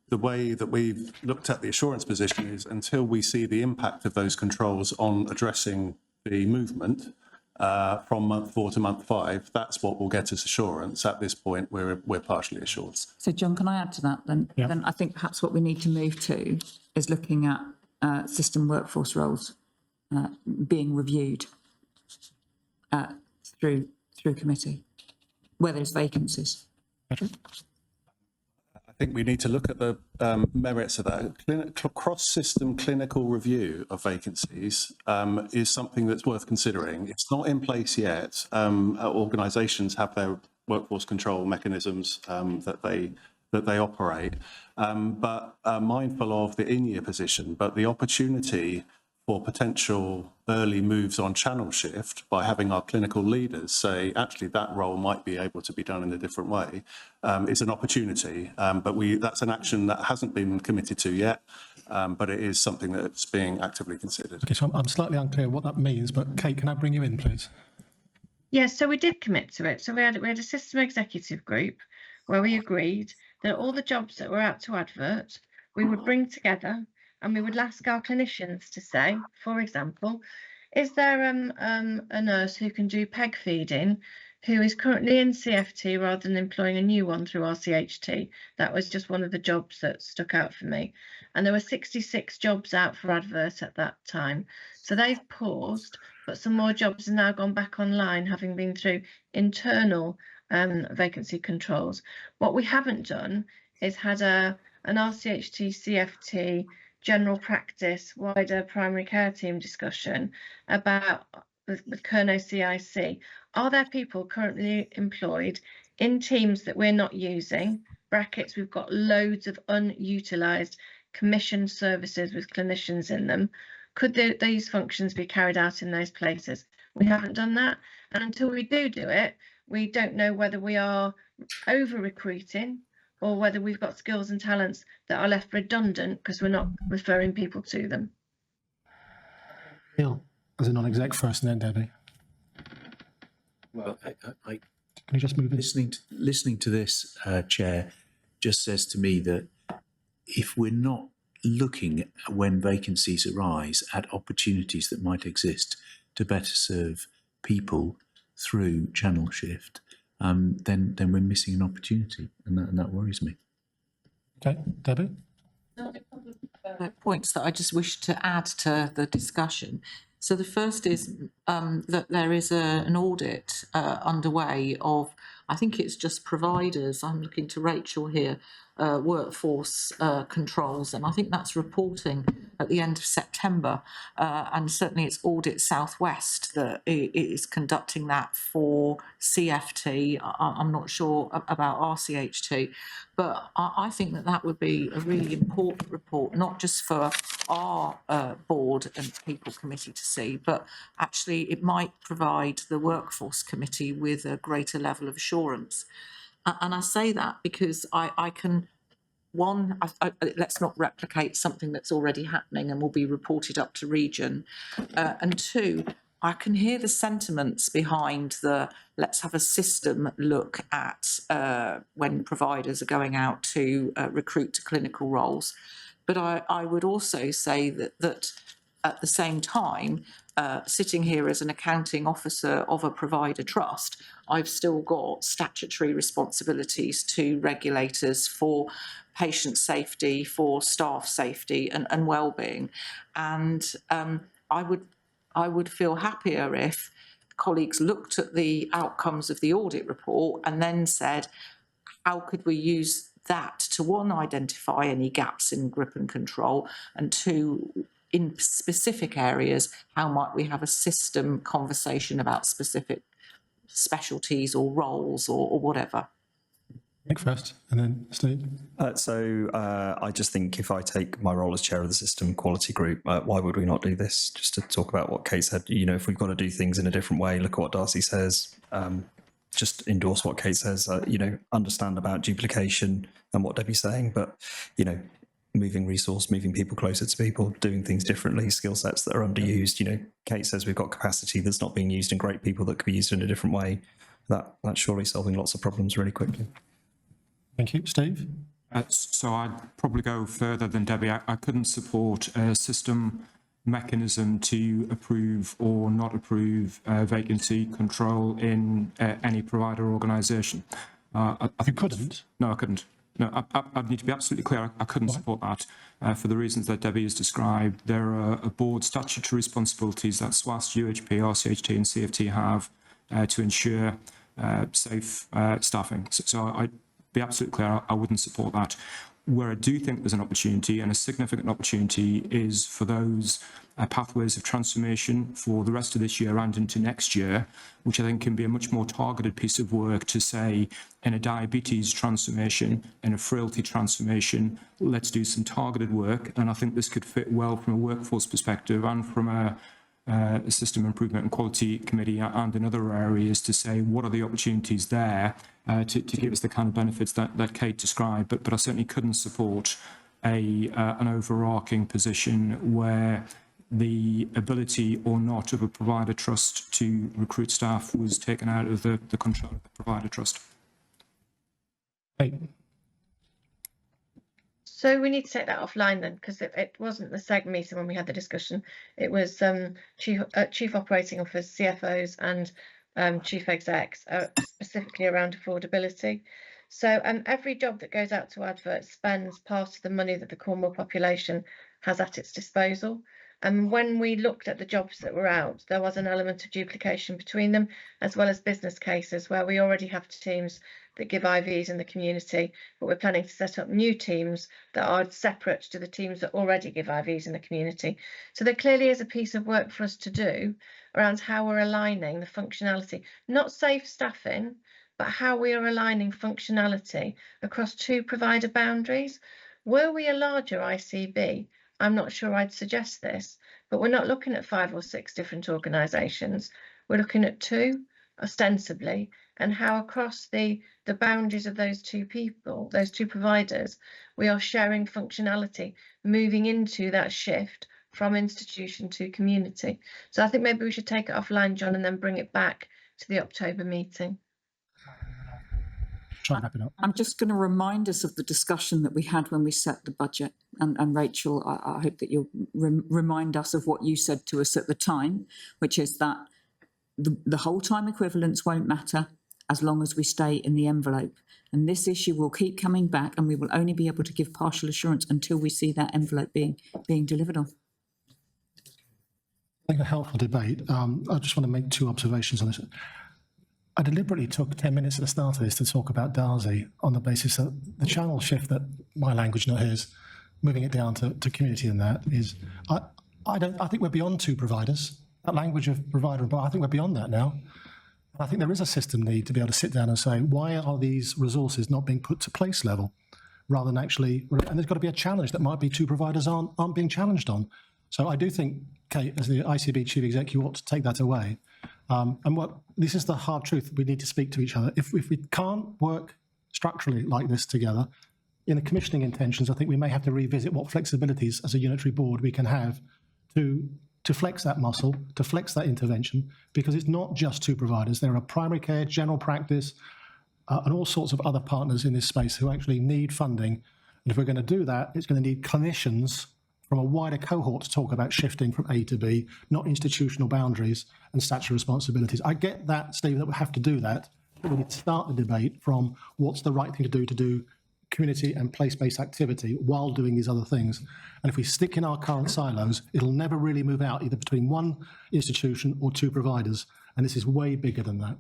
the way that we've looked at the assurance position is until we see the impact of those controls on addressing the movement from month 4 to month 5, that's what will get us assurance. At this point, we're partially assured. So, John, can I add to that then? Yeah. Then I think perhaps what we need to move to is looking at system workforce roles being reviewed through committee, where there's vacancies. Patrick? I think we need to look at the merits of that. Cross-system clinical review of vacancies is something that's worth considering. It's not in place yet. Organisations have their workforce control mechanisms that they operate, but mindful of the in-year position, but the opportunity for potential early moves on channel shift by having our clinical leaders say, actually, that role might be able to be done in a different way, is an opportunity. But that's an action that hasn't been committed to yet, but it is something that's being actively considered. Okay, so I'm slightly unclear what that means, but Kate, can I bring you in, please? Yes, so we did commit to it. So we had a system executive group where we agreed that all the jobs that were out to advert, we would bring together and we would ask our clinicians to say, for example, is there a nurse who can do peg feeding who is currently in CFT rather than employing a new one through RCHT? That was just one of the jobs that stuck out for me. And there were 66 jobs out for advert at that time. So they've paused, but some more jobs have now gone back online, having been through internal vacancy controls. What we haven't done is had an RCHT, CFT, general practice, wider primary care team discussion about with Kerno CIC. Are there people currently employed in teams that we're not using? Brackets, we've got loads of unutilised commissioned services with clinicians in them. Could these functions be carried out in those places? We haven't done that. And until we do it, we don't know whether we are over-recruiting or whether we've got skills and talents that are left redundant because we're not referring people to them. Neil, as a non-exec first and then Debbie. Well, I can you just move in? Listening to this, Chair, just says to me that if we're not looking at when vacancies arise at opportunities that might exist to better serve people through channel shift, then we're missing an opportunity, and that worries me. Okay, Debbie? Points that I just wish to add to the discussion. So the first is that there is an audit underway of, I think it's just providers, I'm looking to Rachel here, workforce controls, and I think that's reporting at the end of September, and certainly it's Audit Southwest that is conducting that for CFT. I'm not sure about RCHT, but I think that would be a really important report, not just for our board and people committee to see, but actually it might provide the workforce committee with a greater level of assurance. And I say that because I can, one, let's not replicate something that's already happening and will be reported up to region. And two, I can hear the sentiments behind the let's have a system look at when providers are going out to recruit to clinical roles. But I would also say that at the same time, sitting here as an accounting officer of a provider trust, I've still got statutory responsibilities to regulators for patient safety, for staff safety and well-being. And I would feel happier if colleagues looked at the outcomes of the audit report and then said, how could we use that to, one, identify any gaps in grip and control, and two, in specific areas, how might we have a system conversation about specific specialties or roles or whatever? Nick first, and then Steve. I just think if I take my role as chair of the system quality group, why would we not do this? Just to talk about what Kate said, you know, if we've got to do things in a different way, look at what Darcy says, just endorse what Kate says, you know, understand about duplication and what Debbie's saying. But, you know, moving resource, moving people closer to people, doing things differently, skill sets that are underused. You know, Kate says we've got capacity that's not being used and great people that could be used in a different way. That's surely solving lots of problems really quickly. Thank you. Steve? So I'd probably go further than Debbie. I couldn't support a system mechanism to approve or not approve vacancy control in any provider organisation. You couldn't? No, I couldn't. No, I need to be absolutely clear. I couldn't support that for the reasons that Debbie has described. There are board statutory responsibilities that SWAS, UHP, RCHT and CFT have to ensure safe staffing. So I'd be absolutely clear, I wouldn't support that. Where I do think there's an opportunity, and a significant opportunity, is for those pathways of transformation for the rest of this year and into next year, which I think can be a much more targeted piece of work to say, in a diabetes transformation, in a frailty transformation, let's do some targeted work. And I think this could fit well from a workforce perspective and from a system improvement and quality committee and in other areas, to say what are the opportunities there to give us the kind of benefits that Kate described. But I certainly couldn't support an overarching position where the ability or not of a provider trust to recruit staff was taken out of the control of the provider trust. Hey. So we need to take that offline then, because it wasn't the SEG meeting when we had the discussion. It was chief operating officers, CFOs and chief execs, specifically around affordability. So every job that goes out to advert spends part of the money that the Cornwall population has at its disposal. And when we looked at the jobs that were out, there was an element of duplication between them, as well as business cases where we already have teams that give IVs in the community, but we're planning to set up new teams that are separate to the teams that already give IVs in the community. So there clearly is a piece of work for us to do around how we're aligning the functionality, not safe staffing, but how we are aligning functionality across two provider boundaries. Were we a larger ICB, I'm not sure I'd suggest this, but we're not looking at 5 or 6 different organisations. We're looking at 2, ostensibly, and how across the boundaries of those 2 people, those 2 providers, we are sharing functionality, moving into that shift from institution to community. So I think maybe we should take it offline, John, and then bring it back to the October meeting. I'm just going to remind us of the discussion that we had when we set the budget. And Rachel, I hope that you'll remind us of what you said to us at the time, which is that the whole time equivalents won't matter as long as we stay in the envelope. And this issue will keep coming back, and we will only be able to give partial assurance until we see that envelope being delivered on. I think a helpful debate. I just want to make 2 observations on this. I deliberately took 10 minutes at the start of this to talk about Darzi on the basis that the channel shift, that my language, not his, moving it down to community, and that is, I think we're beyond 2 providers. That language of provider and I think we're beyond that now. I think there is a system need to be able to sit down and say, why are these resources not being put to place level rather than actually, and there's got to be a challenge that might be 2 providers aren't being challenged on. So I do think, Kate, as the ICB chief exec, you ought to take that away. And this is the hard truth. We need to speak to each other. If we can't work structurally like this together, in the commissioning intentions, I think we may have to revisit what flexibilities as a unitary board we can have to flex that muscle, to flex that intervention, because it's not just 2 providers. There are primary care, general practice, and all sorts of other partners in this space who actually need funding. And if we're going to do that, it's going to need clinicians from a wider cohort to talk about shifting from A to B, not institutional boundaries and statutory responsibilities. I get that, Steve, that we have to do that, but we need to start the debate from what's the right thing to do community and place-based activity while doing these other things. And if we stick in our current silos, it'll never really move out either between 1 institution or 2 providers. And this is way bigger than that.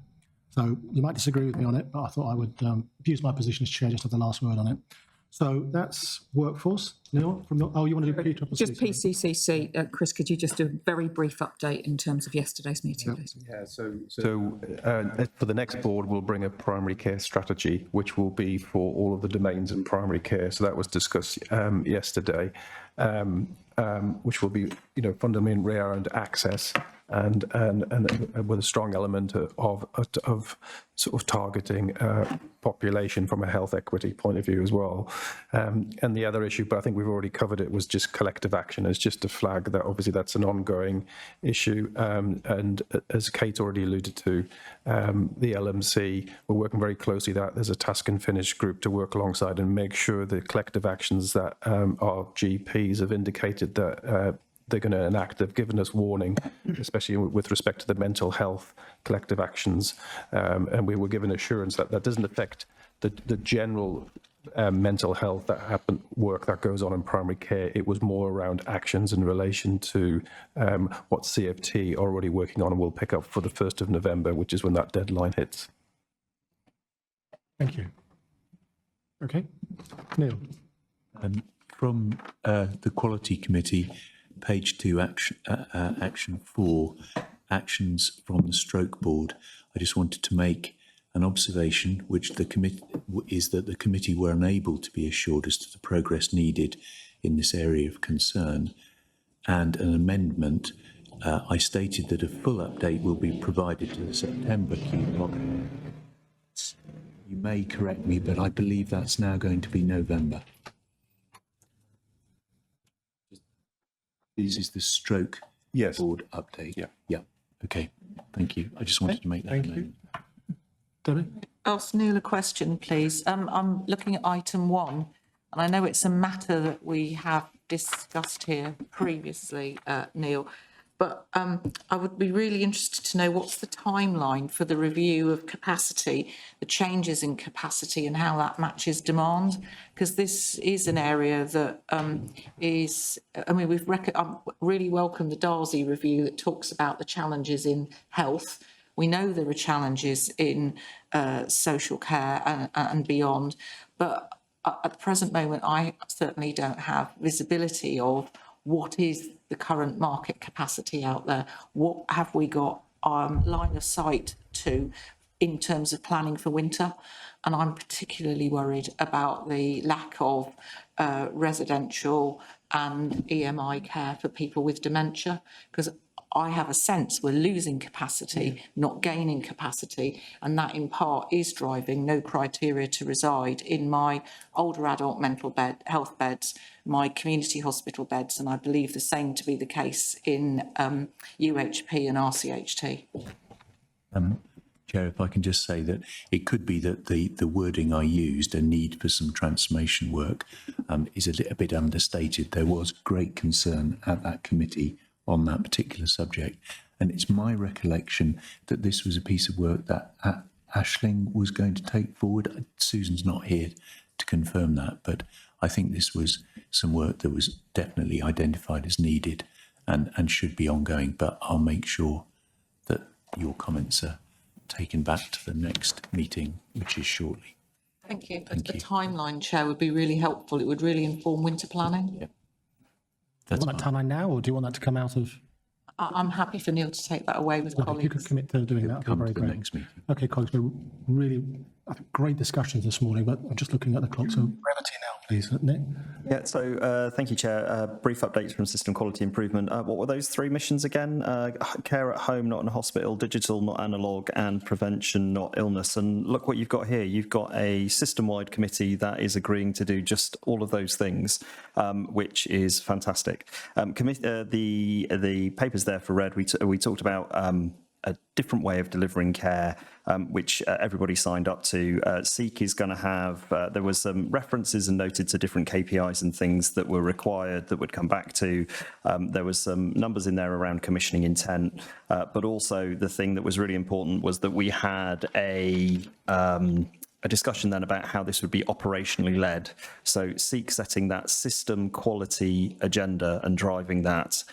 So you might disagree with me on it, but I thought I would use my position as chair just have the last word on it. So that's workforce. Neil, you want to do PCCC? Just PCCC. Chris, could you just do a very brief update in terms of yesterday's meeting, please? Yeah, so for the next board, we'll bring a primary care strategy, which will be for all of the domains in primary care. So that was discussed yesterday, which will be, fundamentally around access, and with a strong element of sort of targeting population from a health equity point of view as well. And the other issue, but I think we've already covered it, was just collective action. It's just to flag that obviously that's an ongoing issue. And as Kate already alluded to, the LMC, we're working very closely that there's a task and finish group to work alongside and make sure the collective actions that our GPs have indicated that they're going to enact. They've given us warning, especially with respect to the mental health collective actions. And we were given assurance that that doesn't affect the general mental health work that goes on in primary care. It was more around actions in relation to what CFT are already working on and will pick up for the 1st of November, which is when that deadline hits. Thank you. Okay, Neil. From the Quality Committee, page 2, action 4, actions from the stroke board. I just wanted to make an observation, which the committee is that the committee were unable to be assured as to the progress needed in this area of concern, and an amendment. I stated that a full update will be provided to the September QBlock. You may correct me, but I believe that's now going to be November. This is the stroke board update. Yeah. Okay. Thank you. I just wanted to make that amendment. Debbie? Ask Neil a question, please. I'm looking at item 1, and I know it's a matter that we have discussed here previously, Neil, but I would be really interested to know what's the timeline for the review of capacity, the changes in capacity and how that matches demand, because this is an area that is, I mean, I really welcome the Darcy review that talks about the challenges in health. We know there are challenges in social care and beyond, but at the present moment, I certainly don't have visibility of what is the current market capacity out there. What have we got line of sight to in terms of planning for winter? And I'm particularly worried about the lack of residential and EMI care for people with dementia, because I have a sense we're losing capacity, not gaining capacity, and that in part is driving no criteria to reside in my older adult mental health beds, my community hospital beds, and I believe the same to be the case in UHP and RCHT. Chair, if I can just say that it could be that the wording I used, a need for some transformation work, is a little bit understated. There was great concern at that committee on that particular subject. And it's my recollection that this was a piece of work that Aisling was going to take forward. Susan's not here to confirm that, but I think this was some work that was definitely identified as needed and should be ongoing. But I'll make sure that your comments are taken back to the next meeting, which is shortly. Thank you. A timeline, Chair, would be really helpful. It would really inform winter planning. Yeah. Do you want that timeline now, or do you want that to come out of? I'm happy for Neil to take that away with colleagues. If you could commit to doing that, that'd be very great. Next meeting. Okay, colleagues, we're really great discussions this morning, but I'm just looking at the clock, so brevity now, please, Nick. Yeah, so thank you, Chair. Brief updates from system quality improvement. What were those 3 missions again? Care at home, not in a hospital, digital, not analogue, and prevention, not illness. And look what you've got here. You've got a system-wide committee that is agreeing to do just all of those things, which is fantastic. The papers there for Red, we talked about a different way of delivering care, which everybody signed up to. SEEK is going to have, there was some references and noted to different KPIs and things that were required that would come back to. There was some numbers in there around commissioning intent, but also the thing that was really important was that we had a discussion then about how this would be operationally led. So SEEK setting that system quality agenda and driving that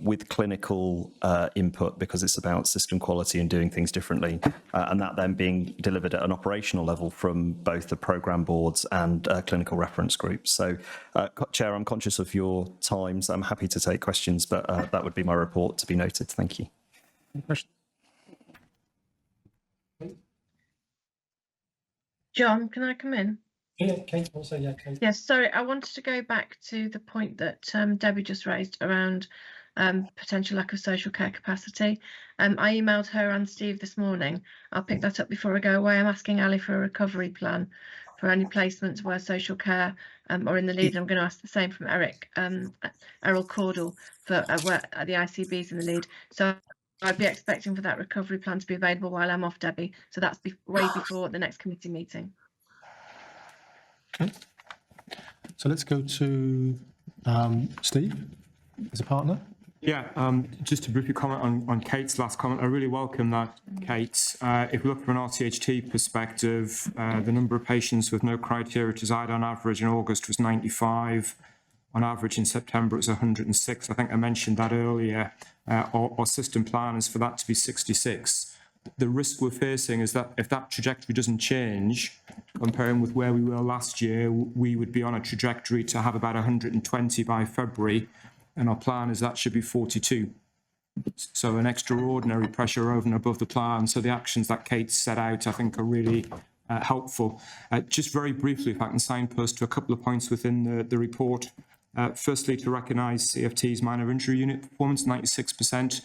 with clinical input, because it's about system quality and doing things differently, and that then being delivered at an operational level from both the programme boards and clinical reference groups. So, Chair, I'm conscious of your times. I'm happy to take questions, but that would be my report to be noted. Thank you. Any questions? John, can I come in? Yeah, Kate Kate. Yes, sorry, I wanted to go back to the point that Debbie just raised around potential lack of social care capacity. I emailed her and Steve this morning. I'll pick that up before I go away. I'm asking Ali for a recovery plan for any placements where social care are in the lead. And I'm going to ask the same from Errol Caudle for where the ICB is in the lead. So I'd be expecting for that recovery plan to be available while I'm off, Debbie. So that's way before the next committee meeting. Okay. So let's go to Steve as a partner. Yeah, just to briefly comment on Kate's last comment, I really welcome that, Kate. If we look from an RCHT perspective, the number of patients with no criteria to reside on average in August was 95. On average in September, it was 106. I think I mentioned that earlier. Our system plan is for that to be 66. The risk we're facing is that if that trajectory doesn't change, comparing with where we were last year, we would be on a trajectory to have about 120 by February, and our plan is that should be 42. So an extraordinary pressure over and above the plan. So the actions that Kate set out, I think, are really helpful. Just very briefly, if I can signpost to a couple of points within the report. Firstly, to recognise CFT's minor injury unit performance, 96%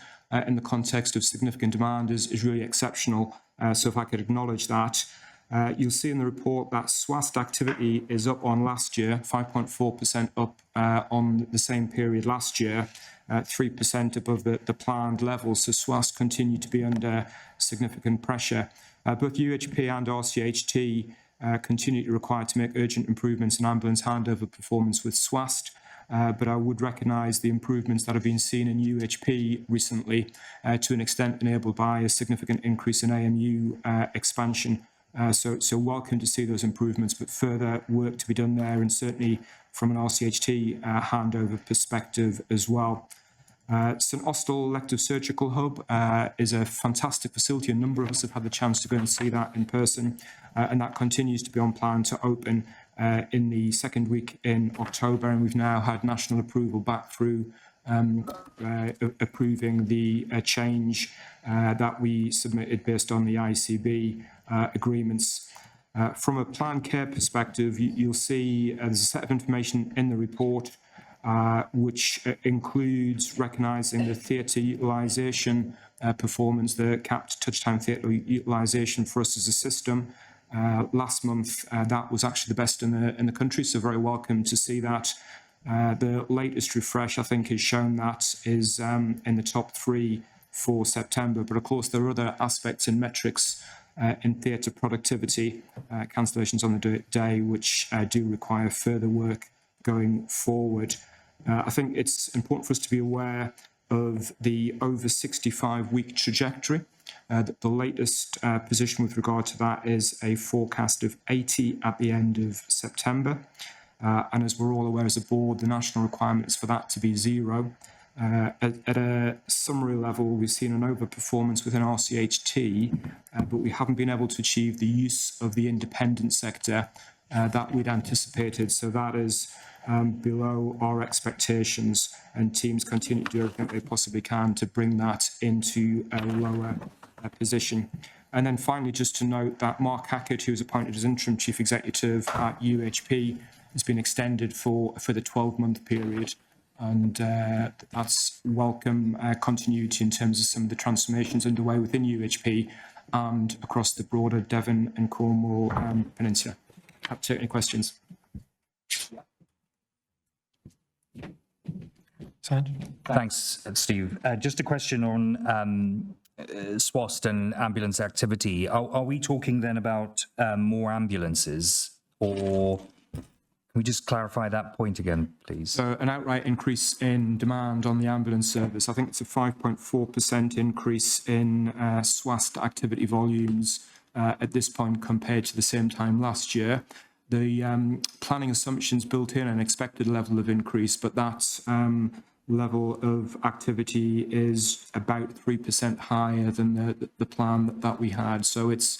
in the context of significant demand is really exceptional. So if I could acknowledge that. You'll see in the report that SWAST activity is up on last year, 5.4% up on the same period last year, 3% above the planned level. So SWAST continue to be under significant pressure. Both UHP and RCHT continue to require to make urgent improvements in ambulance handover performance with SWAST. But I would recognise the improvements that have been seen in UHP recently, to an extent enabled by a significant increase in AMU expansion. So welcome to see those improvements, but further work to be done there, and certainly from an RCHT handover perspective as well. St Austell Elective Surgical Hub is a fantastic facility. A number of us have had the chance to go and see that in person, and that continues to be on plan to open in the second week in October, and we've now had national approval back through approving the change that we submitted based on the ICB agreements. From a planned care perspective, you'll see there's a set of information in the report which includes recognising the theatre utilisation performance, the capped touch time theatre utilisation for us as a system. Last month, that was actually the best in the country, so very welcome to see that. The latest refresh, I think, has shown that is in the top 3 for September. But of course, there are other aspects and metrics in theatre productivity, cancellations on the day, which do require further work going forward. I think it's important for us to be aware of the over 65-week trajectory. The latest position with regard to that is a forecast of 80 at the end of September. And as we're all aware as a board, the national requirement is for that to be 0. At a summary level, we've seen an overperformance within RCHT, but we haven't been able to achieve the use of the independent sector that we'd anticipated. So that is below our expectations, and teams continue to do everything they possibly can to bring that into a lower position. And then finally, just to note that Mark Hackett, who was appointed as interim chief executive at UHP, has been extended for the 12-month period. And that's welcome continuity in terms of some of the transformations underway within UHP and across the broader Devon and Cornwall Peninsula. Happy to take any questions. Thanks, Steve. Just a question on SWAST and ambulance activity. Are we talking then about more ambulances, or can we just clarify that point again, please? So an outright increase in demand on the ambulance service. I think it's a 5.4% increase in SWAST activity volumes at this point compared to the same time last year. The planning assumptions built in an expected level of increase, but that level of activity is about 3% higher than the plan that we had. So it's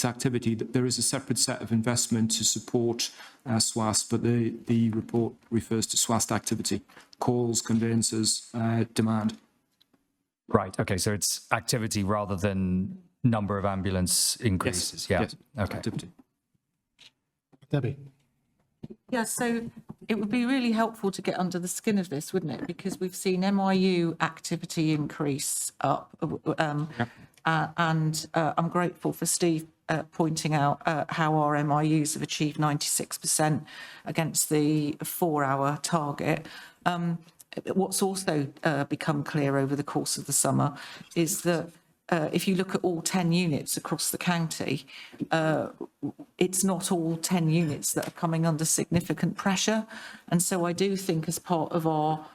activity. There is a separate set of investment to support SWAST, but the report refers to SWAST activity, calls, conveyances, demand. Right. Okay. So it's activity rather than number of ambulance increases. Yes. Yeah. Yes. Okay. Debbie. Yeah, so it would be really helpful to get under the skin of this, wouldn't it? Because we've seen MIU activity increase up, and I'm grateful for Steve pointing out how our MIUs have achieved 96% against the 4-hour target. What's also become clear over the course of the summer is that if you look at all 10 units across the county, it's not all 10 units that are coming under significant pressure. And so I do think as part of our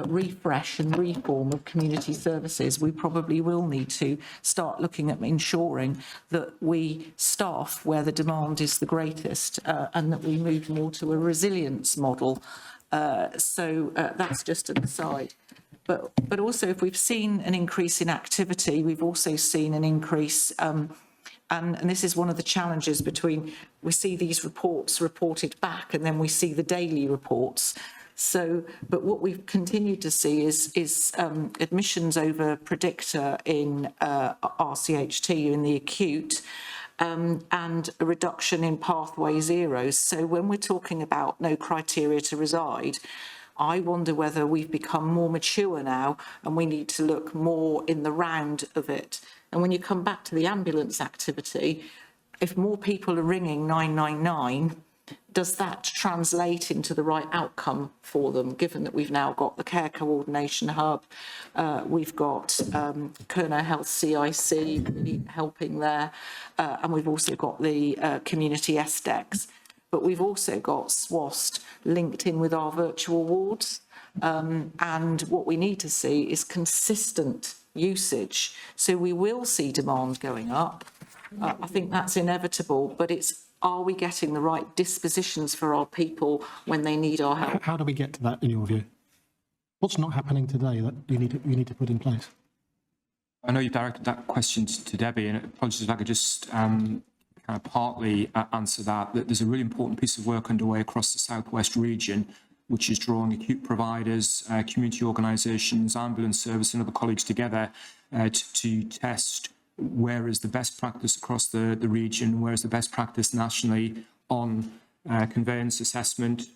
refresh and reform of community services, we probably will need to start looking at ensuring that we staff where the demand is the greatest and that we move more to a resilience model. So that's just an aside. But also, if we've seen an increase in activity, we've also seen an increase, and this is one of the challenges between, we see these reports reported back and then we see the daily reports. So, but what we've continued to see is admissions over predictor in RCHT in the acute, and a reduction in pathway zeros. So when we're talking about no criteria to reside, I wonder whether we've become more mature now and we need to look more in the round of it. And when you come back to the ambulance activity, if more people are ringing 999, does that translate into the right outcome for them, given that we've now got the Care Coordination Hub, we've got Kernow Health CIC really helping there, and we've also got the community SDECs. But we've also got SWAST linked in with our virtual wards. And what we need to see is consistent usage. So we will see demand going up. I think that's inevitable, but are we getting the right dispositions for our people when they need our help? How do we get to that, in your view? What's not happening today that you need to put in place? I know you directed that question to Debbie, and apologies if I could just kind of partly answer that there's a really important piece of work underway across the Southwest region, which is drawing acute providers, community organisations, ambulance service and other colleagues together to test where is the best practice across the region, where is the best practice nationally on conveyance assessment,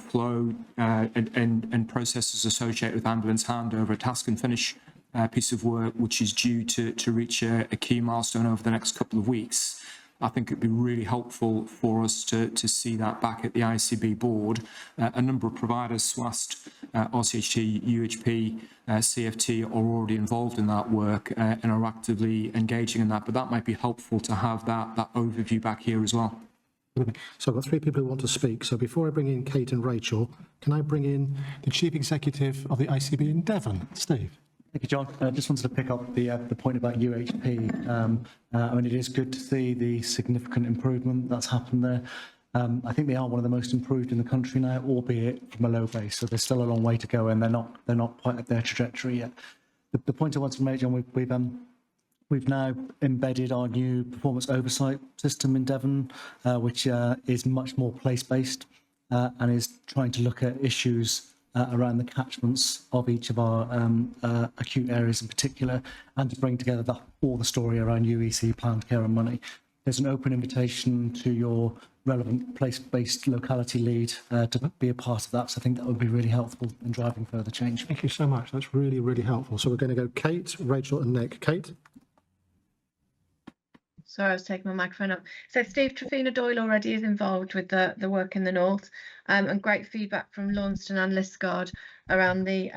flow and processes associated with ambulance handover, a task and finish piece of work which is due to reach a key milestone over the next couple of weeks. I think it'd be really helpful for us to see that back at the ICB board. A number of providers, SWAST, RCHT, UHP, CFT are already involved in that work and are actively engaging in that, but that might be helpful to have that overview back here as well. So I've got 3 people who want to speak. So before I bring in Kate and Rachel, can I bring in the Chief Executive of the ICB in Devon, Steve? Thank you, John. I just wanted to pick up the point about UHP. I mean, it is good to see the significant improvement that's happened there. I think they are one of the most improved in the country now, albeit from a low base. So there's still a long way to go, and they're not quite at their trajectory yet. The point I wanted to make, John, we've now embedded our new performance oversight system in Devon, which is much more place-based and is trying to look at issues around the catchments of each of our acute areas in particular, and to bring together all the story around UEC, planned care and money. There's an open invitation to your relevant place-based locality lead to be a part of that. So I think that would be really helpful in driving further change. Thank you so much. That's really, really helpful. So we're going to go Kate, Rachel and Nick. Kate? Sorry, I was taking my microphone up. So Steve, Trafina Doyle already is involved with the work in the north, and great feedback from Launceston and Liskeard around the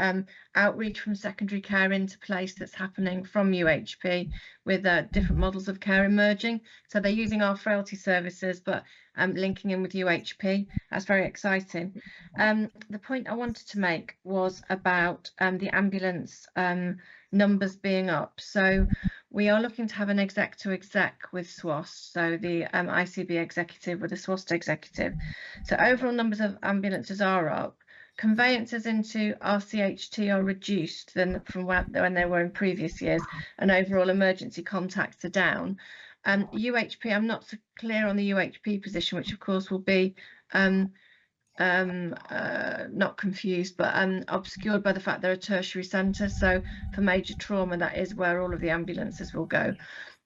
outreach from secondary care into place that's happening from UHP with different models of care emerging. So they're using our frailty services, but linking in with UHP. That's very exciting. The point I wanted to make was about the ambulance numbers being up. So we are looking to have an exec to exec with SWAST, so the ICB executive with the SWAST executive. So overall numbers of ambulances are up. Conveyances into RCHT are reduced from when they were in previous years, and overall emergency contacts are down. UHP, I'm not so clear on the UHP position, which of course will be not confused, but obscured by the fact they're a tertiary centre. So for major trauma, that is where all of the ambulances will go.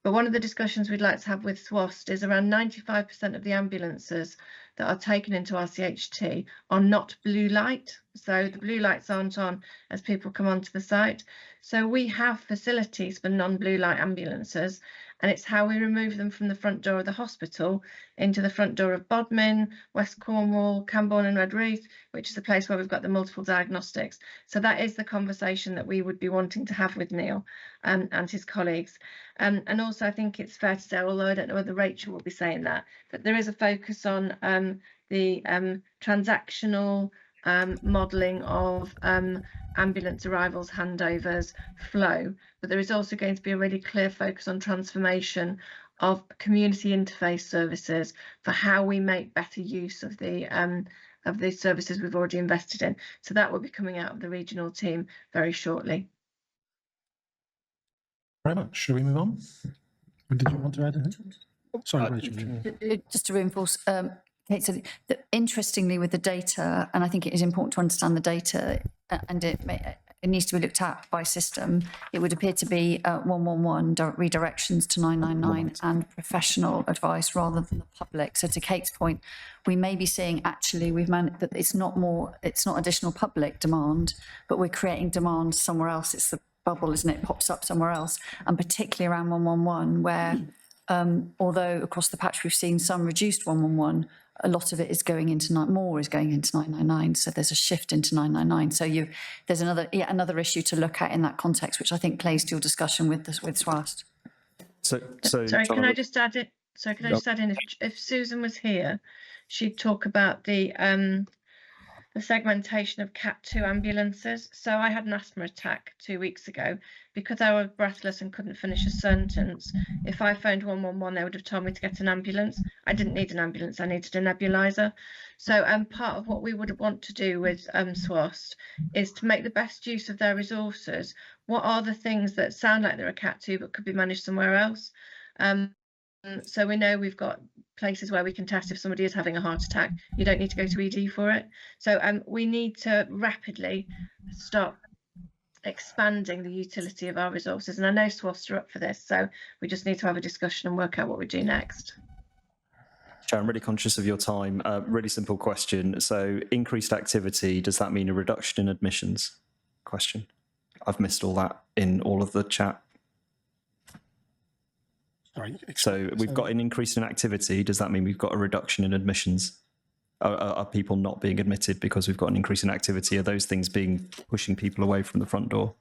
But one of the discussions we'd like to have with SWAST is around 95% of the ambulances that are taken into RCHT are not blue light. So the blue lights aren't on as people come onto the site. So we have facilities for non-blue light ambulances, and it's how we remove them from the front door of the hospital into the front door of Bodmin, West Cornwall, Camborne and Redreath, which is a place where we've got the multiple diagnostics. So that is the conversation that we would be wanting to have with Neil and his colleagues. And also I think it's fair to say, although I don't know whether Rachel will be saying that, but there is a focus on the transactional modelling of ambulance arrivals, handovers, flow, but there is also going to be a really clear focus on transformation of community interface services for how we make better use of the services we've already invested in. So that will be coming out of the regional team very shortly. Very much. Shall we move on? Did you want to add anything? Sorry, Rachel. Just to reinforce, Kate said that interestingly with the data, and I think it is important to understand the data, and it needs to be looked at by system, it would appear to be 111 redirections to 999 and professional advice rather than the public. So to Kate's point, we may be seeing actually that it's not additional public demand, but we're creating demand somewhere else. It's the bubble, isn't it? It pops up somewhere else, and particularly around 111 where although across the patch we've seen some reduced 111, a lot of it is going into more is going into 999. So there's a shift into 999. So there's another issue to look at in that context, which I think plays to your discussion with SWAST. Sorry, can I just add it? So can I just add in, if Susan was here, she'd talk about the segmentation of Cat 2 ambulances. So I had an asthma attack 2 weeks ago. Because I was breathless and couldn't finish a sentence, if I phoned 111, they would have told me to get an ambulance. I didn't need an ambulance, I needed a nebulizer. So part of what we would want to do with SWAST is to make the best use of their resources. What are the things that sound like they're a Cat 2 but could be managed somewhere else? So we know we've got places where we can test if somebody is having a heart attack. You don't need to go to ED for it. So we need to rapidly start expanding the utility of our resources. And I know SWAST are up for this, so we just need to have a discussion and work out what we do next. Chair, I'm really conscious of your time. Really simple question. So increased activity, does that mean a reduction in admissions? Question. I've missed all that in all of the chat. Sorry. So we've got an increase in activity. Does that mean we've got a reduction in admissions? Are people not being admitted because we've got an increase in activity? Are those things pushing people away from the front door?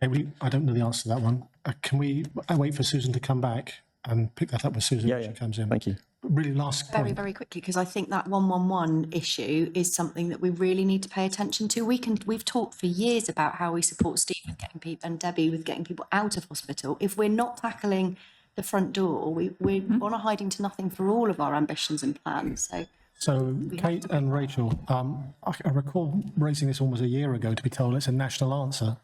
I don't know the answer to that one. Can we wait for Susan to come back and pick that up with Susan when she comes in? Thank you. Really last point. Very quickly, because I think that 111 issue is something that we really need to pay attention to. We've talked for years about how we support Steve with getting people and Debbie with getting people out of hospital. If we're not tackling the front door, we're on a hiding to nothing for all of our ambitions and plans. So Kate and Rachel, I recall raising this almost a year ago to be told it's a national answer.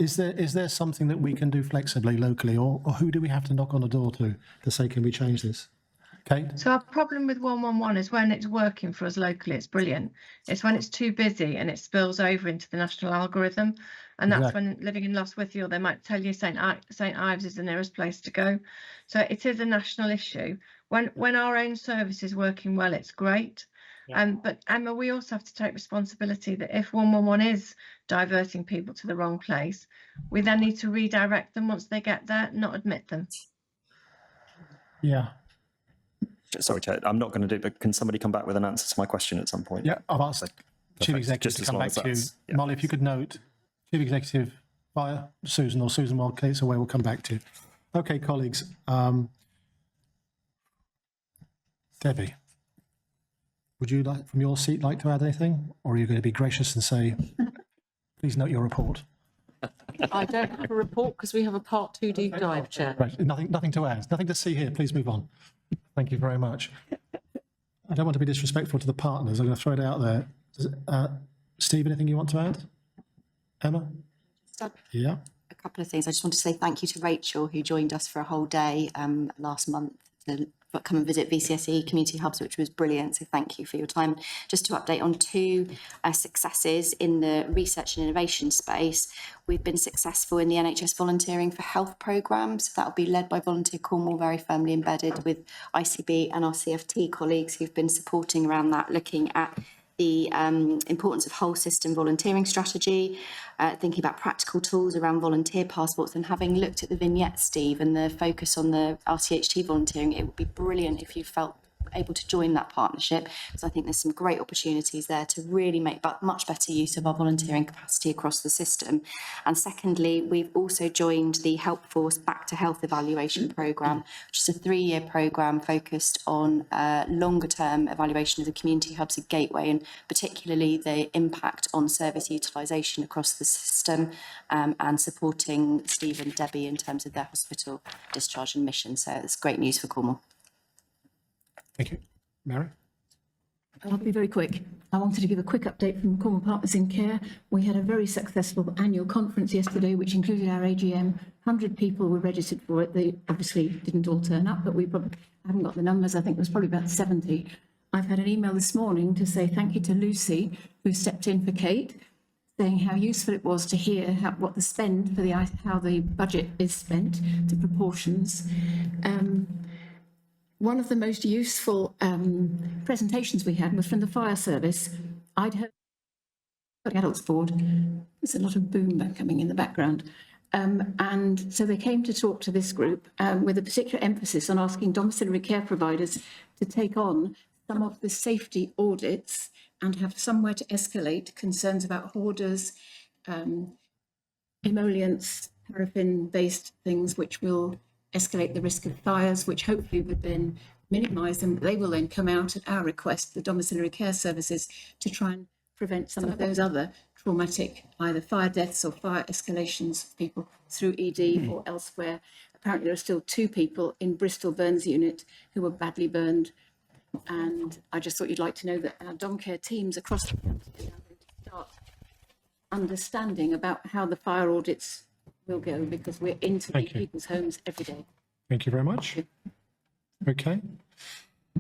Is there something that we can do flexibly locally, or who do we have to knock on the door to say, can we change this? Kate? So our problem with 111 is when it's working for us locally, it's brilliant. It's when it's too busy and it spills over into the national algorithm. And that's when, living in Lostwithiel, they might tell you St Ives is the nearest place to go. So it is a national issue. When our own service is working well, it's great. But Emma, we also have to take responsibility that if 111 is diverting people to the wrong place, we then need to redirect them once they get there, not admit them. Yeah. Sorry, Chair, I'm not going to do it, but can somebody come back with an answer to my question at some point? Yeah, I've asked Chief Executive to come back to you. Molly, if you could note, Chief Executive via Susan, or Susan, while Kate's away, we'll come back to you. Okay, colleagues. Debbie, would you like, from your seat, like to add anything? Or are you going to be gracious and say, please note your report? I don't have a report because we have a part 2 deep dive, Chair. Right, nothing to add, nothing to see here. Please move on. Thank you very much. I don't want to be disrespectful to the partners. I'm going to throw it out there. Steve, anything you want to add? Emma? Yeah. A couple of things. I just want to say thank you to Rachel, who joined us for a whole day last month to come and visit VCSE Community Hubs, which was brilliant. So thank you for your time. Just to update on two successes in the research and innovation space. We've been successful in the NHS Volunteering for Health programme. So that will be led by Volunteer Cornwall, very firmly embedded with ICB and our CFT colleagues who've been supporting around that, looking at the importance of whole system volunteering strategy, thinking about practical tools around volunteer passports, and having looked at the vignette, Steve, and the focus on the RCHT volunteering, it would be brilliant if you felt able to join that partnership, because I think there's some great opportunities there to really make much better use of our volunteering capacity across the system. And secondly, we've also joined the Help Force Back to Health Evaluation Programme, which is a 3-year programme focused on longer term evaluation of the community hubs at Gateway, and particularly the impact on service utilisation across the system, and supporting Steve and Debbie in terms of their hospital discharge and mission. So it's great news for Cornwall. Thank you. Mary? I'll be very quick. I wanted to give a quick update from Cornwall Partners in Care. We had a very successful annual conference yesterday, which included our AGM. 100 people were registered for it. They obviously didn't all turn up, but we probably haven't got the numbers. I think it was probably about 70. I've had an email this morning to say thank you to Lucy, who stepped in for Kate, saying how useful it was to hear what the spend for how the budget is spent to proportions. One of the most useful presentations we had was from the fire service. I'd heard the adults board. There's a lot of boom coming in the background. And so they came to talk to this group with a particular emphasis on asking domiciliary care providers to take on some of the safety audits and have somewhere to escalate concerns about hoarders, emollients, paraffin-based things, which will escalate the risk of fires, which hopefully would then minimise, and they will then come out at our request, the domiciliary care services, to try and prevent some of those other traumatic, either fire deaths or fire escalations of people through ED or elsewhere. Apparently there are still 2 people in Bristol Burns unit who were badly burned, and I just thought you'd like to know that our dom care teams across the country are now going to start understanding about how the fire audits will go, because we're into people's homes every day. Thank you very much. Okay.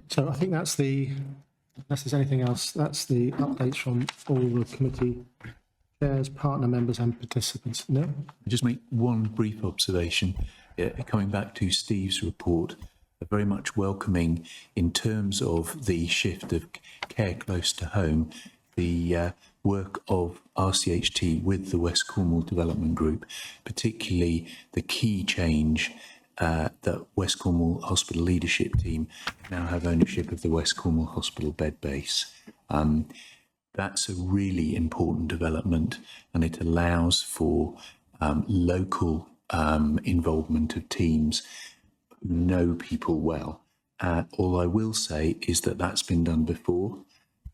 So I think that's unless there's anything else, that's the updates from all the committee chairs, partner members and participants. No? I'll just make one brief observation. Coming back to Steve's report, very much welcoming in terms of the shift of care close to home, the work of RCHT with the West Cornwall Development Group, particularly the key change that West Cornwall Hospital Leadership Team now have ownership of the West Cornwall Hospital bed base. That's a really important development, and it allows for local involvement of teams who know people well. All I will say is that that's been done before,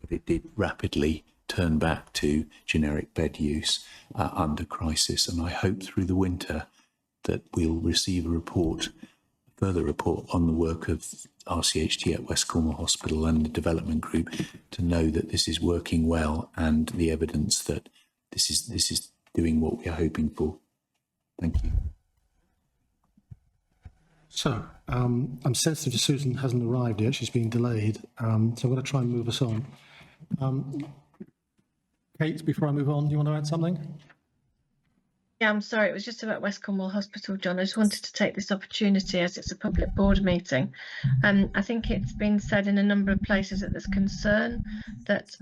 but it did rapidly turn back to generic bed use under crisis. And I hope through the winter that we'll receive a further report on the work of RCHT at West Cornwall Hospital and the development group to know that this is working well, and the evidence that this is doing what we are hoping for. Thank you. So I'm sensitive Susan hasn't arrived yet. She's been delayed. So I'm going to try and move us on. Kate, before I move on, do you want to add something? Yeah, I'm sorry. It was just about West Cornwall Hospital, John. I just wanted to take this opportunity, as it's a public board meeting. I think it's been said in a number of places that there's concern that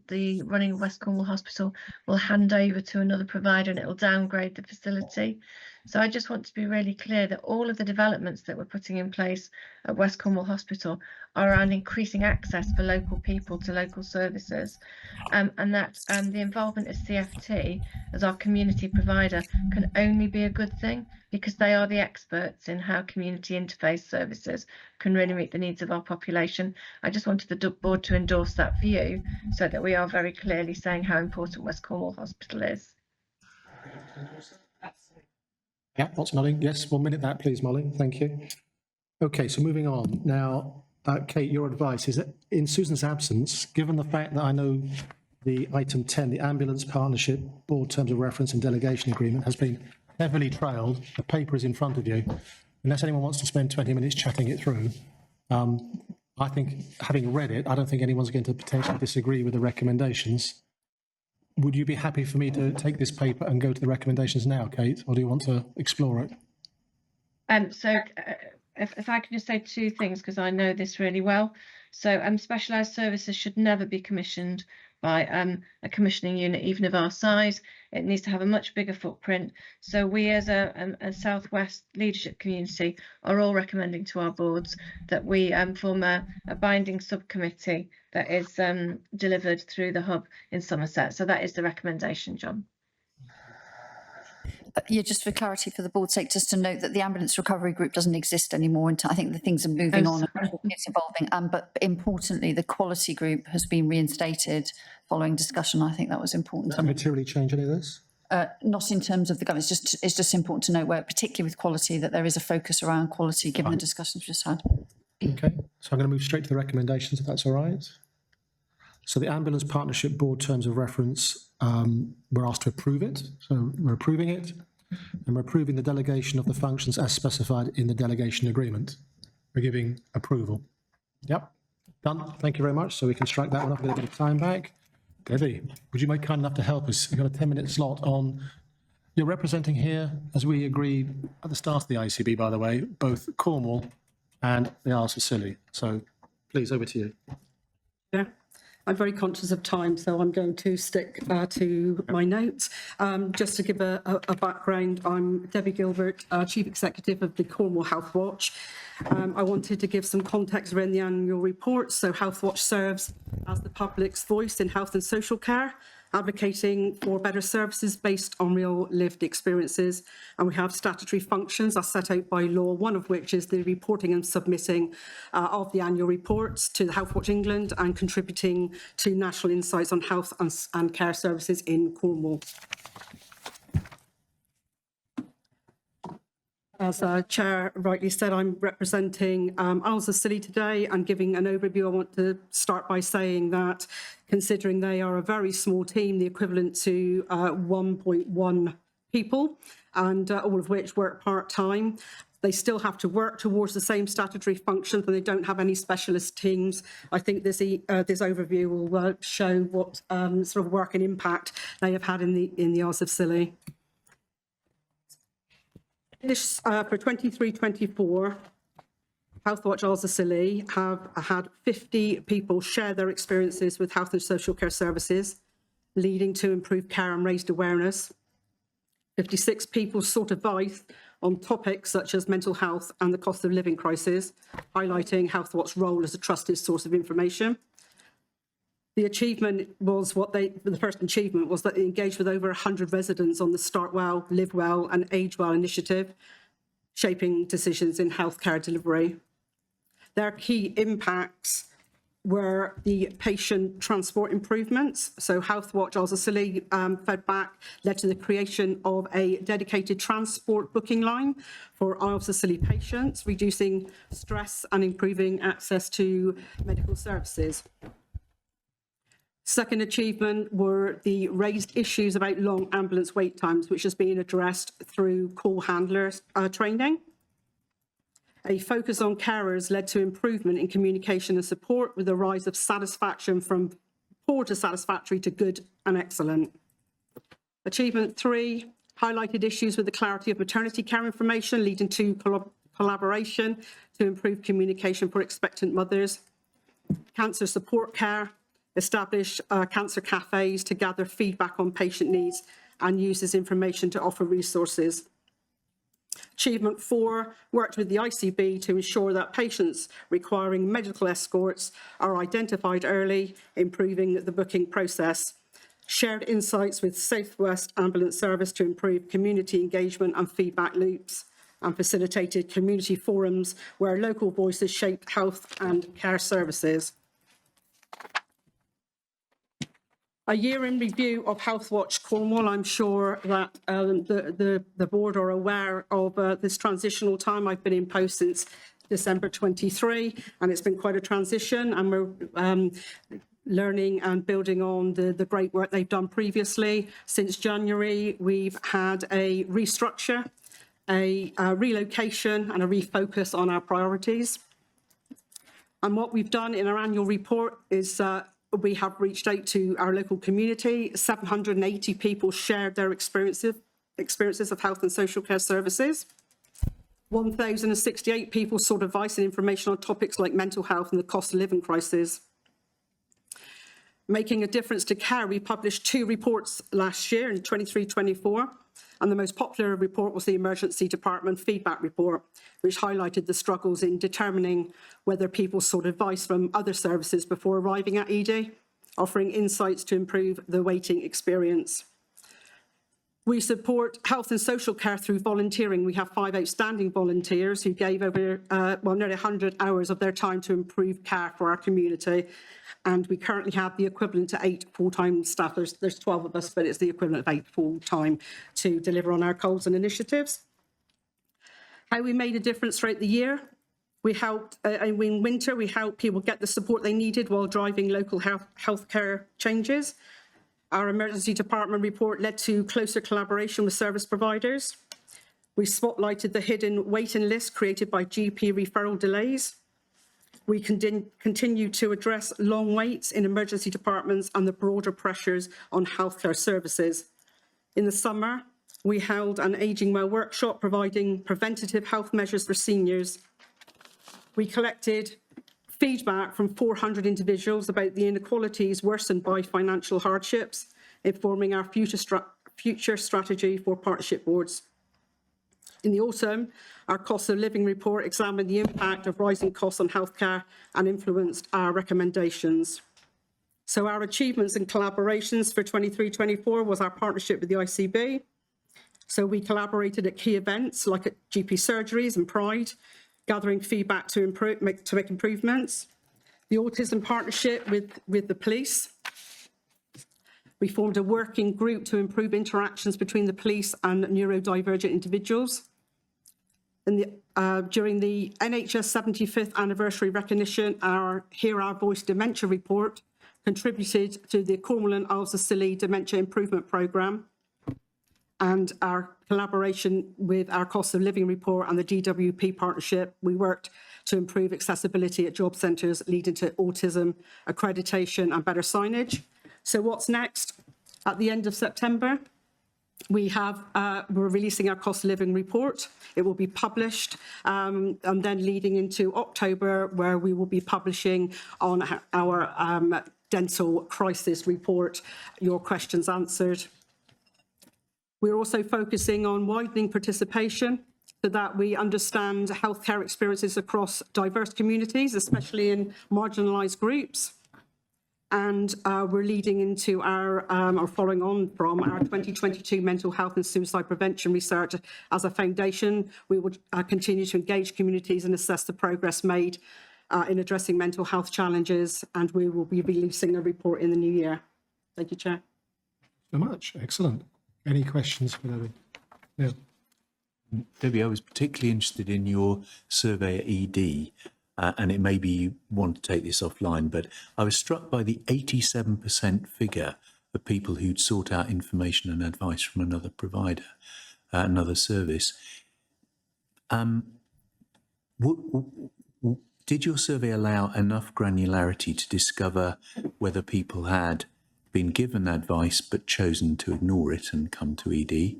the running of West Cornwall Hospital will hand over to another provider and it will downgrade the facility. So I just want to be really clear that all of the developments that we're putting in place at West Cornwall Hospital are around increasing access for local people to local services, and that the involvement of CFT as our community provider can only be a good thing, because they are the experts in how community interface services can really meet the needs of our population. I just wanted the board to endorse that view so that we are very clearly saying how important West Cornwall Hospital is. Yeah, what's nodding? Yes, 1 minute that, please, Molly. Thank you. Okay, so moving on. Now, Kate, your advice is that in Susan's absence, given the fact that I know the item 10, the ambulance partnership board terms of reference and delegation agreement, has been heavily trailed, the paper is in front of you. Unless anyone wants to spend 20 minutes chatting it through, I think, having read it, I don't think anyone's going to potentially disagree with the recommendations. Would you be happy for me to take this paper and go to the recommendations now, Kate, or do you want to explore it? If I can just say two things, because I know this really well. So specialised services should never be commissioned by a commissioning unit, even of our size. It needs to have a much bigger footprint. So we as a South West leadership community are all recommending to our boards that we form a binding subcommittee that is delivered through the hub in Somerset. So that is the recommendation, John. Yeah, just for clarity for the board's sake, just to note that the ambulance recovery group doesn't exist anymore, and I think the things are moving on and it's evolving. But importantly, the quality group has been reinstated following discussion. I think that was important. Does that materially change any of this? Not in terms of the governance, it's just important to note where, particularly with quality, that there is a focus around quality given the discussions we just had. Okay, so I'm going to move straight to the recommendations, if that's all right. So the Ambulance Partnership Board Terms of Reference, we're asked to approve it. So we're approving it, and we're approving the delegation of the functions as specified in the delegation agreement. We're giving approval. Yep, done. Thank you very much. So we can strike that one off, get a bit of time back. Debbie, would you be kind enough to help us? We've got a 10-minute slot on. You're representing here, as we agreed at the start of the ICB, by the way, both Cornwall and the Isles of Scilly. So please, over to you. Yeah. I'm very conscious of time, so I'm going to stick to my notes. Just to give a background, I'm Debbie Gilbert, Chief Executive of the Cornwall Health Watch. I wanted to give some context around the annual report. So Health Watch serves as the public's voice in health and social care, advocating for better services based on real lived experiences. And we have statutory functions as set out by law, one of which is the reporting and submitting of the annual reports to the Health Watch England and contributing to national insights on health and care services in Cornwall. As Chair rightly said, I'm representing Isles of Scilly today and giving an overview. I want to start by saying that considering they are a very small team, the equivalent to 1.1 people, and all of which work part-time, they still have to work towards the same statutory functions and they don't have any specialist teams. I think this overview will show what sort of work and impact they have had in the Isles of Scilly. This, for 23-24, Health Watch Isles of Scilly have had 50 people share their experiences with health and social care services, leading to improved care and raised awareness. 56 people sought advice on topics such as mental health and the cost of living crisis, highlighting Health Watch's role as a trusted source of information. The achievement was the first achievement was that they engaged with over 100 residents on the Start Well, Live Well and Age Well initiative, shaping decisions in healthcare delivery. Their key impacts were the patient transport improvements. So Health Watch Isles of Scilly fed back led to the creation of a dedicated transport booking line for Isles of Scilly patients, reducing stress and improving access to medical services. Second achievement were the raised issues about long ambulance wait times, which has been addressed through call handlers training. A focus on carers led to improvement in communication and support with a rise of satisfaction from poor to satisfactory to good and excellent. Achievement 3 highlighted issues with the clarity of maternity care information, leading to collaboration to improve communication for expectant mothers. Cancer support care established cancer cafes to gather feedback on patient needs and use this information to offer resources. Achievement 4 worked with the ICB to ensure that patients requiring medical escorts are identified early, improving the booking process. Shared insights with South West Ambulance Service to improve community engagement and feedback loops, and facilitated community forums where local voices shape health and care services. A year in review of Health Watch Cornwall. I'm sure that the board are aware of this transitional time. I've been in post since December 23, and it's been quite a transition, and we're learning and building on the great work they've done previously. Since January, we've had a restructure, a relocation and a refocus on our priorities. And what we've done in our annual report is we have reached out to our local community. 780 people shared their experiences of health and social care services. 1,068 people sought advice and information on topics like mental health and the cost of living crisis. Making a difference to care, we published 2 reports last year in 23-24, and the most popular report was the Emergency Department Feedback Report, which highlighted the struggles in determining whether people sought advice from other services before arriving at ED, offering insights to improve the waiting experience. We support health and social care through volunteering. We have 5 outstanding volunteers who gave over nearly 100 hours of their time to improve care for our community. And we currently have the equivalent to 8 full-time staff. There's 12 of us, but it's the equivalent of 8 full-time to deliver on our goals and initiatives. How we made a difference throughout the year. We helped, in winter, we helped people get the support they needed while driving local healthcare changes. Our emergency department report led to closer collaboration with service providers. We spotlighted the hidden waiting list created by GP referral delays. We continue to address long waits in emergency departments and the broader pressures on healthcare services. In the summer, we held an Ageing Well workshop providing preventative health measures for seniors. We collected feedback from 400 individuals about the inequalities worsened by financial hardships, informing our future strategy for partnership boards. In the autumn, our cost of living report examined the impact of rising costs on healthcare and influenced our recommendations. So our achievements and collaborations for 23-24 was our partnership with the ICB. So we collaborated at key events like at GP surgeries and Pride, gathering feedback to make improvements. The autism partnership with the police. We formed a working group to improve interactions between the police and neurodivergent individuals. During the NHS 75th anniversary recognition, our Hear Our Voice Dementia report contributed to the Cornwall and Isles of Scilly Dementia Improvement Programme, and our collaboration with our cost of living report and the DWP partnership, we worked to improve accessibility at job centres, leading to autism accreditation and better signage. So what's next? At the end of September, we're releasing our cost of living report. It will be published, and then leading into October, where we will be publishing on our dental crisis report, Your Questions Answered. We're also focusing on widening participation so that we understand healthcare experiences across diverse communities, especially in marginalised groups. And we're leading into or following on from our 2022 mental health and suicide prevention research as a foundation. We will continue to engage communities and assess the progress made in addressing mental health challenges, and we will be releasing a report in the new year. Thank you, Chair. So much. Excellent. Any questions for Debbie? No. Debbie, I was particularly interested in your survey at ED, and it may be you want to take this offline, but I was struck by the 87% figure of people who'd sought out information and advice from another provider, another service. Did your survey allow enough granularity to discover whether people had been given advice but chosen to ignore it and come to ED,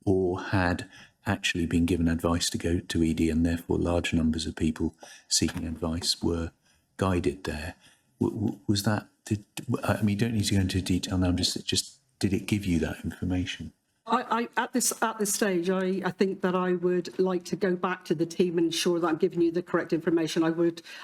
or had actually been given advice to go to ED and therefore large numbers of people seeking advice were guided there? Was that, I mean, you don't need to go into detail now, just did it give you that information? At this stage, I think that I would like to go back to the team and ensure that I'm giving you the correct information.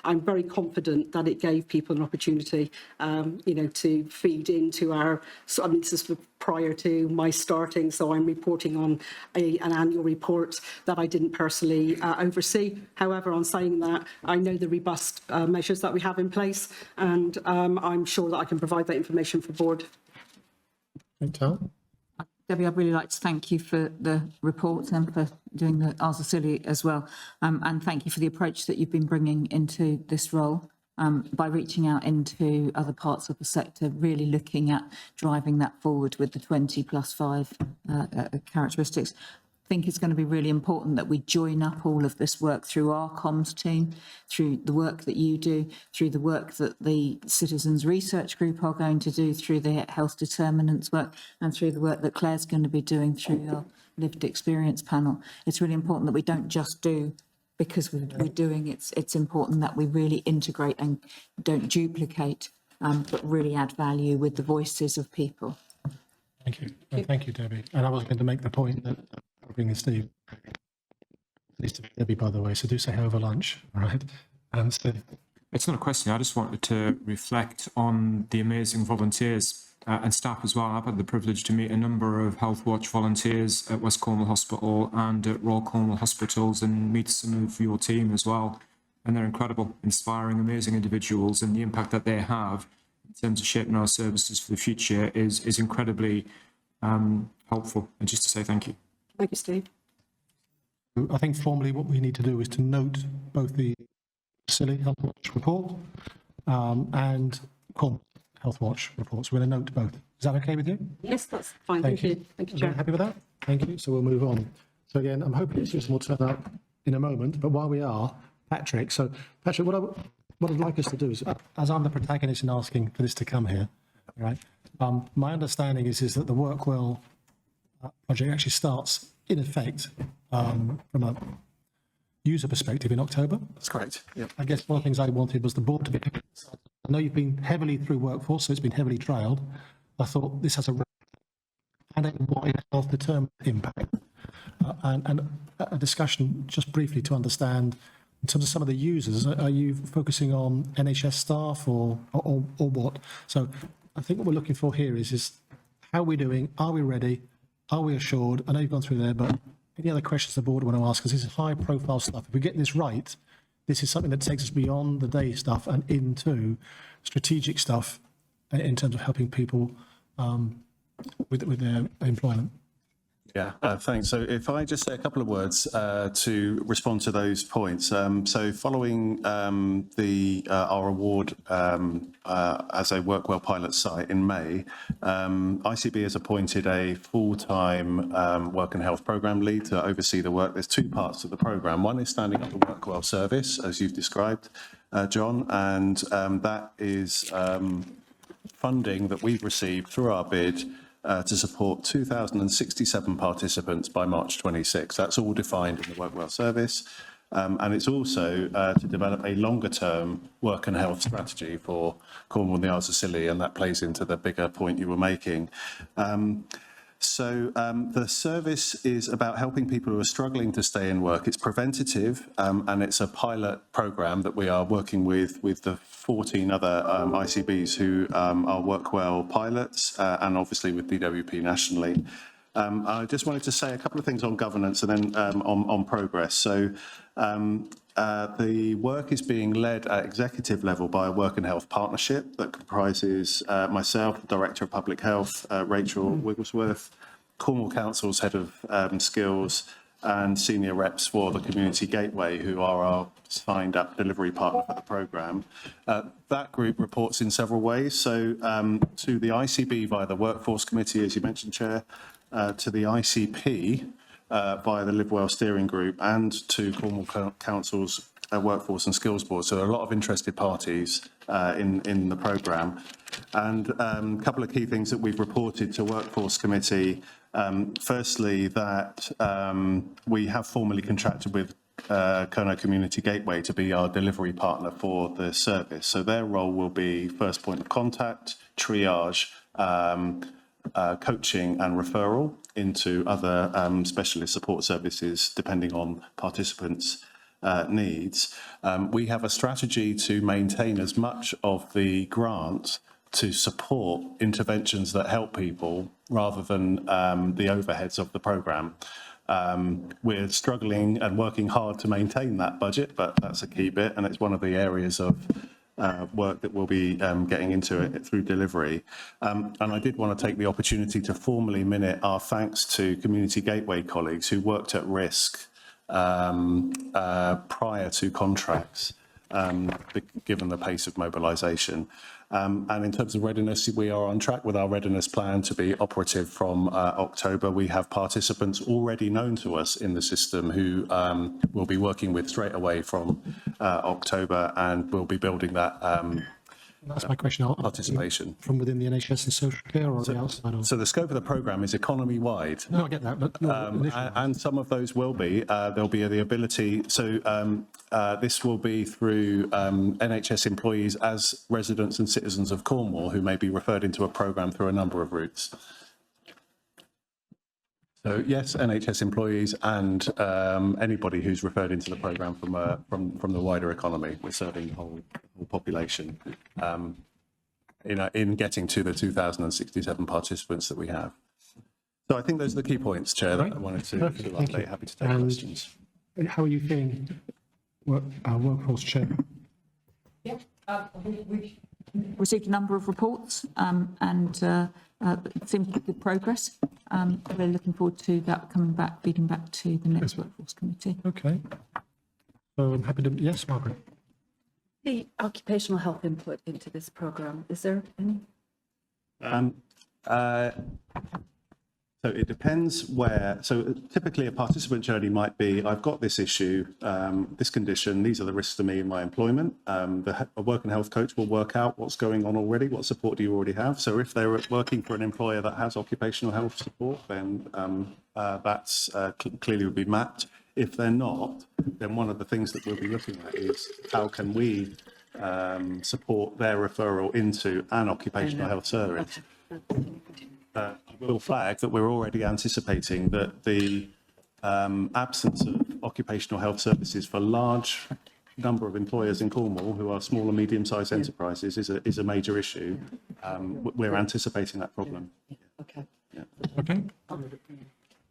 I'm very confident that it gave people an opportunity, to feed into our. So, I mean, this is prior to my starting, so I'm reporting on an annual report that I didn't personally oversee. However, on saying that, I know the robust measures that we have in place, and I'm sure that I can provide that information for board. Debbie, I'd really like to thank you for the report and for doing the Isles of Scilly as well. And thank you for the approach that you've been bringing into this role by reaching out into other parts of the sector, really looking at driving that forward with the 20+5 characteristics. think it's going to be really important that we join up all of this work through our comms team, through the work that you do, through the work that the Citizens Research Group are going to do, through the health determinants work, and through the work that Claire's going to be doing through your lived experience panel. It's really important that we don't just do because we're doing it. It's important that we really integrate and don't duplicate, but really add value with the voices of people. Thank you. And thank you, Debbie. And I was going to make the point that I'll bring in Steve. Please to Debbie, by the way, so do say hi over lunch, all right? And Steve. It's not a question. I just wanted to reflect on the amazing volunteers and staff as well. I've had the privilege to meet a number of Health Watch volunteers at West Cornwall Hospital and at Royal Cornwall Hospitals, and meet some of your team as well. And they're incredible, inspiring, amazing individuals, and the impact that they have in terms of shaping our services for the future is incredibly helpful. And just to say thank you. Thank you, Steve. I think formally what we need to do is to note both the Silly Health Watch report and Cornwall Health Watch reports. We're going to note both. Is that okay with you? Yes, that's fine. Thank you. Thank you, Everyone Chair. happy with that? Thank you. So we'll move on. So again, I'm hoping Susan will turn up in a moment, but while we are, Patrick. So Patrick, what I'd like us to do is, as I'm the protagonist in asking for this to come here, right? My understanding is that the Workwell project actually starts in effect from a user perspective in October. That's correct. Yeah. I guess one of the things I wanted was the board to be. I know you've been heavily through Workforce, so it's been heavily trialled. I thought this has a wide health determinant impact, and a discussion just briefly to understand in terms of some of the users. Are you focusing on NHS staff or what? So I think what we're looking for here is how are we doing? Are we ready? Are we assured? I know you've gone through there, but any other questions the board want to ask? Because this is high profile stuff. If we get this right, this is something that takes us beyond the day stuff and into strategic stuff in terms of helping people with their employment. Yeah, thanks. So if I just say a couple of words to respond to those points. So following our award as a Workwell pilot site in May, ICB has appointed a full-time work and health programme lead to oversee the work. There's two parts to the programme. One is standing up the Workwell service, as you've described, John, and that is funding that we've received through our bid to support 2,067 participants by March 26. That's all defined in the Workwell service. And it's also to develop a longer-term work and health strategy for Cornwall and the Isles of Scilly, and that plays into the bigger point you were making. So the service is about helping people who are struggling to stay in work. It's preventative, and it's a pilot programme that we are working with the 14 other ICBs who are Workwell pilots, and obviously with DWP nationally. I just wanted to say a couple of things on governance and then on progress. So the work is being led at executive level by a work and health partnership that comprises myself, Director of Public Health, Rachel Wigglesworth, Cornwall Council's Head of Skills, and senior reps for the Community Gateway, who are our signed up delivery partner for the programme. That group reports in several ways. So to the ICB via the Workforce Committee, as you mentioned, Chair, to the ICP via the Live Well Steering Group, and to Cornwall Council's Workforce and Skills Board. So there are a lot of interested parties in the programme. And a couple of key things that we've reported to Workforce Committee. Firstly, that we have formally contracted with Kernow Community Gateway to be our delivery partner for the service. So their role will be first point of contact, triage, coaching and referral into other specialist support services depending on participants' needs. We have a strategy to maintain as much of the grant to support interventions that help people rather than the overheads of the programme. We're struggling and working hard to maintain that budget, but that's a key bit, and it's one of the areas of work that we'll be getting into it through delivery. And I did want to take the opportunity to formally minute our thanks to Community Gateway colleagues who worked at risk prior to contracts given the pace of mobilisation. And in terms of readiness, we are on track with our readiness plan to be operative from October. We have participants already known to us in the system who we'll be working with straight away from October, and we'll be building that That's my question. participation. From within the NHS and social care or the outside of? So the scope of the programme is economy-wide. No, I get that, but and some of those will be. There'll be the ability. So this will be through NHS employees as residents and citizens of Cornwall who may be referred into a programme through a number of routes. So yes, NHS employees and anybody who's referred into the programme from the wider economy. We're serving the whole population in getting to the 2,067 participants that we have. So I think those are the key points, Chair, that I wanted to update. Happy to take questions. How are you feeling, workforce chair? Yeah, we've received a number of reports and it seems to be good progress. We're looking forward to that feeding back to the next workforce committee. Okay. So I'm happy to, yes, Margaret. The occupational health input into this programme, is there any? So it depends where. So typically a participant journey might be, I've got this issue, this condition, these are the risks to me in my employment. A work and health coach will work out what's going on already, what support do you already have. So if they're working for an employer that has occupational health support, then that's clearly would be mapped. If they're not, then one of the things that we'll be looking at is how can we support their referral into an occupational health service. I will flag that we're already anticipating that the absence of occupational health services for large number of employers in Cornwall who are small and medium-sized enterprises is a major issue. We're anticipating that problem. Okay. Yeah. Okay.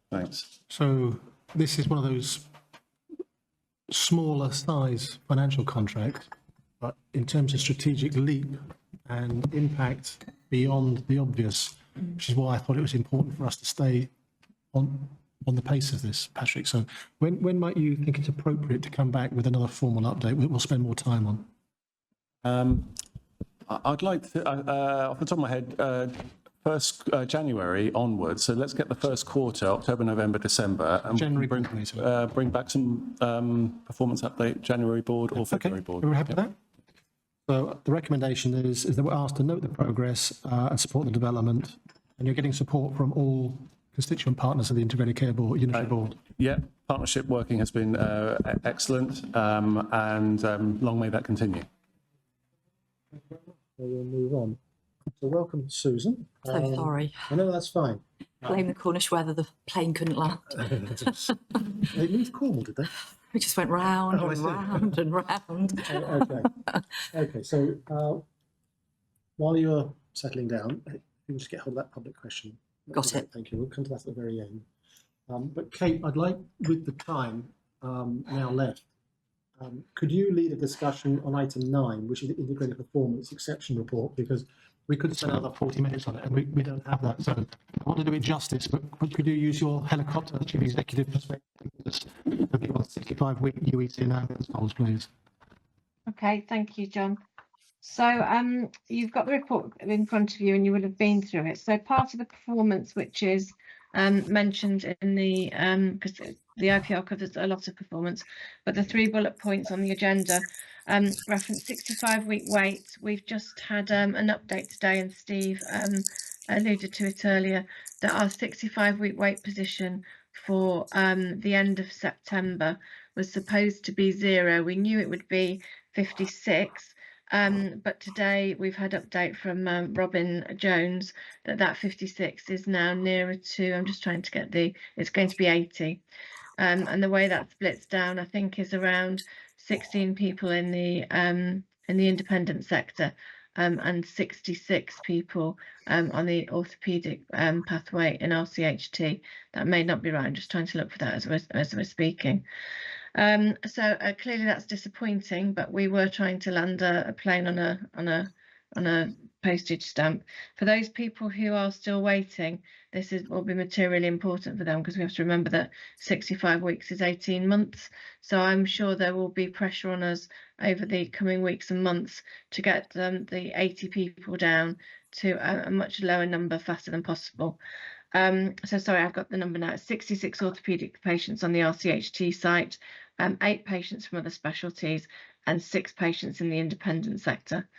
Thanks. So this is one of those smaller size financial contracts, but in terms of strategic leap and impact beyond the obvious, which is why I thought it was important for us to stay on the pace of this, Patrick. So when might you think it's appropriate to come back with another formal update we'll spend more time on? I'd like to, off the top of my head, first January onwards. So let's get the first quarter, October, November, December, and bring back some performance update, January board or February board. We're happy with that? So the recommendation is that we're asked to note the progress and support the development, and you're getting support from all constituent partners of the Integrated Care Board, Unitary Board. Yeah, partnership working has been excellent, and long may that continue. We'll move on. So welcome, Susan. So sorry. I know that's fine. Blame the Cornish weather, the plane couldn't land. They moved Cornwall, did they? We just went round Oh, I and see. round and round. Okay. Okay, so while you're settling down, you can just get hold of that public question. Got it. Thank you. We'll come to that at the very end. But Kate, I'd like, with the time now left, could you lead a discussion on item 9, which is the Integrated Performance Exception Report, because we could spend another 40 minutes on it, and we don't have that. So I want to do it justice, but could you use your helicopter chief executive perspective of the 65-week UEC and ambulance polls, please? Okay, thank you, John. So you've got the report in front of you and you will have been through it. So part of the performance, which is mentioned in the, because the IPR covers a lot of performance, but the 3 bullet points on the agenda reference 65-week wait. We've just had an update today, and Steve alluded to it earlier, that our 65-week wait position for the end of September was supposed to be 0. We knew it would be 56. But today we've had update from Robin Jones that 56 is now nearer to, I'm just trying to get it's going to be 80. And the way that splits down, I think, is around 16 people in the independent sector and 66 people on the orthopaedic pathway in RCHT. That may not be right. I'm just trying to look for that as we're speaking. So clearly that's disappointing, but we were trying to land a plane on a postage stamp. For those people who are still waiting, will be materially important for them, because we have to remember that 65 weeks is 18 months. So I'm sure there will be pressure on us over the coming weeks and months to get the 80 people down to a much lower number faster than possible. So sorry, I've got the number now. 66 orthopaedic patients on the RCHT site, 8 patients from other specialties, and 6 patients in the independent sector.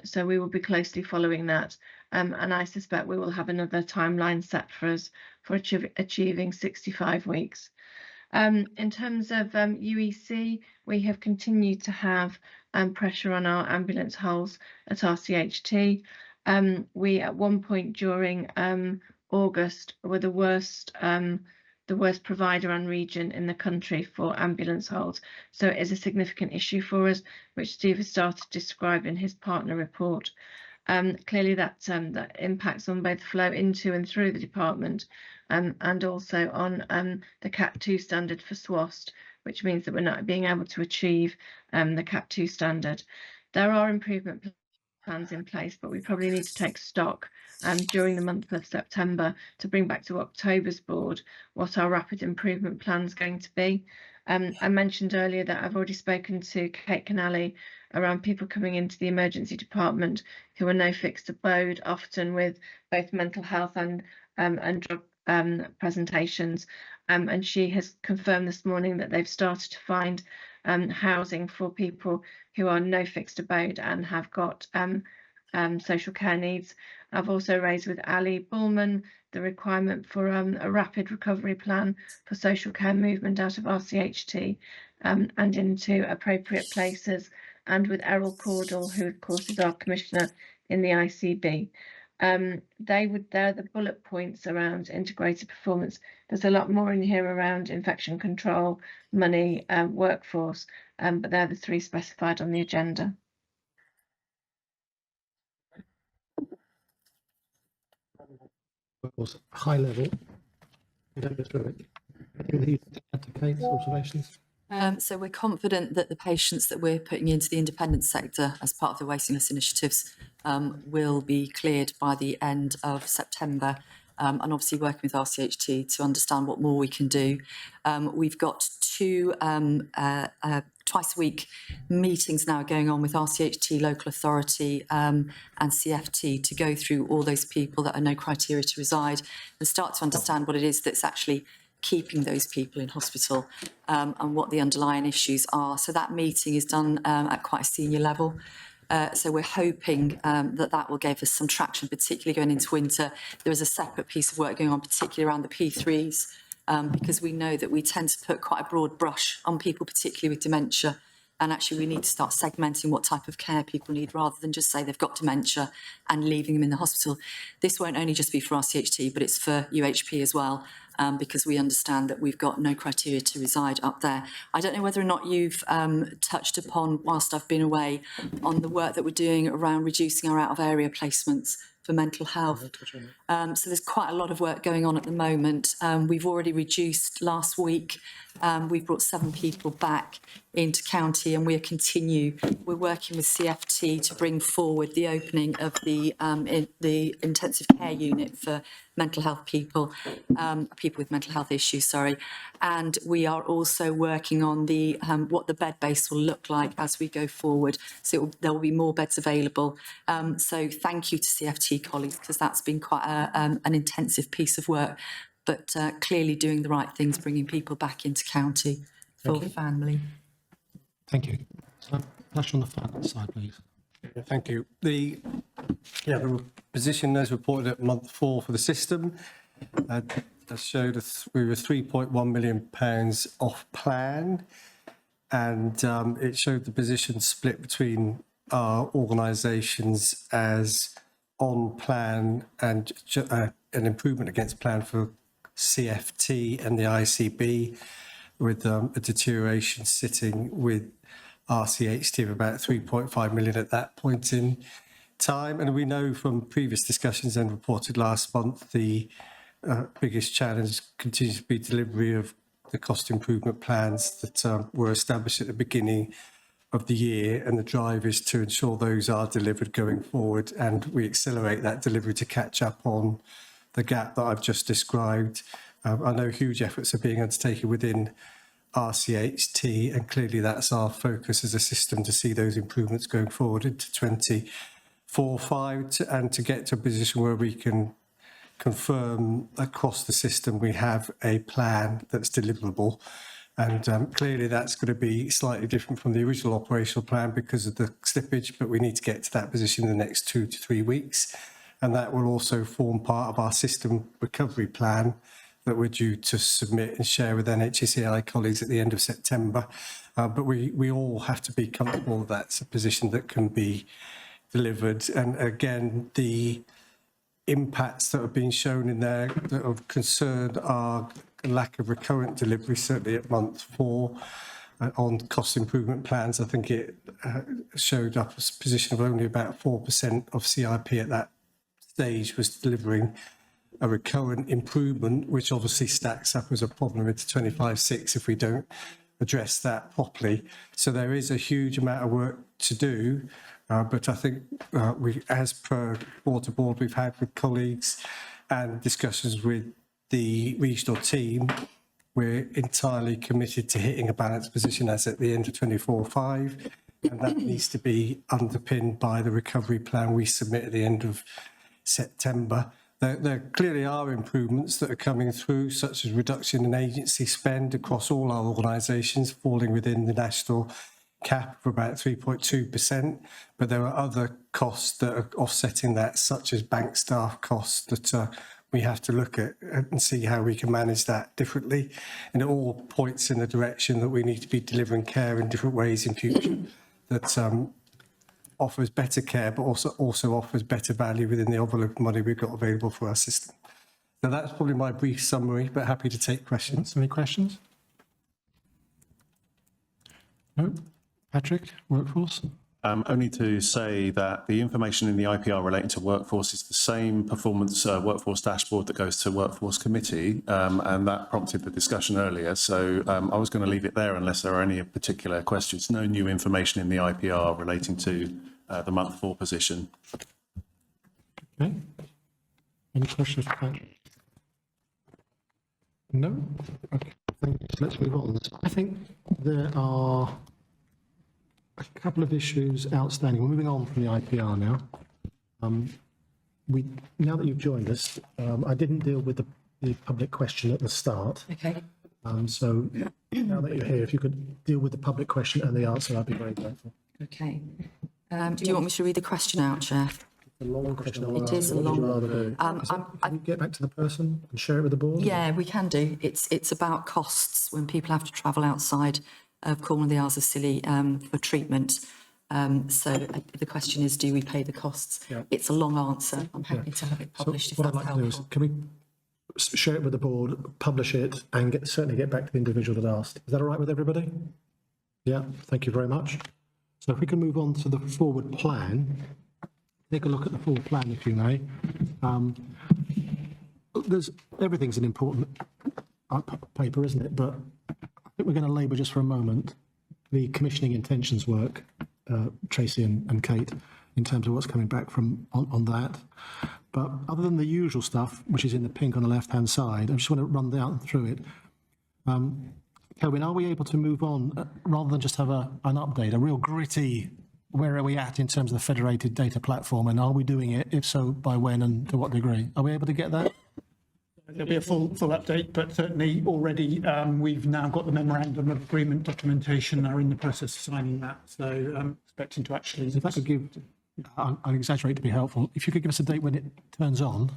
So we will be closely following that, and I suspect we will have another timeline set for us for achieving 65 weeks. In terms of UEC, we have continued to have pressure on our ambulance holes at RCHT. We at one point during August were the worst provider and region in the country for ambulance holes. So it is a significant issue for us, which Steve has started to describe in his partner report. Clearly that impacts on both flow into and through the department, and also on the CAP 2 standard for SWOST, which means that we're not being able to achieve the CAP 2 standard. There are improvement plans in place, but we probably need to take stock during the month of September to bring back to October's board what our rapid improvement plan is going to be. I mentioned earlier that I've already spoken to Kate Canally around people coming into the emergency department who are no fixed abode, often with both mental health and drug presentations. And she has confirmed this morning that they've started to find housing for people who are no fixed abode and have got social care needs. I've also raised with Ali Bullman the requirement for a rapid recovery plan for social care movement out of RCHT and into appropriate places, and with Errol Cordell, who of course is our commissioner in the ICB. They're the bullet points around integrated performance. There's a lot more in here around infection control, money, workforce, but they're the 3 specified on the agenda. Was high level. We don't go through it. Anything you add to Kate's observations? So we're confident that the patients that we're putting into the independent sector as part of the waiting list initiatives will be cleared by the end of September. And obviously working with RCHT to understand what more we can do. We've got 2 twice a week meetings now going on with RCHT, local authority and CFT to go through all those people that are no criteria to reside and start to understand what it is that's actually keeping those people in hospital and what the underlying issues are. So that meeting is done at quite a senior level. So we're hoping that will give us some traction, particularly going into winter. There is a separate piece of work going on, particularly around the P3s, because we know that we tend to put quite a broad brush on people, particularly with dementia. And actually we need to start segmenting what type of care people need rather than just say they've got dementia and leaving them in the hospital. This won't only just be for RCHT, but it's for UHP as well, because we understand that we've got no criteria to reside up there. I don't know whether or not you've touched upon, whilst I've been away, on the work that we're doing around reducing our out-of-area placements for mental health. So there's quite a lot of work going on at the moment. We've already reduced last week. We've brought 7 people back into county, and we're working with CFT to bring forward the opening of the intensive care unit for mental health people with mental health issues, sorry. And we are also working on the what the bed base will look like as we go forward. So there will be more beds available. So thank you to CFT colleagues, because that's been quite an intensive piece of work, but clearly doing the right things, bringing people back into county for family. Thank you. So, Nash on the finance side, please. Yeah, thank you. The position as reported at month 4 for the system that showed us we were £3.1 million off plan, and it showed the position split between our organisations as on plan and an improvement against plan for CFT and the ICB, with a deterioration sitting with RCHT of about 3.5 million at that point in time. And we know from previous discussions and reported last month, the biggest challenge continues to be delivery of the cost improvement plans that were established at the beginning of the year, and the drive is to ensure those are delivered going forward, and we accelerate that delivery to catch up on the gap that I've just described. I know huge efforts are being undertaken within RCHT, and clearly that's our focus as a system, to see those improvements going forward into 24/5, and to get to a position where we can confirm across the system we have a plan that's deliverable. And clearly that's going to be slightly different from the original operational plan because of the slippage, but we need to get to that position in the next 2 to 3 weeks. And that will also form part of our system recovery plan that we're due to submit and share with NHSEI colleagues at the end of September. But we all have to be comfortable that that's a position that can be delivered. And again, the impacts that have been shown in there that are of concern are lack of recurrent delivery, certainly at month 4. On cost improvement plans, I think it showed up as a position of only about 4% of CIP at that stage was delivering a recurrent improvement, which obviously stacks up as a problem into 25/6 if we don't address that properly. So there is a huge amount of work to do, but I think we, as per board to board we've had with colleagues and discussions with the regional team, we're entirely committed to hitting a balanced position as at the end of 24/5, and that needs to be underpinned by the recovery plan we submit at the end of September. There clearly are improvements that are coming through, such as reduction in agency spend across all our organisations, falling within the national cap of about 3.2%, but there are other costs that are offsetting that, such as bank staff costs that we have to look at and see how we can manage that differently. And it all points in the direction that we need to be delivering care in different ways in future that offers better care, but also offers better value within the envelope of money we've got available for our system. So that's probably my brief summary, but happy to take questions. Any questions? No? Patrick, workforce? Only to say that the information in the IPR relating to workforce is the same performance workforce dashboard that goes to Workforce Committee, and that prompted the discussion earlier. So I was going to leave it there unless there are any particular questions. No new information in the IPR relating to the month 4 position. Okay. Any questions for Patrick? No? Okay. Let's move on. I think there are a couple of issues outstanding. We're moving on from the IPR now. Now that you've joined us, I didn't deal with the public question at the start. Okay. So now that you're here, if you could deal with the public question and the answer, I'd be very grateful. Okay. Do you want me to read the question out, Chair? A long question. It is a long. Can you get back to the person and share it with the board? Yeah, we can do. It's about costs when people have to travel outside of Cornwall and the Isles of Scilly for treatment. So the question is, do we pay the costs? Yeah. It's a long answer. I'm happy to have it published if what I'd that's like to do is, helpful. can we share it with the board, publish it, and certainly get back to the individual that asked? Is that all right with everybody? Yeah, thank you very much. So if we can move on to the forward plan, take a look at the full plan, if you may. Everything's an important paper, isn't it? But I think we're going to labour just for a moment the commissioning intentions work, Tracy and Kate, in terms of what's coming back from on that. But other than the usual stuff, which is in the pink on the left-hand side, I just want to run down through it. Kelvin, are we able to move on rather than just have an update, a real gritty, where are we at in terms of the federated data platform, and are we doing it? If so, by when and to what degree? Are we able to get that? There'll be a full update, but certainly already we've now got the memorandum of agreement documentation, are in the process of signing that. So I'm expecting to actually... If that could give, I'll exaggerate to be helpful, if you could give us a date when it turns on,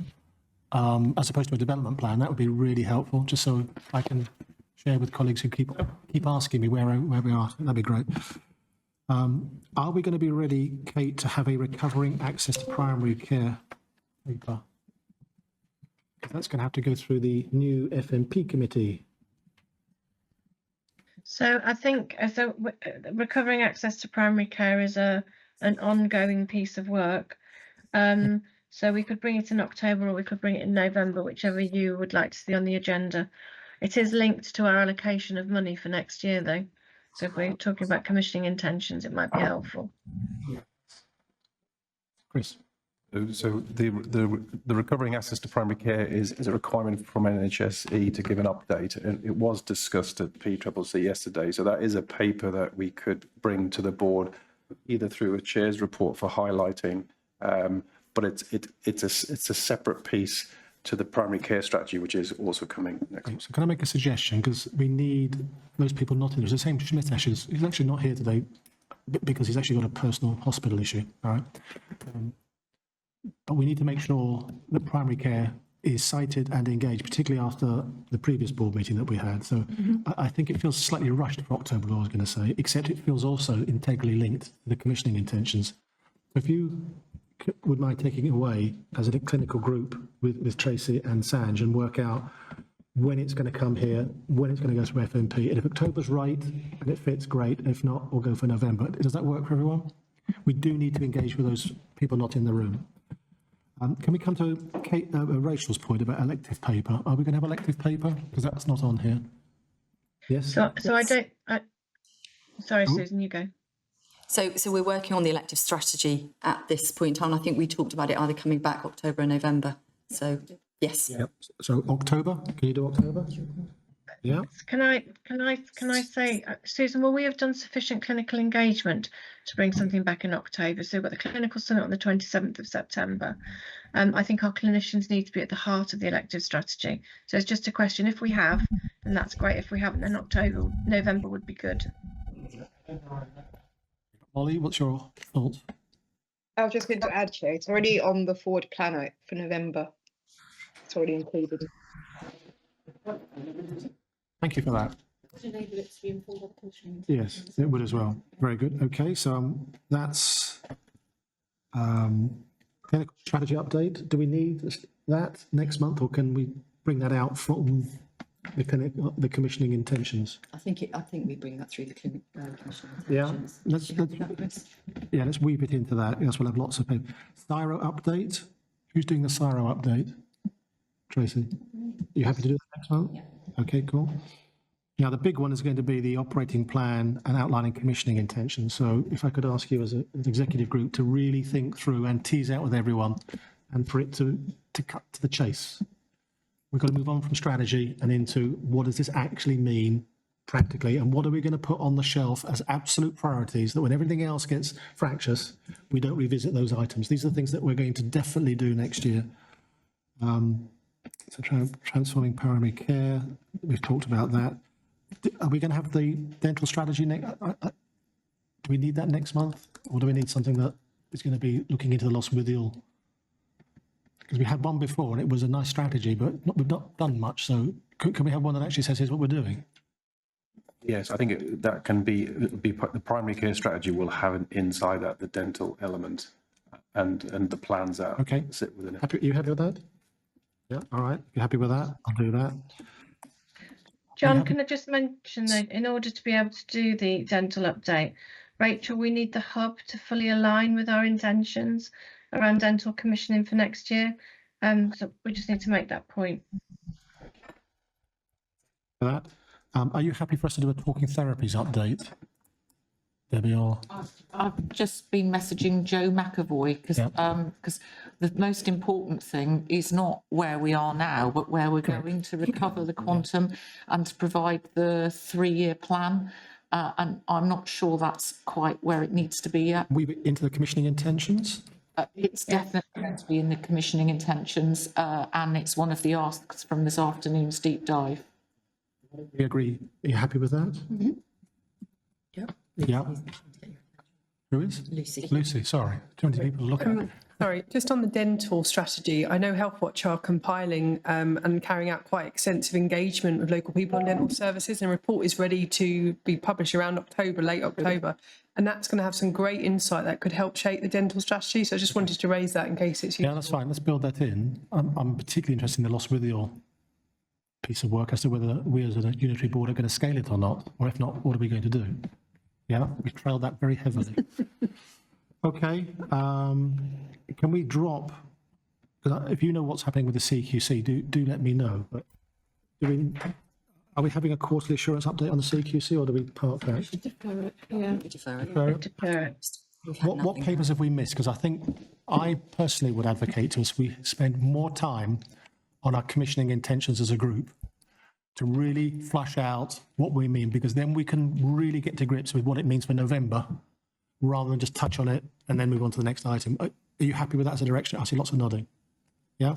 as opposed to a development plan, that would be really helpful, just so I can share with colleagues who keep asking me where we are. That'd be great. Are we going to be ready, Kate, to have a recovering access to primary care paper? That's going to have to go through the new FMP committee. So I think recovering access to primary care is an ongoing piece of work. So we could bring it in October or we could bring it in November, whichever you would like to see on the agenda. It is linked to our allocation of money for next year, though. So if we're talking about commissioning intentions, it might be helpful. Chris. So the recovering access to primary care is a requirement from NHSE to give an update. And it was discussed at PCCC yesterday. So that is a paper that we could bring to the board either through a chair's report for highlighting, but it's a separate piece to the primary care strategy, which is also coming next week. So can I make a suggestion? Because we need those people not in there. So Sam Schmidt he's actually not here today because he's actually got a personal hospital issue. All right. But we need to make sure that primary care is cited and engaged, particularly after the previous board meeting that we had. So I think it feels slightly rushed for October, I was going to say, except it feels also integrally linked to the commissioning intentions. If you would mind taking it away as a clinical group with Tracy and Sanj and work out when it's going to come here, when it's going to go through FMP. And if October's right and it fits, great. If not, we'll go for November. Does that work for everyone? We do need to engage with those people not in the room. Can we come to Rachel's point about elective paper? Are we going to have elective paper? Because that's not on here. Yes? Sorry, Susan, you go. So we're working on the elective strategy at this point in time. I think we talked about it either coming back October or November. So yes. Yep. So October, can you do October? Yeah. Can I say, Susan, will we have done sufficient clinical engagement to bring something back in October? So we've got the clinical summit on the 27th of September. I think our clinicians need to be at the heart of the elective strategy. So it's just a question. If we have, then that's great. If we haven't, then November would be good. Molly, what's your thoughts? I was just going to add, Chair, it's already on the forward planner for November. It's already included. Thank you for that. Yes, it would as well. Very good. Okay, so that's clinical strategy update. Do we need that next month, or can we bring that out from the commissioning intentions? I think we bring that through the commissioning Yeah, intentions. let's weave it into that. Yes, we'll have lots of paper. Cyro update. Who's doing the Cyro update? Tracy, you happy to do that next month? Yeah. Okay, cool. Now, the big one is going to be the operating plan and outlining commissioning intentions. So if I could ask you as an executive group to really think through and tease out with everyone and for it to cut to the chase. We've got to move on from strategy and into what does this actually mean practically, and what are we going to put on the shelf as absolute priorities that when everything else gets fractious, we don't revisit those items. These are the things that we're going to definitely do next year. So transforming primary care, we've talked about that. Are we going to have the dental strategy next? Do we need that next month, or do we need something that is going to be looking into the loss withiel? Because we had one before and it was a nice strategy, but we've not done much. So can we have one that actually says, here's what we're doing? Yes, I think that can be the primary care strategy will have inside that the dental element and the plans that sit within it. You happy with that? Yeah, all right. If you're happy with that, I'll do that. John, can I just mention that in order to be able to do the dental update, Rachel, we need the hub to fully align with our intentions around dental commissioning for next year. So we just need to make that point. For that, are you happy for us to do a talking therapies update, Debbie? Or I've just been messaging Joe McAvoy because the most important thing is not where we are now, but where we're going to recover the quantum and to provide the 3-year plan. And I'm not sure that's quite where it needs to be yet. We into the commissioning intentions? It's definitely going to be in the commissioning intentions, and it's one of the asks from this afternoon's deep dive. We agree. Are you happy with that? Mm-hmm. Yep. Yeah. Who is? Lucy. Lucy, sorry. Too many people looking. Sorry, just on the dental strategy, I know HealthWatch are compiling and carrying out quite extensive engagement with local people on dental services, and a report is ready to be published around October, late October, and that's going to have some great insight that could help shape the dental strategy. So I just wanted to raise that in case it's useful. Yeah, that's fine. Let's build that in. I'm particularly interested in the loss withiel piece of work as to whether we as a unitary board are going to scale it or not, or if not, what are we going to do? Yeah, we trailed that very heavily. Okay, can we drop, because if you know what's happening with the CQC, do let me know, but Are we having a quarterly assurance update on the CQC, or do we park that? Defer it. Defer it. What papers have we missed? Because I personally would advocate to us we spend more time on our commissioning intentions as a group to really flush out what we mean, because then we can really get to grips with what it means for November, rather than just touch on it and then move on to the next item. Are you happy with that as a direction? I see lots of nodding. Yeah?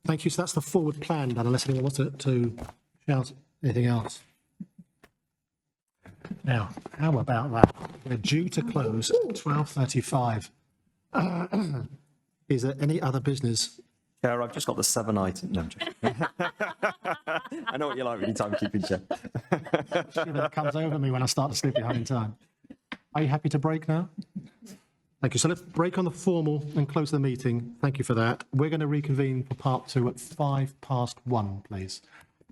Thank you. So that's the forward plan, Dan, unless anyone wants to shout anything else. Now, how about that? We're due to close at 12:35. Is there any other business? Chair, I've just got the 7 items. No, I'm joking. I know what you like with your timekeeping, Chair. That comes over me when I start to slip behind time. Are you happy to break now? Thank you. So let's break on the formal and close the meeting. Thank you for that. We're going to reconvene for part 2 at 1:05, please.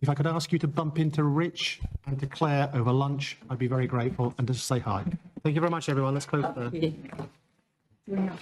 If I could ask you to bump into Rich and to Claire over lunch, I'd be very grateful, and just say hi. Thank you very much, everyone. Let's close there. Yeah.